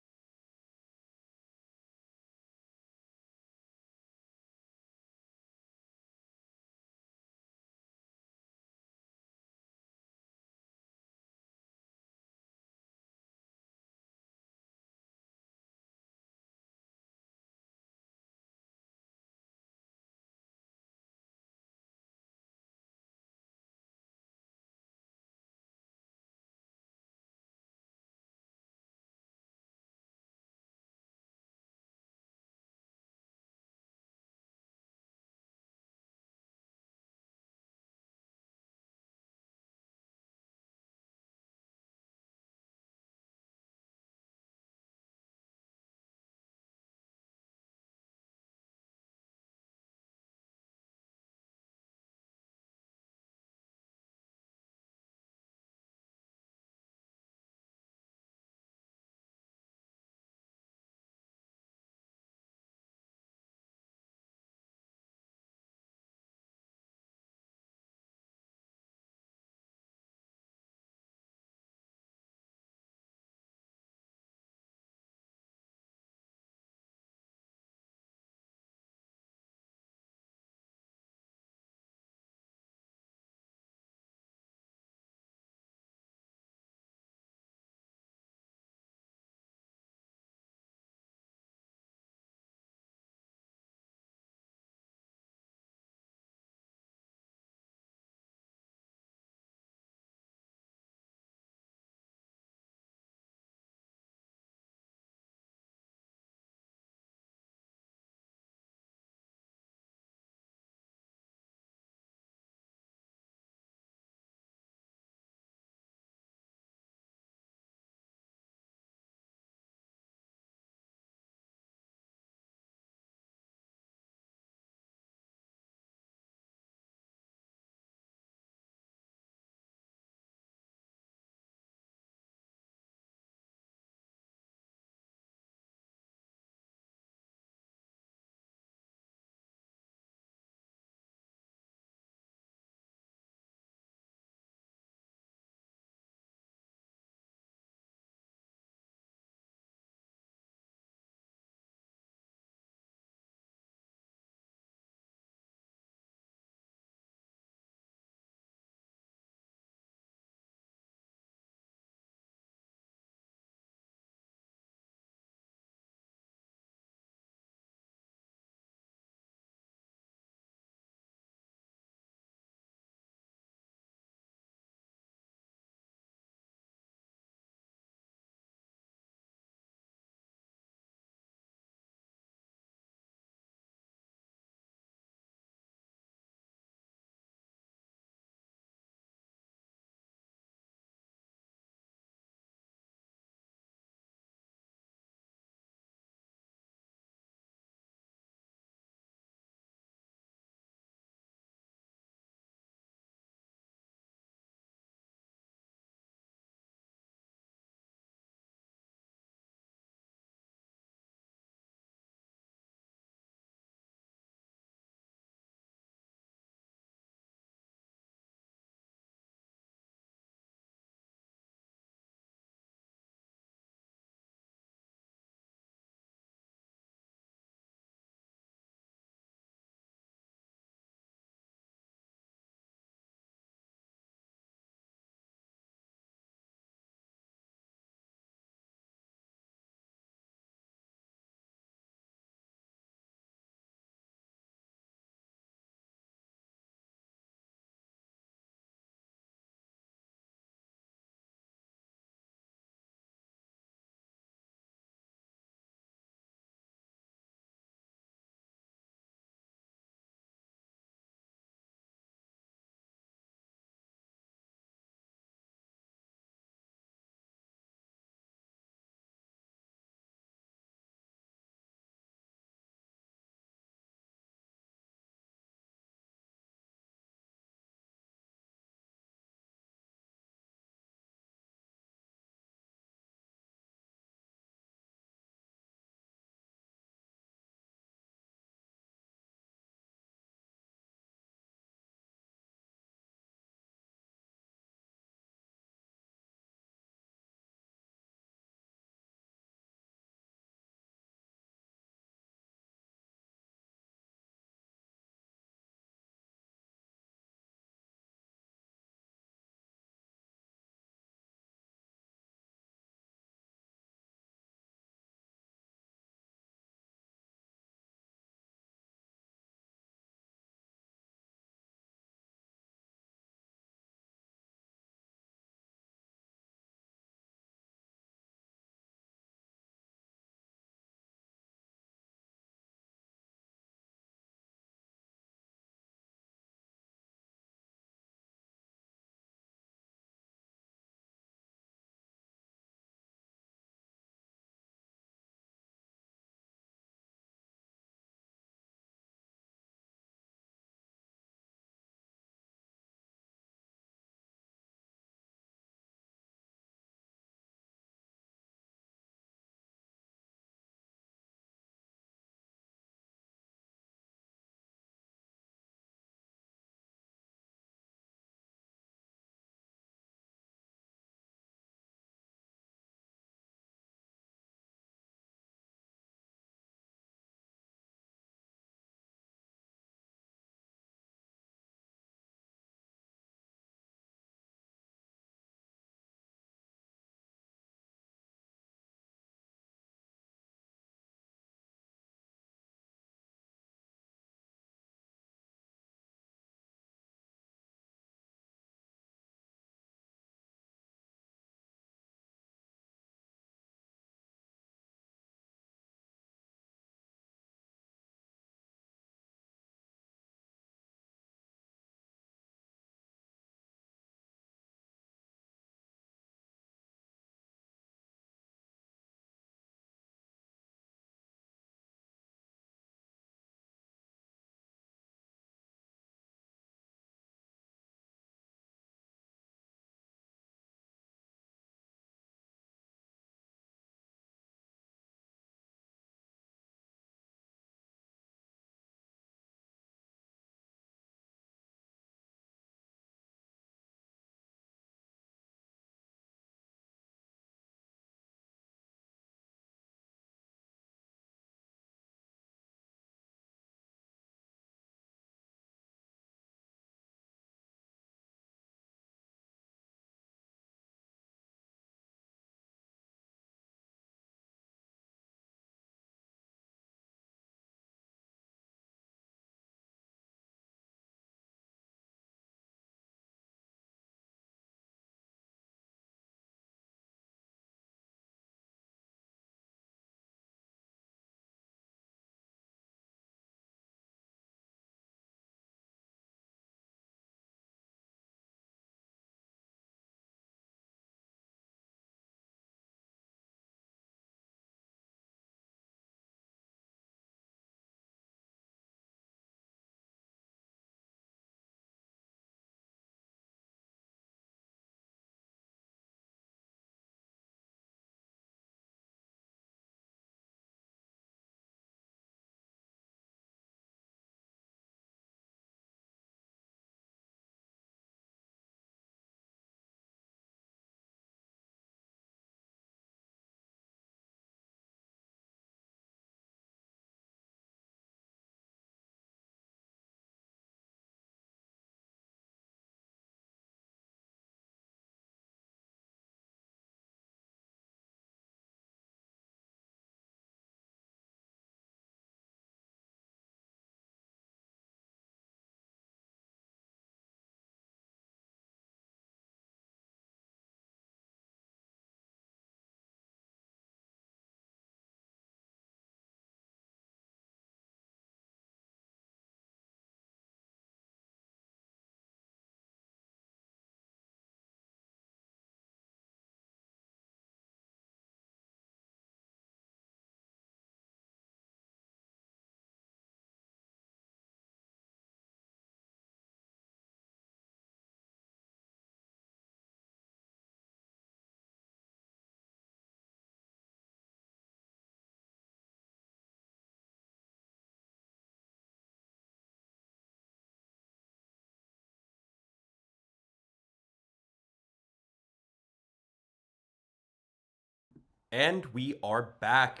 And we are back.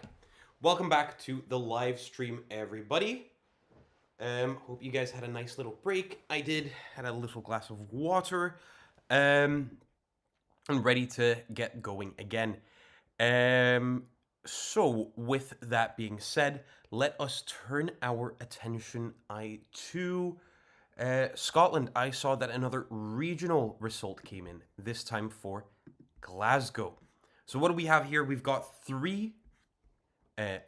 Welcome back to the live stream, everybody. Hope you guys had a nice little break. I did. Had a little glass of water. I'm ready to get going again. So with that being said, let us turn our attention to Scotland. I saw that another regional result came in, this time for Glasgow. So what do we have here? We've got three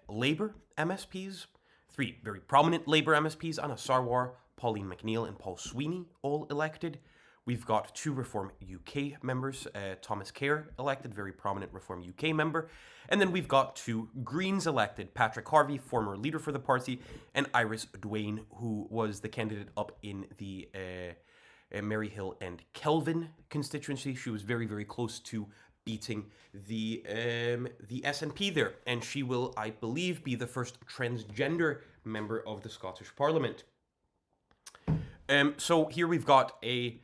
Labour MSPs, three very prominent Labour MSPs, Anna Sarwar, Pauline McNeill, and Paul Sweeney, all elected. We've got two Reform UK members, Thomas Kerr elected, very prominent Reform UK member. And then we've got two Greens elected, Patrick Harvey, former leader for the party, and Iris Duane, who was the candidate up in the Maryhill and Kelvin constituency. She was very, very close to beating the SNP there, and she will, I believe, be the first transgender member of the Scottish Parliament. So here we've got a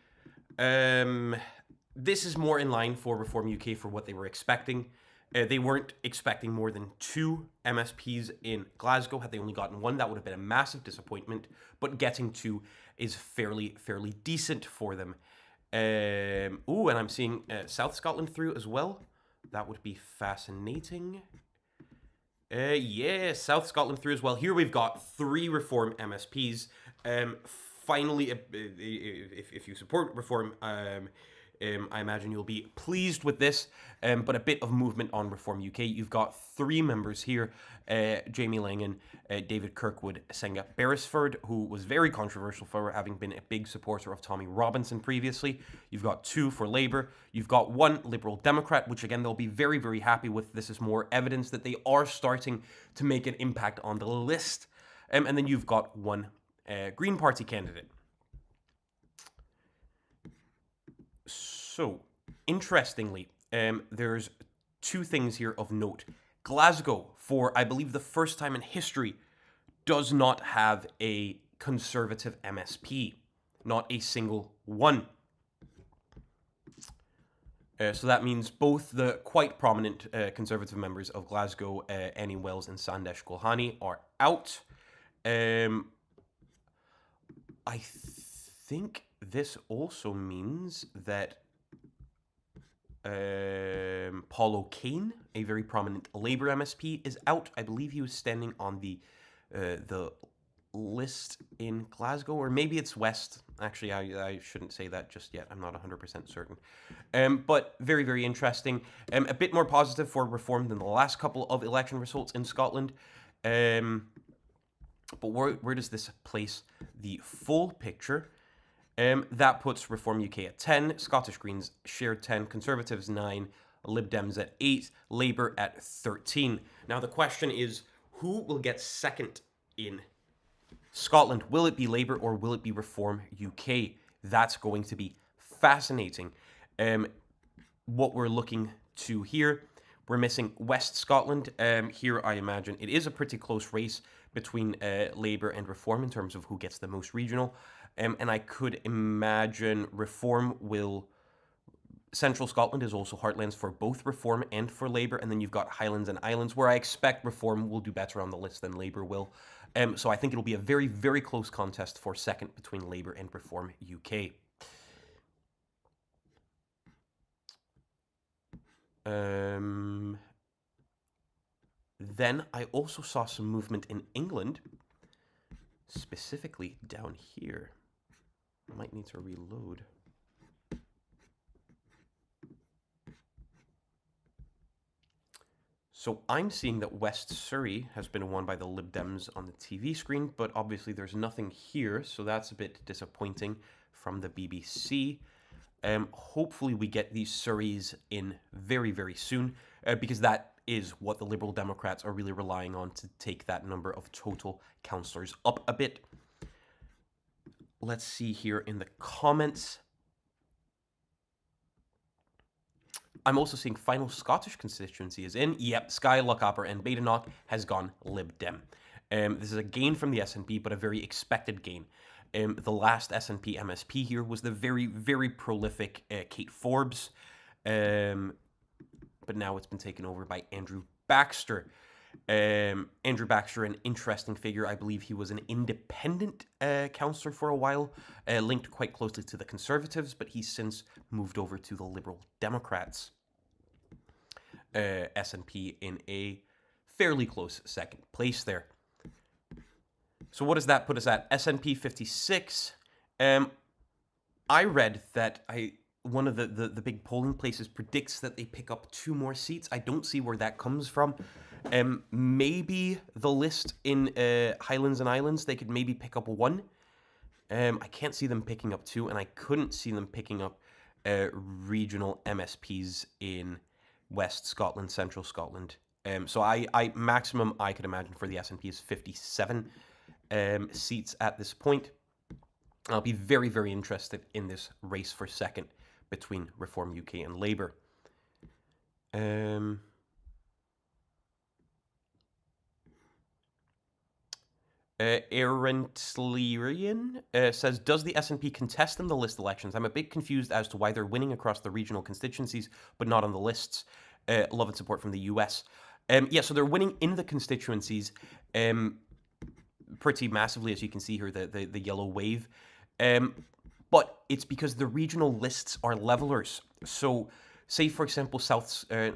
this is more in line for Reform UK for what they were expecting. They weren't expecting more than two MSPs in Glasgow. Had they only gotten one, that would have been a massive disappointment. But getting two is fairly decent for them. Ooh, and I'm seeing South Scotland through as well. That would be fascinating. Yeah, South Scotland through as well. Here we've got three Reform MSPs. Finally, if you support Reform, I imagine you'll be pleased with this, but a bit of movement on Reform UK. You've got three members here, Jamie Langan, David Kirkwood, Senga Beresford, who was very controversial for having been a big supporter of Tommy Robinson previously. You've got two for Labour. You've got one Liberal Democrat, which again, they'll be very happy with. This is more evidence that they are starting to make an impact on the list. And then you've got one Green Party candidate. So, interestingly, there's two things here of note. Glasgow, for I believe the first time in history, does not have a Conservative MSP. Not a single one. So that means both the quite prominent Conservative members of Glasgow, Annie Wells and Sandesh Kulhani, are out. I think this also means that Paul O'Kane, a very prominent Labour MSP, is out. I believe he was standing on the list in Glasgow, or maybe it's West. Actually, I shouldn't say that just yet. I'm not 100% certain. But very interesting. A bit more positive for Reform than the last couple of election results in Scotland. But where does this place the full picture? That puts Reform UK at 10, Scottish Greens shared 10, Conservatives 9, Lib Dems at 8, Labour at 13. Now the question is, who will get second in Scotland? Will it be Labour or will it be Reform UK? That's going to be fascinating. What we're looking to here, we're missing West Scotland. Here I imagine it is a pretty close race between Labour and Reform in terms of who gets the most regional. And I could imagine Reform will... Central Scotland is also heartlands for both Reform and for Labour. And then you've got Highlands and Islands, where I expect Reform will do better on the list than Labour will. So I think it'll be a very close contest for second between Labour and Reform UK. Then I also saw some movement in England, specifically down here. I might need to reload. So I'm seeing that West Surrey has been won by the Lib Dems on the TV screen, but obviously there's nothing here, so that's a bit disappointing from the BBC. Hopefully we get these Surreys in very soon, because that is what the Liberal Democrats are really relying on to take that number of total councillors up a bit. Let's see here in the comments. I'm also seeing final Scottish constituency is in. Yep, Skye, Lochaber and Badenoch has gone Lib Dem. This is a gain from the SNP, but a very expected gain. The last SNP MSP here was the very prolific Kate Forbes, but now it's been taken over by Andrew Baxter. Andrew Baxter, an interesting figure. I believe he was an independent councillor for a while, linked quite closely to the Conservatives, but he's since moved over to the Liberal Democrats. SNP in a fairly close second place there. So what does that put us at? SNP 56. I read that one of the big polling places predicts that they pick up 2 more seats. I don't see where that comes from. Maybe the list in Highlands and Islands, they could maybe pick up 1. I can't see them picking up 2, and I couldn't see them picking up regional MSPs in West Scotland, Central Scotland. So I maximum I could imagine for the SNP is 57 seats at this point. I'll be very, very interested in this race for second between Reform UK and Labour. Arentlerian says, does the SNP contest in the list elections? I'm a bit confused as to why they're winning across the regional constituencies, but not on the lists. Love and support from the US. Yeah, so they're winning in the constituencies pretty massively, as you can see here, the yellow wave. But it's because the regional lists are levelers. So, say for example,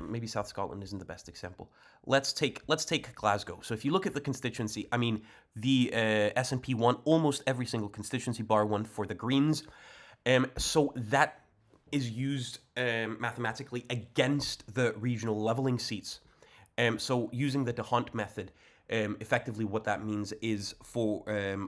maybe South Scotland isn't the best example. Let's take Glasgow. So if you look at the constituency, I mean, the SNP won almost every single constituency bar one for the Greens. So that is used mathematically against the regional levelling seats. So using the DeHunt method, effectively what that means is for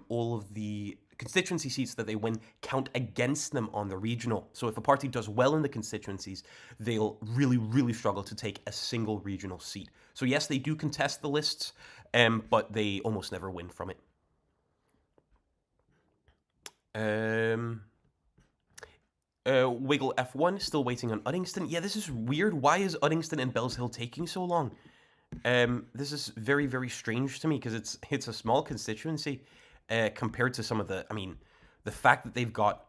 all of the constituency seats that they win count against them on the regional. So if a party does well in the constituencies, they'll really, really struggle to take a single regional seat. So yes, they do contest the lists, but they almost never win from it. Wiggle F1, still waiting on Uddingston. Yeah, this is weird. Why is Uddingston and Bells Hill taking so long? This is very, very strange to me because it's a small constituency compared to some of the, I mean, the fact that they've got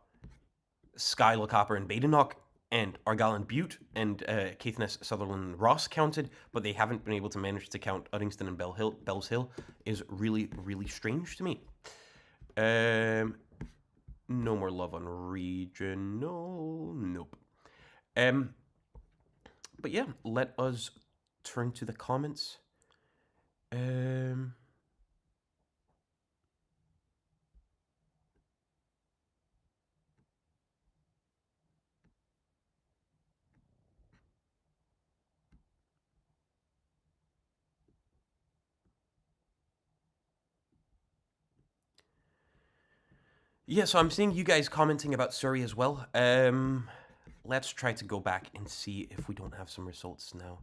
Skye, Lochaber and Badenoch and Argyll and Bute and Caithness, Sutherland and Ross counted, but they haven't been able to manage to count Uddingston and Bells Hill is really, really strange to me. No more love on regional. Nope. But yeah, let us turn to the comments. Yeah, so I'm seeing you guys commenting about Surrey as well. Let's try to go back and see if we don't have some results now.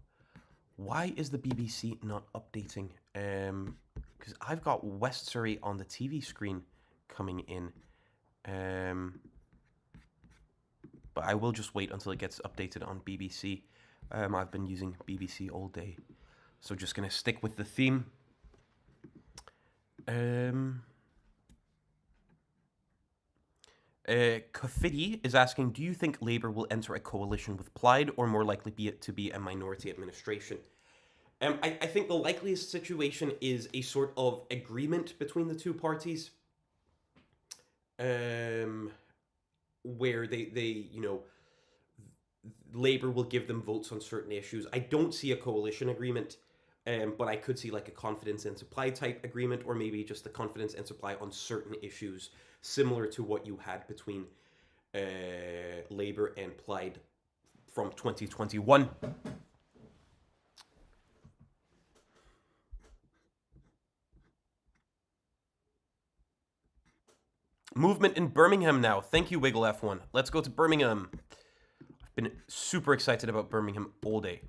Why is the BBC not updating? Because I've got West Surrey on the TV screen coming in. But I will just wait until it gets updated on BBC. I've been using BBC all day. So just going to stick with the theme. Kafidi is asking, do you think Labour will enter a coalition with Plaid or more likely to be a minority administration? I think the likeliest situation is a sort of agreement between the two parties where they you know, Labour will give them votes on certain issues. I don't see a coalition agreement, but I could see like a confidence and supply type agreement, or maybe just the confidence and supply on certain issues, similar to what you had between Labour and Plaid from 2021. Movement in Birmingham now. Thank you, Wiggle F1. Let's go to Birmingham. I've been super excited about Birmingham all day.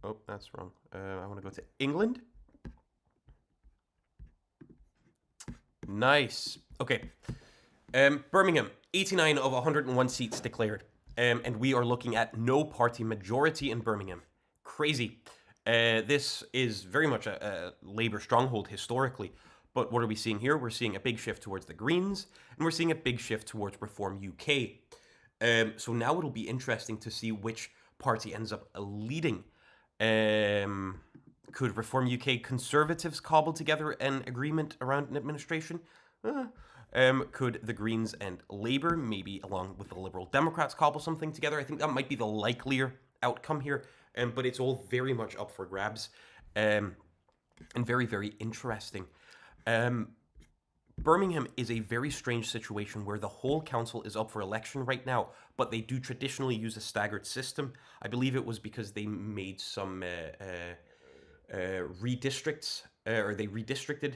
Oh, that's wrong. I want to go to England. Nice. Okay. Birmingham, 89 of 101 seats declared. And we are looking at no party majority in Birmingham. Crazy. This is very much a Labour stronghold historically. But what are we seeing here? We're seeing a big shift towards the Greens, and we're seeing a big shift towards Reform UK. So now it'll be interesting to see which party ends up leading. Could Reform UK Conservatives cobble together an agreement around an administration? Could the Greens and Labour, maybe along with the Liberal Democrats, cobble something together? I think that might be the likelier outcome here, but it's all very much up for grabs, and very, very interesting. Birmingham is a very strange situation where the whole council is up for election right now, but they do traditionally use a staggered system. I believe it was because they made some redistricts, or they redistricted,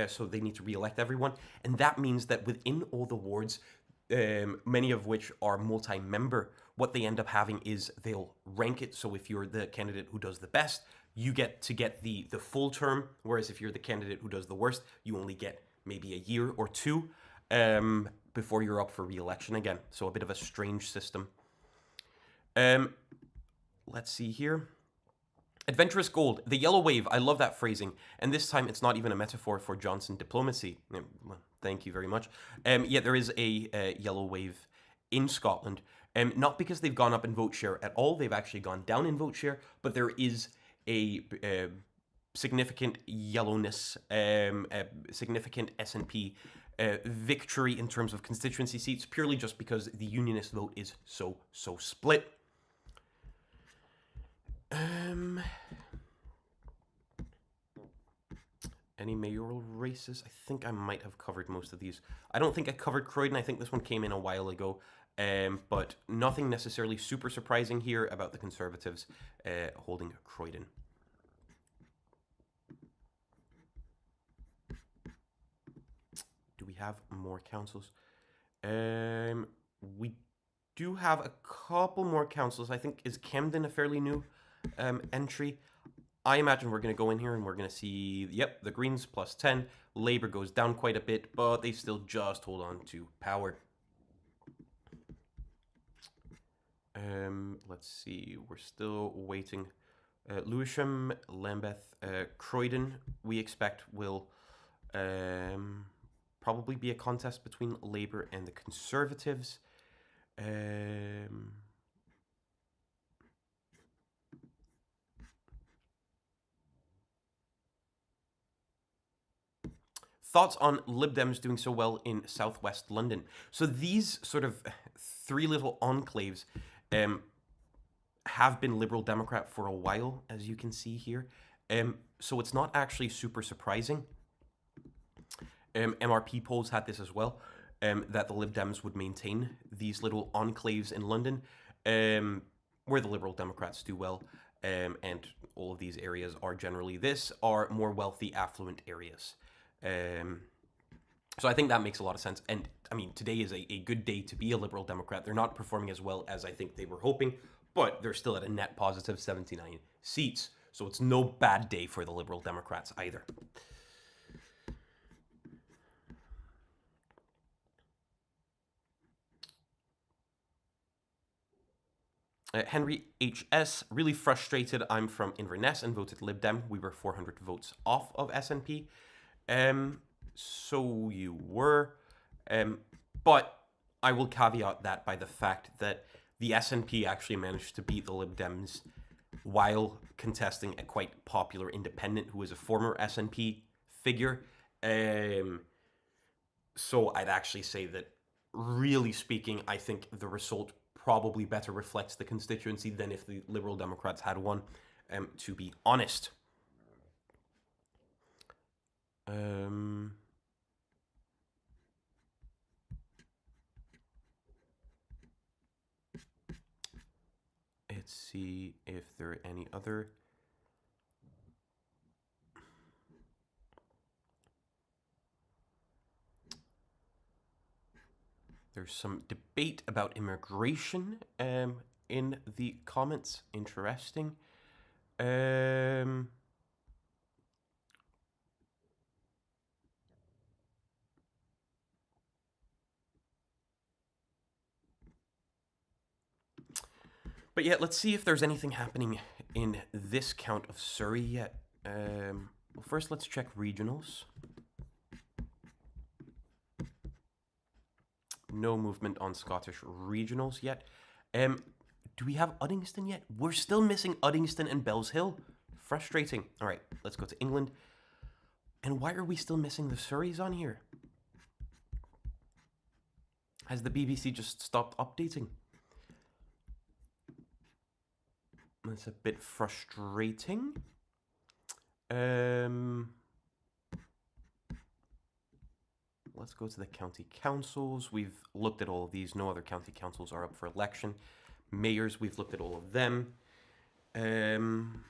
so they need to re-elect everyone. And that means that within all the wards, many of which are multi-member, what they end up having is they'll rank it. So if you're the candidate who does the best, you get to get the full term, whereas if you're the candidate who does the worst, you only get maybe a year or two before you're up for re-election again. So a bit of a strange system. Let's see here. Adventurous gold, the yellow wave. I love that phrasing. And this time it's not even a metaphor for Johnson diplomacy. Thank you very much. Yeah, there is a yellow wave in Scotland. Not because they've gone up in vote share at all. They've actually gone down in vote share. But there is a significant yellowness, a significant SNP victory in terms of constituency seats, purely just because the unionist vote is so split. Any mayoral races? I think I might have covered most of these. I don't think I covered Croydon. I think this one came in a while ago. But nothing necessarily super surprising here about the Conservatives holding Croydon. Do we have more councils? We do have a couple more councils. I think, is Camden a fairly new entry? I imagine we're going to go in here and we're going to see, yep, the Greens plus 10. Labour goes down quite a bit, but they still just hold on to power. Let's see, we're still waiting. Lewisham, Lambeth, Croydon, we expect will probably be a contest between Labour and the Conservatives. Thoughts on Lib Dems doing so well in southwest London? So these sort of three little enclaves have been Liberal Democrat for a while, as you can see here. So it's not actually super surprising. MRP polls had this as well, that the Lib Dems would maintain these little enclaves in London, where the Liberal Democrats do well, and all of these areas are generally are more wealthy, affluent areas. So I think that makes a lot of sense. And I mean, today is a good day to be a Liberal Democrat. They're not performing as well as I think they were hoping, but they're still at a net positive 79 seats. So it's no bad day for the Liberal Democrats either. Henry HS, really frustrated. I'm from Inverness and voted Lib Dem. We were 400 votes off of SNP. So you were. But I will caveat that by the fact that the SNP actually managed to beat the Lib Dems while contesting a quite popular independent who is a former SNP figure. So I'd actually say that, really speaking, I think the result probably better reflects the constituency than if the Liberal Democrats had won, to be honest. Let's see if there are any other. There's some debate about immigration in the comments. Interesting. But yeah, let's see if there's anything happening in this count of Surrey yet. Well, first let's check regionals. No movement on Scottish regionals yet. Do we have Uddingston yet? We're still missing Uddingston and Bells Hill. Frustrating. All right, let's go to England. And why are we still missing the Surreys on here? Has the BBC just stopped updating? That's a bit frustrating. Let's go to the county councils. We've looked at all of these. No other county councils are up for election. Mayors, we've looked at all of them. Boom.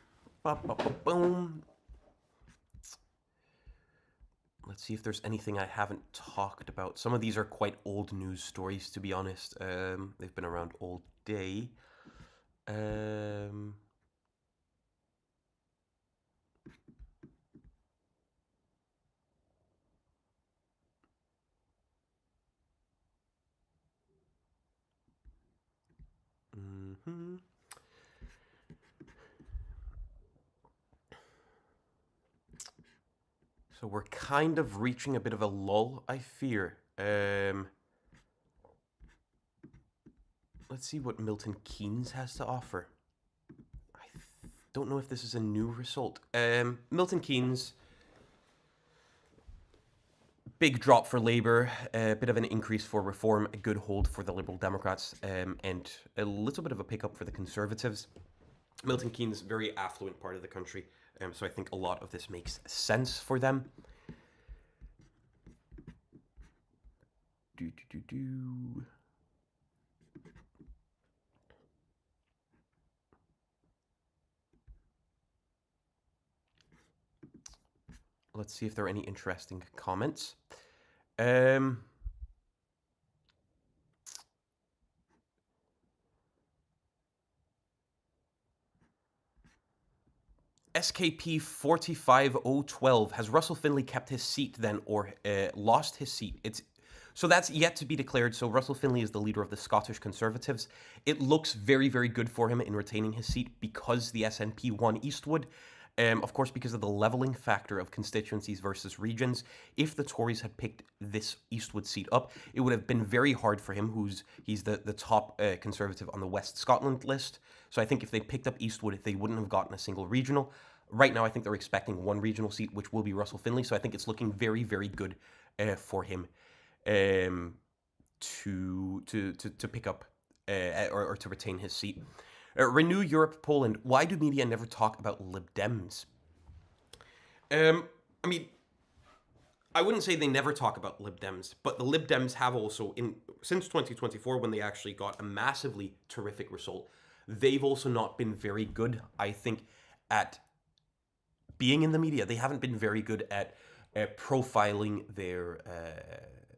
Let's see if there's anything I haven't talked about. Some of these are quite old news stories, to be honest. They've been around all day. So we're kind of reaching a bit of a lull, I fear. Let's see what Milton Keynes has to offer. I don't know if this is a new result. Milton Keynes, big drop for Labour, a bit of an increase for Reform, a good hold for the Liberal Democrats, and a little bit of a pickup for the Conservatives. Milton Keynes, very affluent part of the country, so I think a lot of this makes sense for them. Let's see if there are any interesting comments. SKP 45012, has Russell Finlay kept his seat then, or lost his seat? So that's yet to be declared. So Russell Finlay is the leader of the Scottish Conservatives. It looks very, very good for him in retaining his seat because the SNP won Eastwood. Of course, because of the levelling factor of constituencies versus regions. If the Tories had picked this Eastwood seat up, it would have been very hard for him, he's the top Conservative on the West Scotland list. So I think if they picked up Eastwood, they wouldn't have gotten a single regional. Right now, I think they're expecting one regional seat, which will be Russell Finlay. So I think it's looking very, very good for him to pick up or to retain his seat. Renew Europe Poland. Why do media never talk about Lib Dems? I mean, I wouldn't say they never talk about Lib Dems, but the Lib Dems have also, since 2024, when they actually got a massively terrific result, they've also not been very good, I think, at being in the media. They haven't been very good at profiling their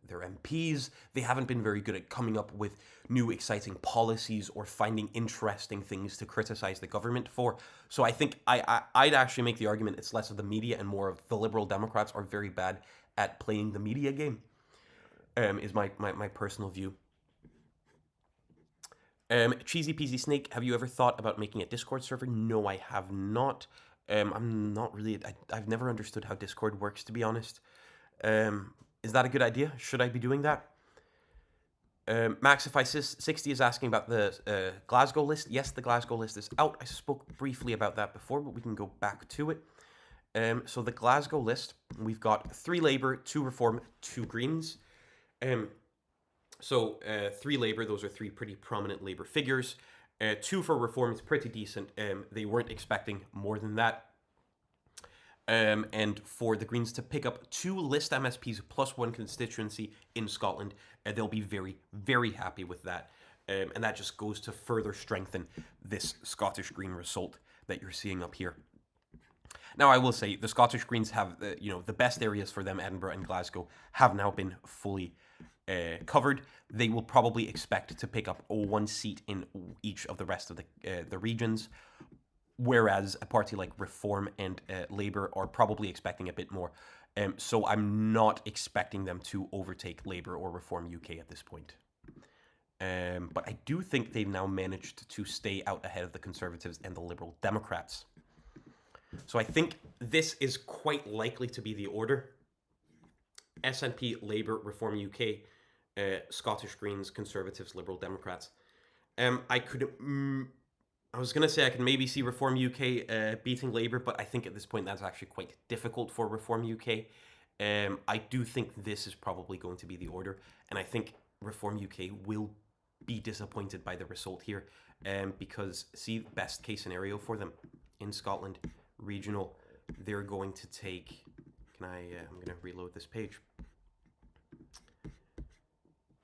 MPs. They haven't been very good at coming up with new exciting policies or finding interesting things to criticize the government for. So I think I'd actually make the argument it's less of the media and more of the Liberal Democrats are very bad at playing the media game, is my personal view. Cheesy Peasy Snake, have you ever thought about making a Discord server? No, I have not. I'm not really, I've never understood how Discord works, to be honest. Is that a good idea? Should I be doing that? Maxify60 is asking about the Glasgow list. Yes, the Glasgow list is out. I spoke briefly about that before, but we can go back to it. So the Glasgow list, we've got 3 Labour, 2 Reform, 2 Greens. 3 Labour, those are 3 pretty prominent Labour figures. 2 for Reform is pretty decent. They weren't expecting more than that. And for the Greens to pick up 2 list MSPs plus 1 constituency in Scotland, they'll be very, very happy with that. And that just goes to further strengthen this Scottish Green result that you're seeing up here. Now, I will say the Scottish Greens have, the best areas for them, Edinburgh and Glasgow, have now been fully covered. They will probably expect to pick up 1 seat in each of the rest of the regions. Whereas a party like Reform and Labour are probably expecting a bit more. So I'm not expecting them to overtake Labour or Reform UK at this point. But I do think they've now managed to stay out ahead of the Conservatives and the Liberal Democrats. So I think this is quite likely to be the order. SNP, Labour, Reform UK, Scottish Greens, Conservatives, Liberal Democrats. I could. I was gonna say I could maybe see Reform UK beating Labour, but I think at this point that's actually quite difficult for Reform UK. I do think this is probably going to be the order, and I think Reform UK will be disappointed by the result here, because see, best case scenario for them in Scotland, regional, they're going to take. Can I? I'm gonna reload this page.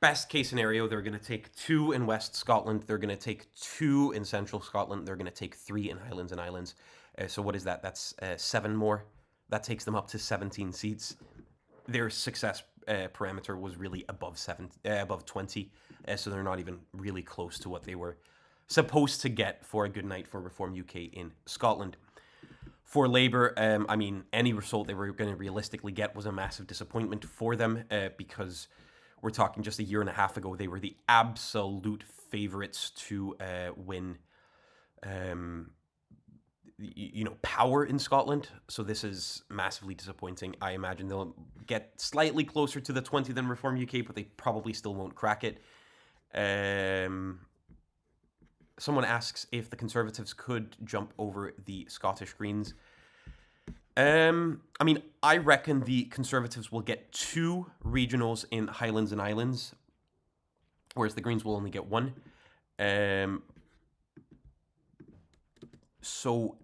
Best case scenario, they're going to take 2 in West Scotland. They're going to take 2 in Central Scotland. They're going to take 3 in Highlands and Islands. So what is that? That's 7 more. That takes them up to 17 seats. Their success parameter was really above 20. So they're not even really close to what they were supposed to get for a good night for Reform UK in Scotland. For Labour, I mean, any result they were going to realistically get was a massive disappointment for them, because we're talking just a year and a half ago, they were the absolute favourites to win, power in Scotland. So this is massively disappointing. I imagine they'll get slightly closer to the 20 than Reform UK, but they probably still won't crack it. Someone asks if the Conservatives could jump over the Scottish Greens. I mean, I reckon the Conservatives will get 2 regionals in Highlands and Islands, whereas the Greens will only get 1. So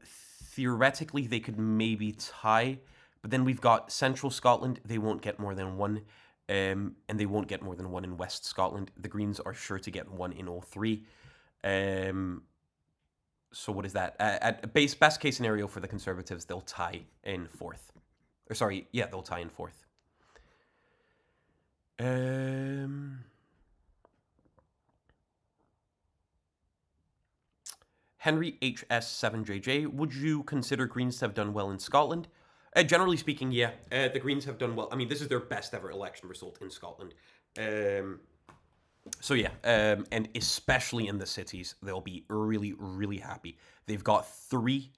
theoretically, they could maybe tie, but then we've got Central Scotland. They won't get more than 1, and they won't get more than 1 in West Scotland. The Greens are sure to get 1 in all 3. So what is that? At best case scenario for the Conservatives, they'll tie in 4th. Or sorry, yeah, they'll tie in 4th. Henry HS7JJ, would you consider Greens to have done well in Scotland? Generally speaking, yeah. The Greens have done well. I mean, this is their best ever election result in Scotland. So yeah, and especially in the cities, they'll be really, really happy. They've got 3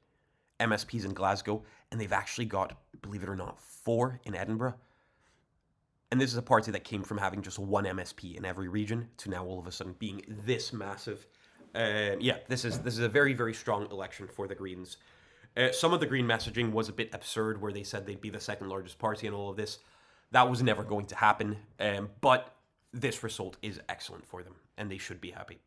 MSPs in Glasgow, and they've actually got, believe it or not, 4 in Edinburgh. And this is a party that came from having just 1 MSP in every region to now all of a sudden being this massive. Yeah, this is a very, very strong election for the Greens. Some of the Green messaging was a bit absurd, where they said they'd be the 2nd largest party in all of this. That was never going to happen, but this result is excellent for them, and they should be happy.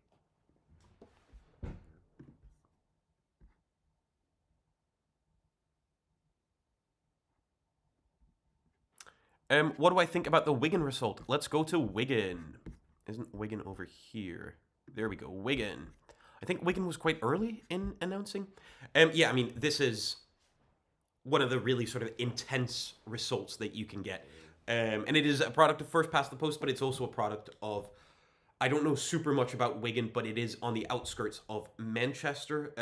What do I think about the Wigan result? Let's go to Wigan. Isn't Wigan over here? There we go, Wigan. I think Wigan was quite early in announcing. Yeah, I mean, this is one of the really sort of intense results that you can get. And it is a product of first past the post, but it's also a product of, I don't know super much about Wigan, but it is on the outskirts of Manchester,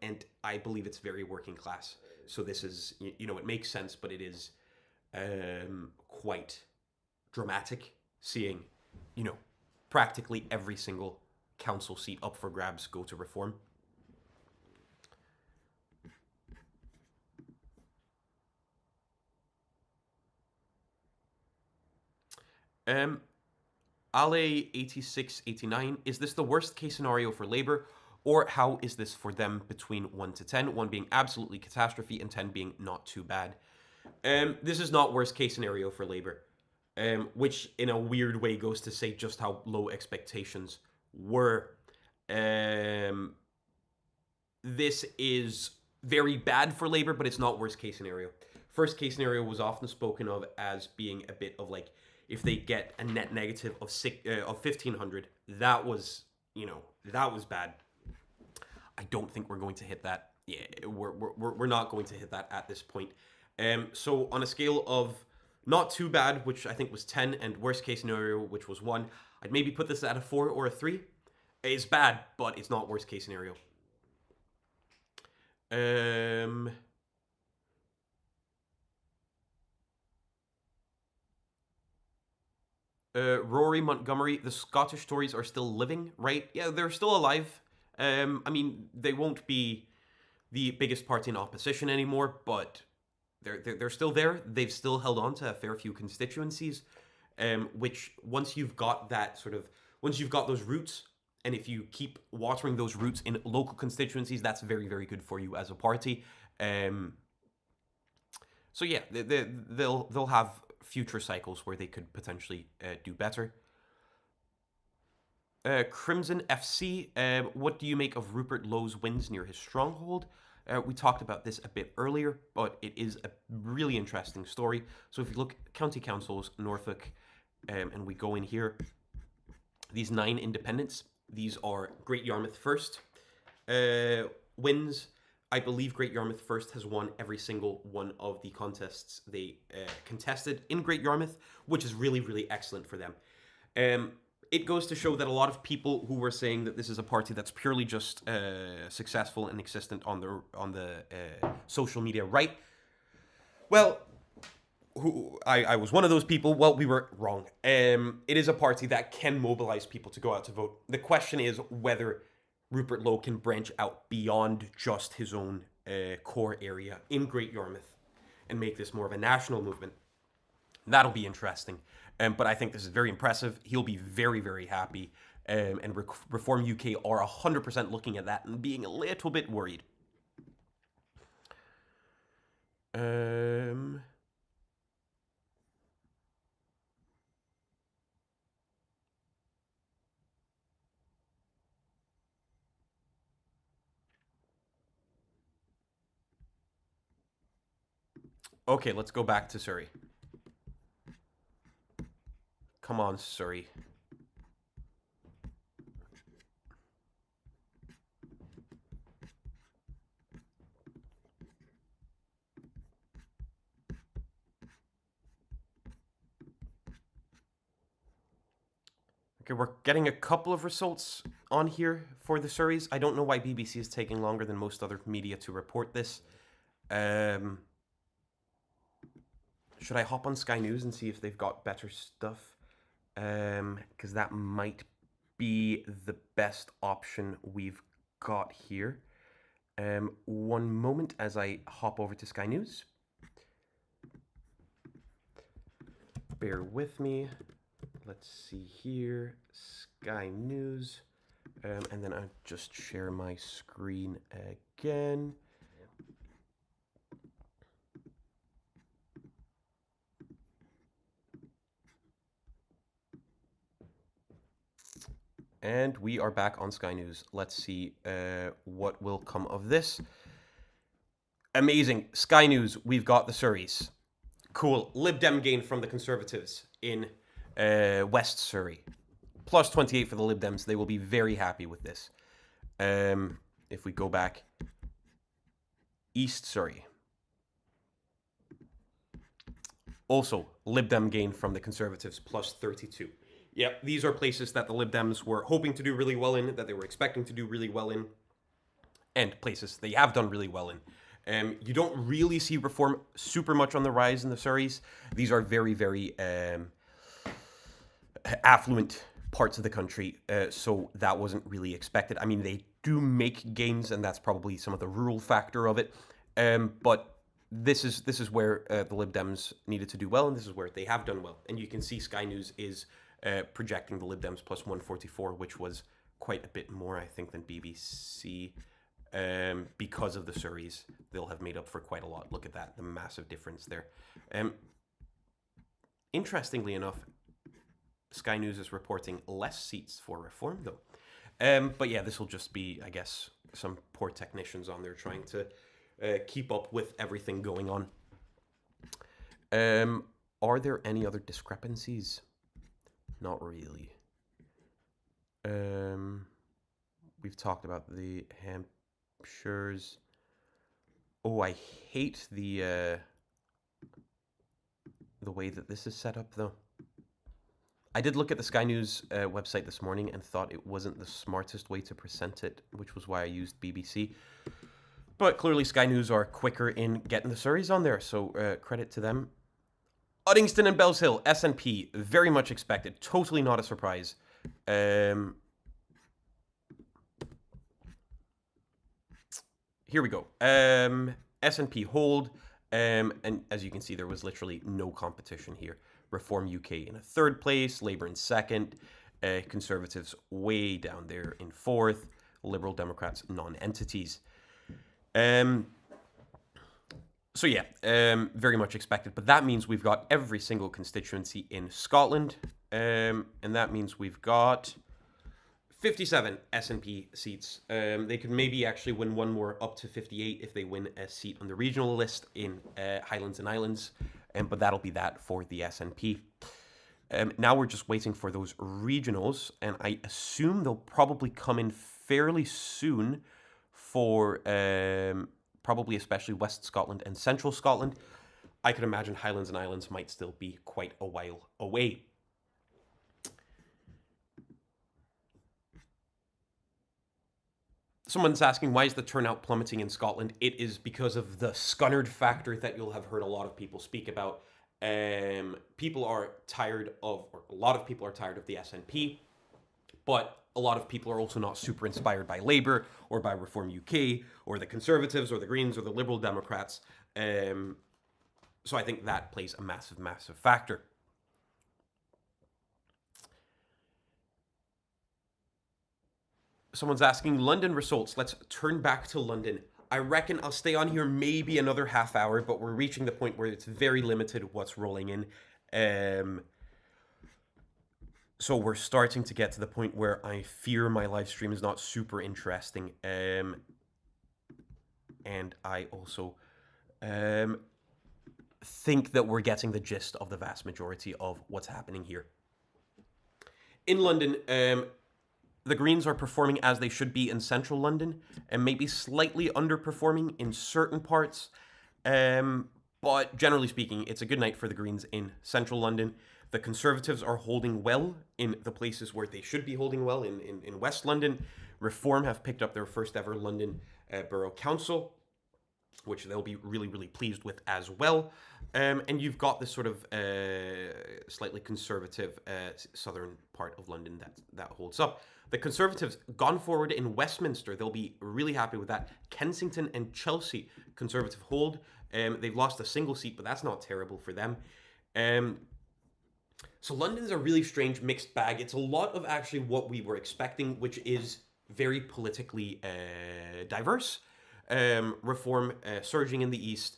and I believe it's very working class. So this is, it makes sense, but it is quite dramatic seeing, practically every single council seat up for grabs go to Reform. Ale8689, is this the worst case scenario for Labour, or how is this for them between 1 to 10, 1 being absolutely catastrophe and 10 being not too bad? This is not worst case scenario for Labour, which in a weird way goes to say just how low expectations were. This is very bad for Labour, but it's not worst case scenario. First case scenario was often spoken of as being a bit of like, if they get a net negative of 1,500, that was, that was bad. I don't think we're going to hit that. Yeah, we're not going to hit that at this point. So on a scale of not too bad, which I think was 10, and worst case scenario, which was 1, I'd maybe put this at a 4 or a 3. It's bad, but it's not worst case scenario. Rory Montgomery, the Scottish Tories are still living, right? Yeah, they're still alive. I mean, they won't be the biggest party in opposition anymore, but they're still there. They've still held on to a fair few constituencies. which once you've got those roots, and if you keep watering those roots in local constituencies, that's very, very good for you as a party. So yeah, they'll have future cycles where they could potentially do better. Crimson FC, what do you make of Rupert Lowe's wins near his stronghold? We talked about this a bit earlier, but it is a really interesting story. So if you look at county councils, Norfolk, and we go in here, these 9 independents, these are Great Yarmouth First wins. I believe Great Yarmouth First has won every single one of the contests they contested in Great Yarmouth, which is really, really excellent for them. It goes to show that a lot of people who were saying that this is a party that's purely just successful and existent on the social media right, well, I was one of those people. Well, we were wrong. It is a party that can mobilize people to go out to vote. The question is whether Rupert Lowe can branch out beyond just his own core area in Great Yarmouth and make this more of a national movement. That'll be interesting. But I think this is very impressive. He'll be very, very happy. And Reform UK are 100% looking at that and being a little bit worried. Okay, let's go back to Surrey. Come on, Surrey. Okay, we're getting a couple of results on here for the Surreys. I don't know why BBC is taking longer than most other media to report this. Should I hop on Sky News and see if they've got better stuff? Because that might be the best option we've got here. One moment as I hop over to Sky News. Bear with me. Let's see here. Sky News. And then I'll just share my screen again. And we are back on Sky News. Let's see what will come of this. Amazing. Sky News, we've got the Surreys. Cool. Lib Dem gain from the Conservatives in West Surrey. Plus 28 for the Lib Dems. They will be very happy with this. If we go back. East Surrey. Also, Lib Dem gain from the Conservatives. Plus 32. Yep, these are places that the Lib Dems were hoping to do really well in, that they were expecting to do really well in, and places they have done really well in. You don't really see Reform super much on the rise in the Surreys. These are very, very affluent parts of the country, so that wasn't really expected. I mean, they do make gains, and that's probably some of the rural factor of it, but this is where the Lib Dems needed to do well, and this is where they have done well. And you can see Sky News is projecting the Lib Dems plus 144, which was quite a bit more, I think, than BBC. Because of the Surreys, they'll have made up for quite a lot. Look at that, the massive difference there. Interestingly enough, Sky News is reporting less seats for Reform, though. But yeah, this will just be, I guess, some poor technicians on there trying to keep up with everything going on. Are there any other discrepancies? Not really. We've talked about the Hampshires. Oh, I hate the way that this is set up, though. I did look at the Sky News website this morning and thought it wasn't the smartest way to present it, which was why I used BBC. But clearly Sky News are quicker in getting the Surreys on there, so credit to them. Uddingston and Bells Hill, SNP, very much expected. Totally not a surprise. Here we go. SNP hold. And as you can see, there was literally no competition here. Reform UK in a third place, Labour in second, Conservatives way down there in fourth, Liberal Democrats non-entities. So yeah, very much expected. But that means we've got every single constituency in Scotland, and that means we've got 57 SNP seats. They could maybe actually win one more, up to 58 if they win a seat on the regional list in Highlands and Islands, but that'll be that for the SNP. Now we're just waiting for those regionals, and I assume they'll probably come in fairly soon for probably especially West Scotland and Central Scotland. I can imagine Highlands and Islands might still be quite a while away. Someone's asking, why is the turnout plummeting in Scotland? It is because of the scunnered factor that you'll have heard a lot of people speak about. People are tired of, or a lot of people are tired of the SNP, but a lot of people are also not super inspired by Labour or by Reform UK or the Conservatives or the Greens or the Liberal Democrats. So I think that plays a massive, massive factor. Someone's asking, London results. Let's turn back to London. I reckon I'll stay on here maybe another half hour, but we're reaching the point where it's very limited what's rolling in. So we're starting to get to the point where I fear my live stream is not super interesting. And I also think that we're getting the gist of the vast majority of what's happening here. In London, the Greens are performing as they should be in central London and maybe slightly underperforming in certain parts. But generally speaking, it's a good night for the Greens in central London. The Conservatives are holding well in the places where they should be holding well in West London. Reform have picked up their first ever London Borough Council, which they'll be really, really pleased with as well. And you've got this sort of slightly conservative southern part of London that holds up. The Conservatives gone forward in Westminster. They'll be really happy with that. Kensington and Chelsea, Conservative hold. They've lost a single seat, but that's not terrible for them. So London's a really strange mixed bag. It's a lot of actually what we were expecting, which is very politically diverse. Reform surging in the east,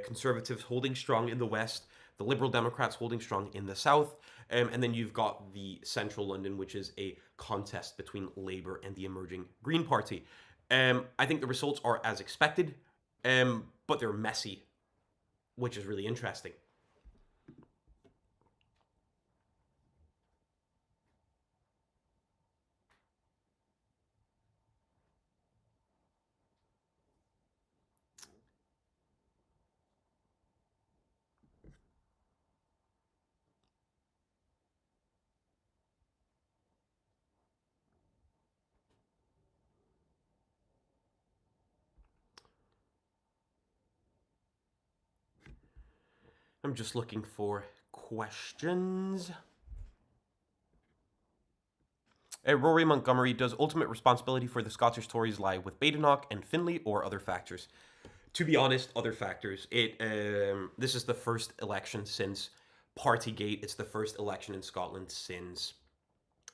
Conservatives holding strong in the west, the Liberal Democrats holding strong in the south, and then you've got the central London, which is a contest between Labour and the emerging Green Party. I think the results are as expected, but they're messy, which is really interesting. I'm just looking for questions. Rory Montgomery, does ultimate responsibility for the Scottish Tories lie with Badenoch and Finlay or other factors? To be honest, other factors. This is the first election since Partygate. It's the first election in Scotland since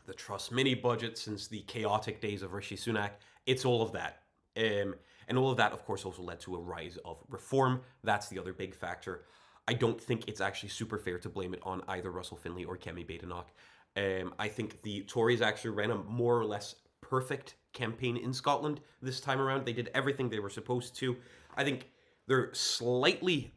the Truss mini budget, since the chaotic days of Rishi Sunak. It's all of that. And all of that, of course, also led to a rise of reform. That's the other big factor. I don't think it's actually super fair to blame it on either Russell Finlay or Kemi Badenoch. I think the Tories actually ran a more or less perfect campaign in Scotland this time around. They did everything they were supposed to. I think they're slightly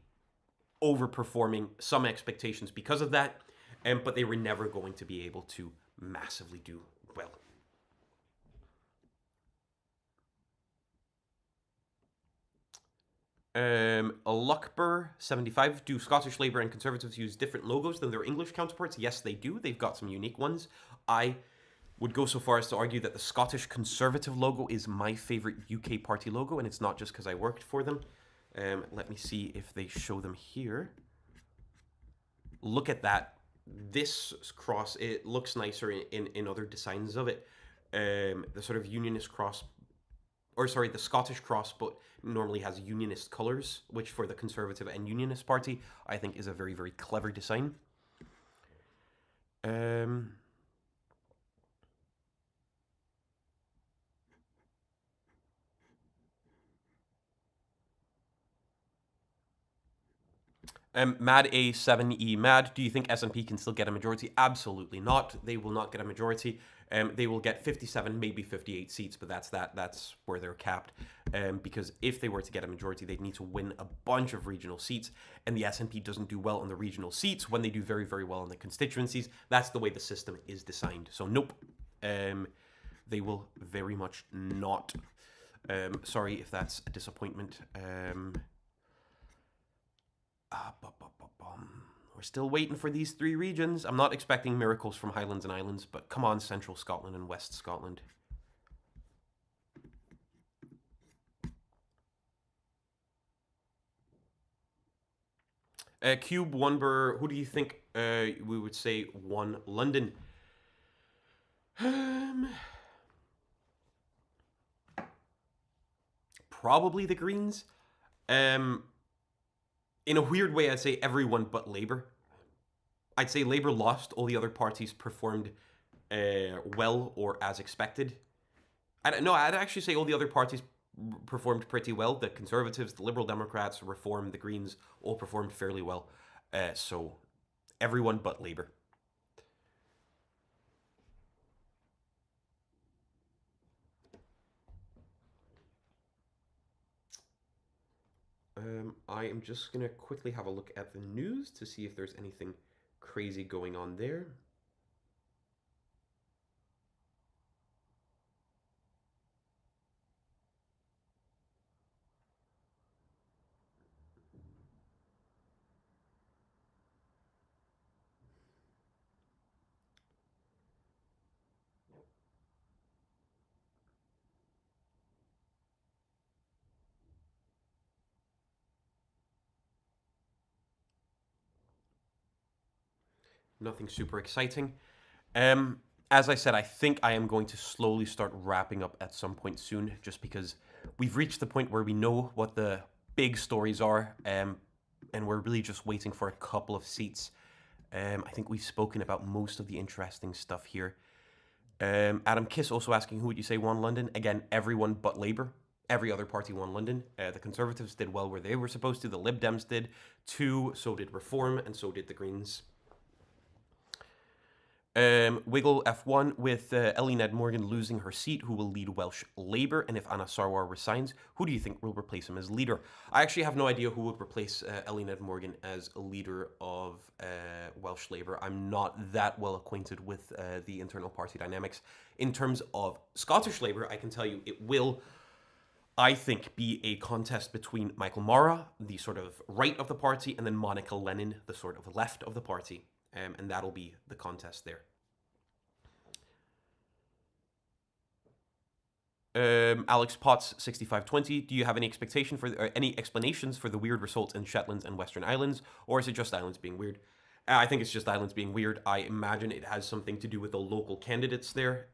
overperforming some expectations because of that, but they were never going to be able to massively do well. Luckbur 75. Do Scottish Labour and Conservatives use different logos than their English counterparts? Yes, they do. They've got some unique ones. I would go so far as to argue that the Scottish Conservative logo is my favorite UK party logo, and it's not just because I worked for them. Let me see if they show them here. Look at that. This cross, it looks nicer in other designs of it. The sort of Unionist cross, or sorry, the Scottish cross, but normally has Unionist colours, which for the Conservative and Unionist Party, I think is a very, very clever design. Um, Mad A7E Mad, do you think SNP can still get a majority? Absolutely not. They will not get a majority. They will get 57, maybe 58 seats, but that's where they're capped. Because if they were to get a majority, they'd need to win a bunch of regional seats, and the SNP doesn't do well on the regional seats when they do very, very well in the constituencies. That's the way the system is designed. So nope, they will very much not. Sorry if that's a disappointment. We're still waiting for these three regions. I'm not expecting miracles from Highlands and Islands, but come on, Central Scotland and West Scotland. Cube Wonder, who do you think we would say won London? Probably the Greens. In a weird way, I'd say everyone but Labour. I'd say Labour lost. All the other parties performed well or as expected. No, I'd actually say all the other parties performed pretty well. The Conservatives, the Liberal Democrats, Reform, the Greens all performed fairly well. So everyone but Labour. I am just going to quickly have a look at the news to see if there's anything crazy going on there. Nothing super exciting. As I said, I think I am going to slowly start wrapping up at some point soon, just because we've reached the point where we know what the big stories are, and we're really just waiting for a couple of seats. I think we've spoken about most of the interesting stuff here. Adam Kiss also asking, who would you say won London? Again, everyone but Labour. Every other party won London. The Conservatives did well where they were supposed to. The Lib Dems did too. So did Reform, and so did the Greens. Wiggle F1 with Ellie Ned Morgan losing her seat, who will lead Welsh Labour, and if Anna Sarwar resigns, who do you think will replace him as leader? I actually have no idea who would replace Ellie Ned Morgan as a leader of Welsh Labour. I'm not that well acquainted with the internal party dynamics. In terms of Scottish Labour, I can tell you it will, I think, be a contest between Michael Mara, the sort of right of the party, and then Monica Lennon, the sort of left of the party. And that'll be the contest there. Alex Potts 6520. Do you have any expectation for any explanations for the weird results in Shetlands and Western Islands, or is it just islands being weird? I think it's just islands being weird. I imagine it has something to do with the local candidates there.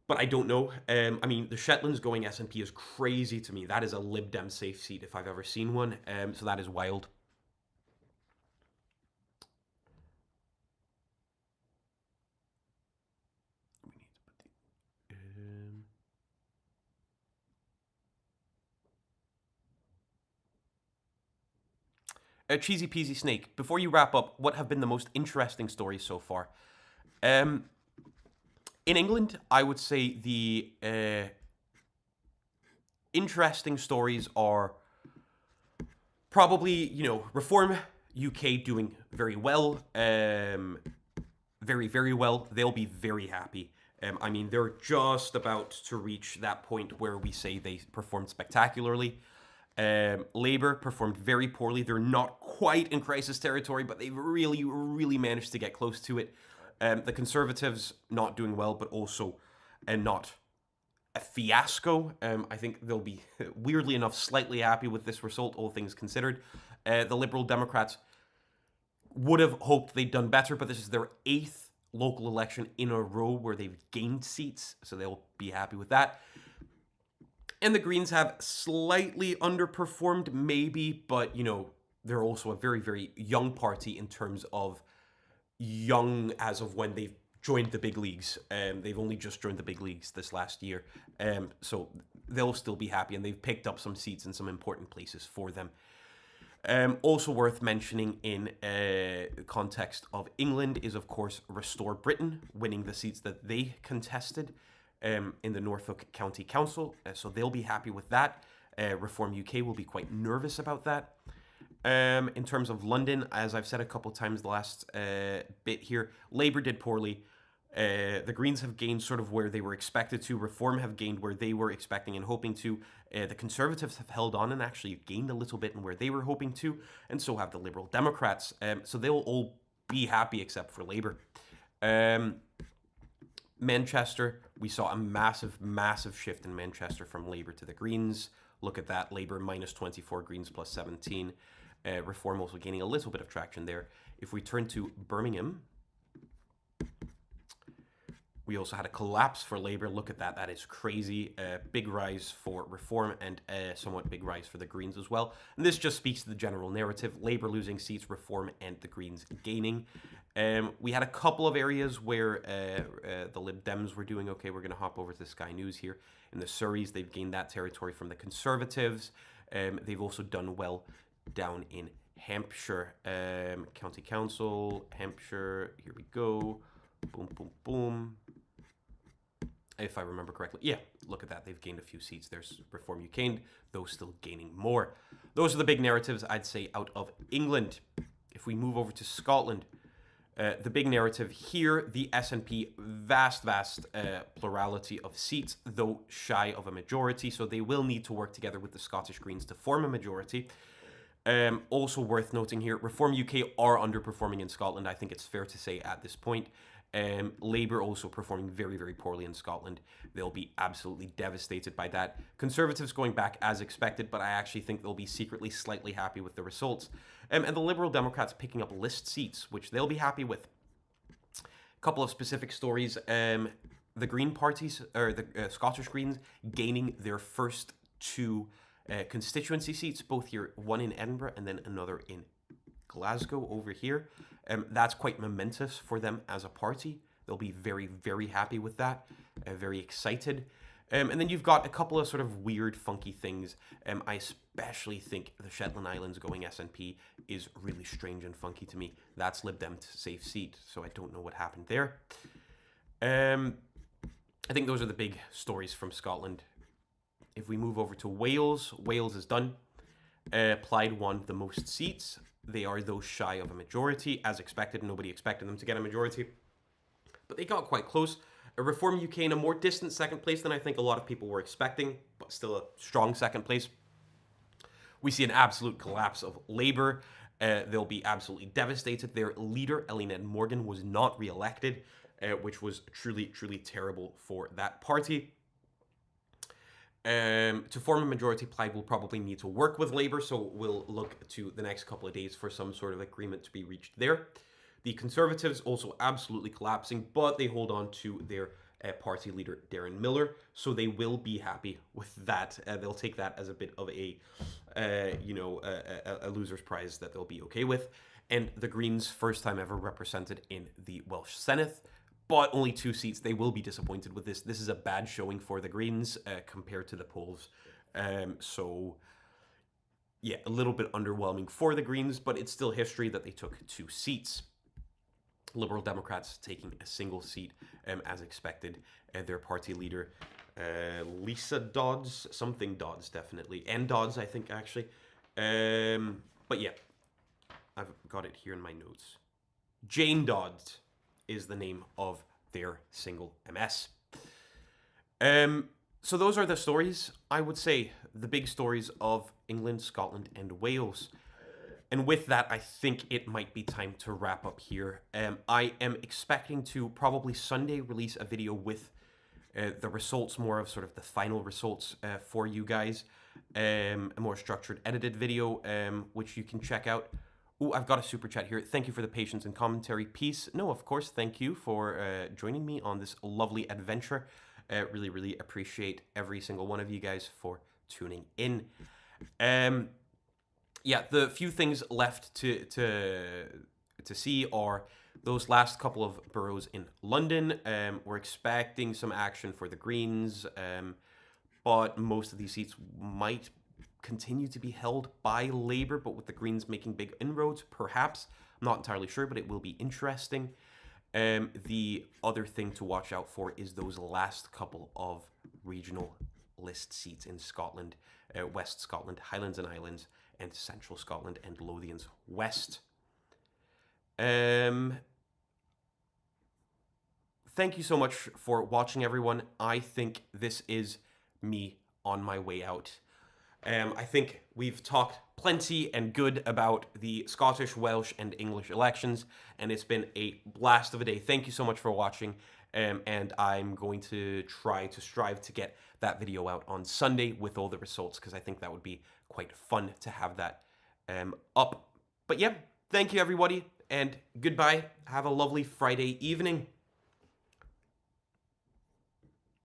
But I don't know. I mean, the Shetlands going SNP is crazy to me. That is a Lib Dem safe seat if I've ever seen one. So that is wild. Cheesy Peasy Snake, before you wrap up, what have been the most interesting stories so far? In England, I would say the interesting stories are probably, Reform UK doing very well, very, very well. They'll be very happy. I mean, they're just about to reach that point where we say they performed spectacularly. Labour performed very poorly. They're not quite in crisis territory, but they really, really managed to get close to it. The Conservatives not doing well, but also not a fiasco. I think they'll be, weirdly enough, slightly happy with this result, all things considered. The Liberal Democrats would have hoped they'd done better, but this is their 8th local election in a row where they've gained seats, so they'll be happy with that. And the Greens have slightly underperformed, maybe, but, they're also a very, very young party in terms of young as of when they've joined the big leagues. They've only just joined the big leagues this last year. So they'll still be happy, and they've picked up some seats in some important places for them. Also worth mentioning in context of England is, of course, Restore Britain, winning the seats that they contested in the Norfolk County Council. So they'll be happy with that. Reform UK will be quite nervous about that. In terms of London, as I've said a couple times the last bit here, Labour did poorly. The Greens have gained sort of where they were expected to. Reform have gained where they were expecting and hoping to. The Conservatives have held on and actually gained a little bit in where they were hoping to. And so have the Liberal Democrats. So they'll all be happy except for Labour. Manchester, we saw a massive, massive shift in Manchester from Labour to the Greens. Look at that. Labour minus 24, Greens plus 17. Reform also gaining a little bit of traction there. If we turn to Birmingham, we also had a collapse for Labour. Look at that. That is crazy. Big rise for Reform and somewhat big rise for the Greens as well. And this just speaks to the general narrative. Labour losing seats, Reform and the Greens gaining. We had a couple of areas where the Lib Dems were doing okay. We're going to hop over to Sky News here. In the Surreys, they've gained that territory from the Conservatives. They've also done well down in Hampshire. County Council, Hampshire. Here we go. Boom, boom, boom. If I remember correctly. Yeah, look at that. They've gained a few seats. There's Reform UK, those still gaining more. Those are the big narratives, I'd say, out of England. If we move over to Scotland, the big narrative here, the SNP, vast plurality of seats, though shy of a majority. So they will need to work together with the Scottish Greens to form a majority. Also worth noting here, Reform UK are underperforming in Scotland. I think it's fair to say at this point. Labour also performing very, very poorly in Scotland. They'll be absolutely devastated by that. Conservatives going back as expected, but I actually think they'll be secretly slightly happy with the results. And the Liberal Democrats picking up list seats, which they'll be happy with. A couple of specific stories. The Green parties, or the Scottish Greens, gaining their first two constituency seats, both here, one in Edinburgh and then another in Glasgow over here. That's quite momentous for them as a party. They'll be very, very happy with that, very excited. And then you've got a couple of sort of weird, funky things. I especially think the Shetland Islands going SNP is really strange and funky to me. That's Lib Dem to safe seat, so I don't know what happened there. I think those are the big stories from Scotland. If we move over to Wales, Wales is done. Plaid won the most seats. They are, though, shy of a majority. As expected, nobody expected them to get a majority. But they got quite close. A Reform UK in a more distant second place than I think a lot of people were expecting, but still a strong second place. We see an absolute collapse of Labour. They'll be absolutely devastated. Their leader, Ellie Ned Morgan, was not re-elected, which was truly, truly terrible for that party. To form a majority, Plaid will probably need to work with Labour, so we'll look to the next couple of days for some sort of agreement to be reached there. The Conservatives also absolutely collapsing, but they hold on to their party leader, Darren Miller, so they will be happy with that. They'll take that as a bit of a loser's prize that they'll be okay with. And the Greens, first time ever represented in the Welsh Senate, but only 2 seats. They will be disappointed with this. This is a bad showing for the Greens compared to the polls. So, yeah, a little bit underwhelming for the Greens, but it's still history that they took 2 seats. Liberal Democrats taking a single seat as expected. Their party leader, Lisa Dodds, something Dodds definitely, and Dodds I think actually. But yeah, I've got it here in my notes. Jane Dodds is the name of their single MS. So those are the stories, I would say, the big stories of England, Scotland, and Wales. And with that, I think it might be time to wrap up here. I am expecting to probably Sunday release a video with the results, more of sort of the final results for you guys. A more structured, edited video, which you can check out. Ooh, I've got a super chat here. Thank you for the patience and commentary. Peace. No, of course, thank you for joining me on this lovely adventure. Really, really appreciate every single one of you guys for tuning in. Yeah, the few things left to see are those last couple of boroughs in London, we're expecting some action for the Greens, but most of these seats might continue to be held by Labour, but with the Greens making big inroads, perhaps. I'm not entirely sure, but it will be interesting. The other thing to watch out for is those last couple of regional list seats in Scotland, West Scotland, Highlands and Islands, and Central Scotland and Lothians West. Thank you so much for watching, everyone. I think this is me on my way out. I think we've talked plenty and good about the Scottish, Welsh, and English elections, and it's been a blast of a day. Thank you so much for watching, and I'm going to try to strive to get that video out on Sunday with all the results, because I think that would be quite fun to have that up. But yeah, thank you, everybody, and goodbye. Have a lovely Friday evening.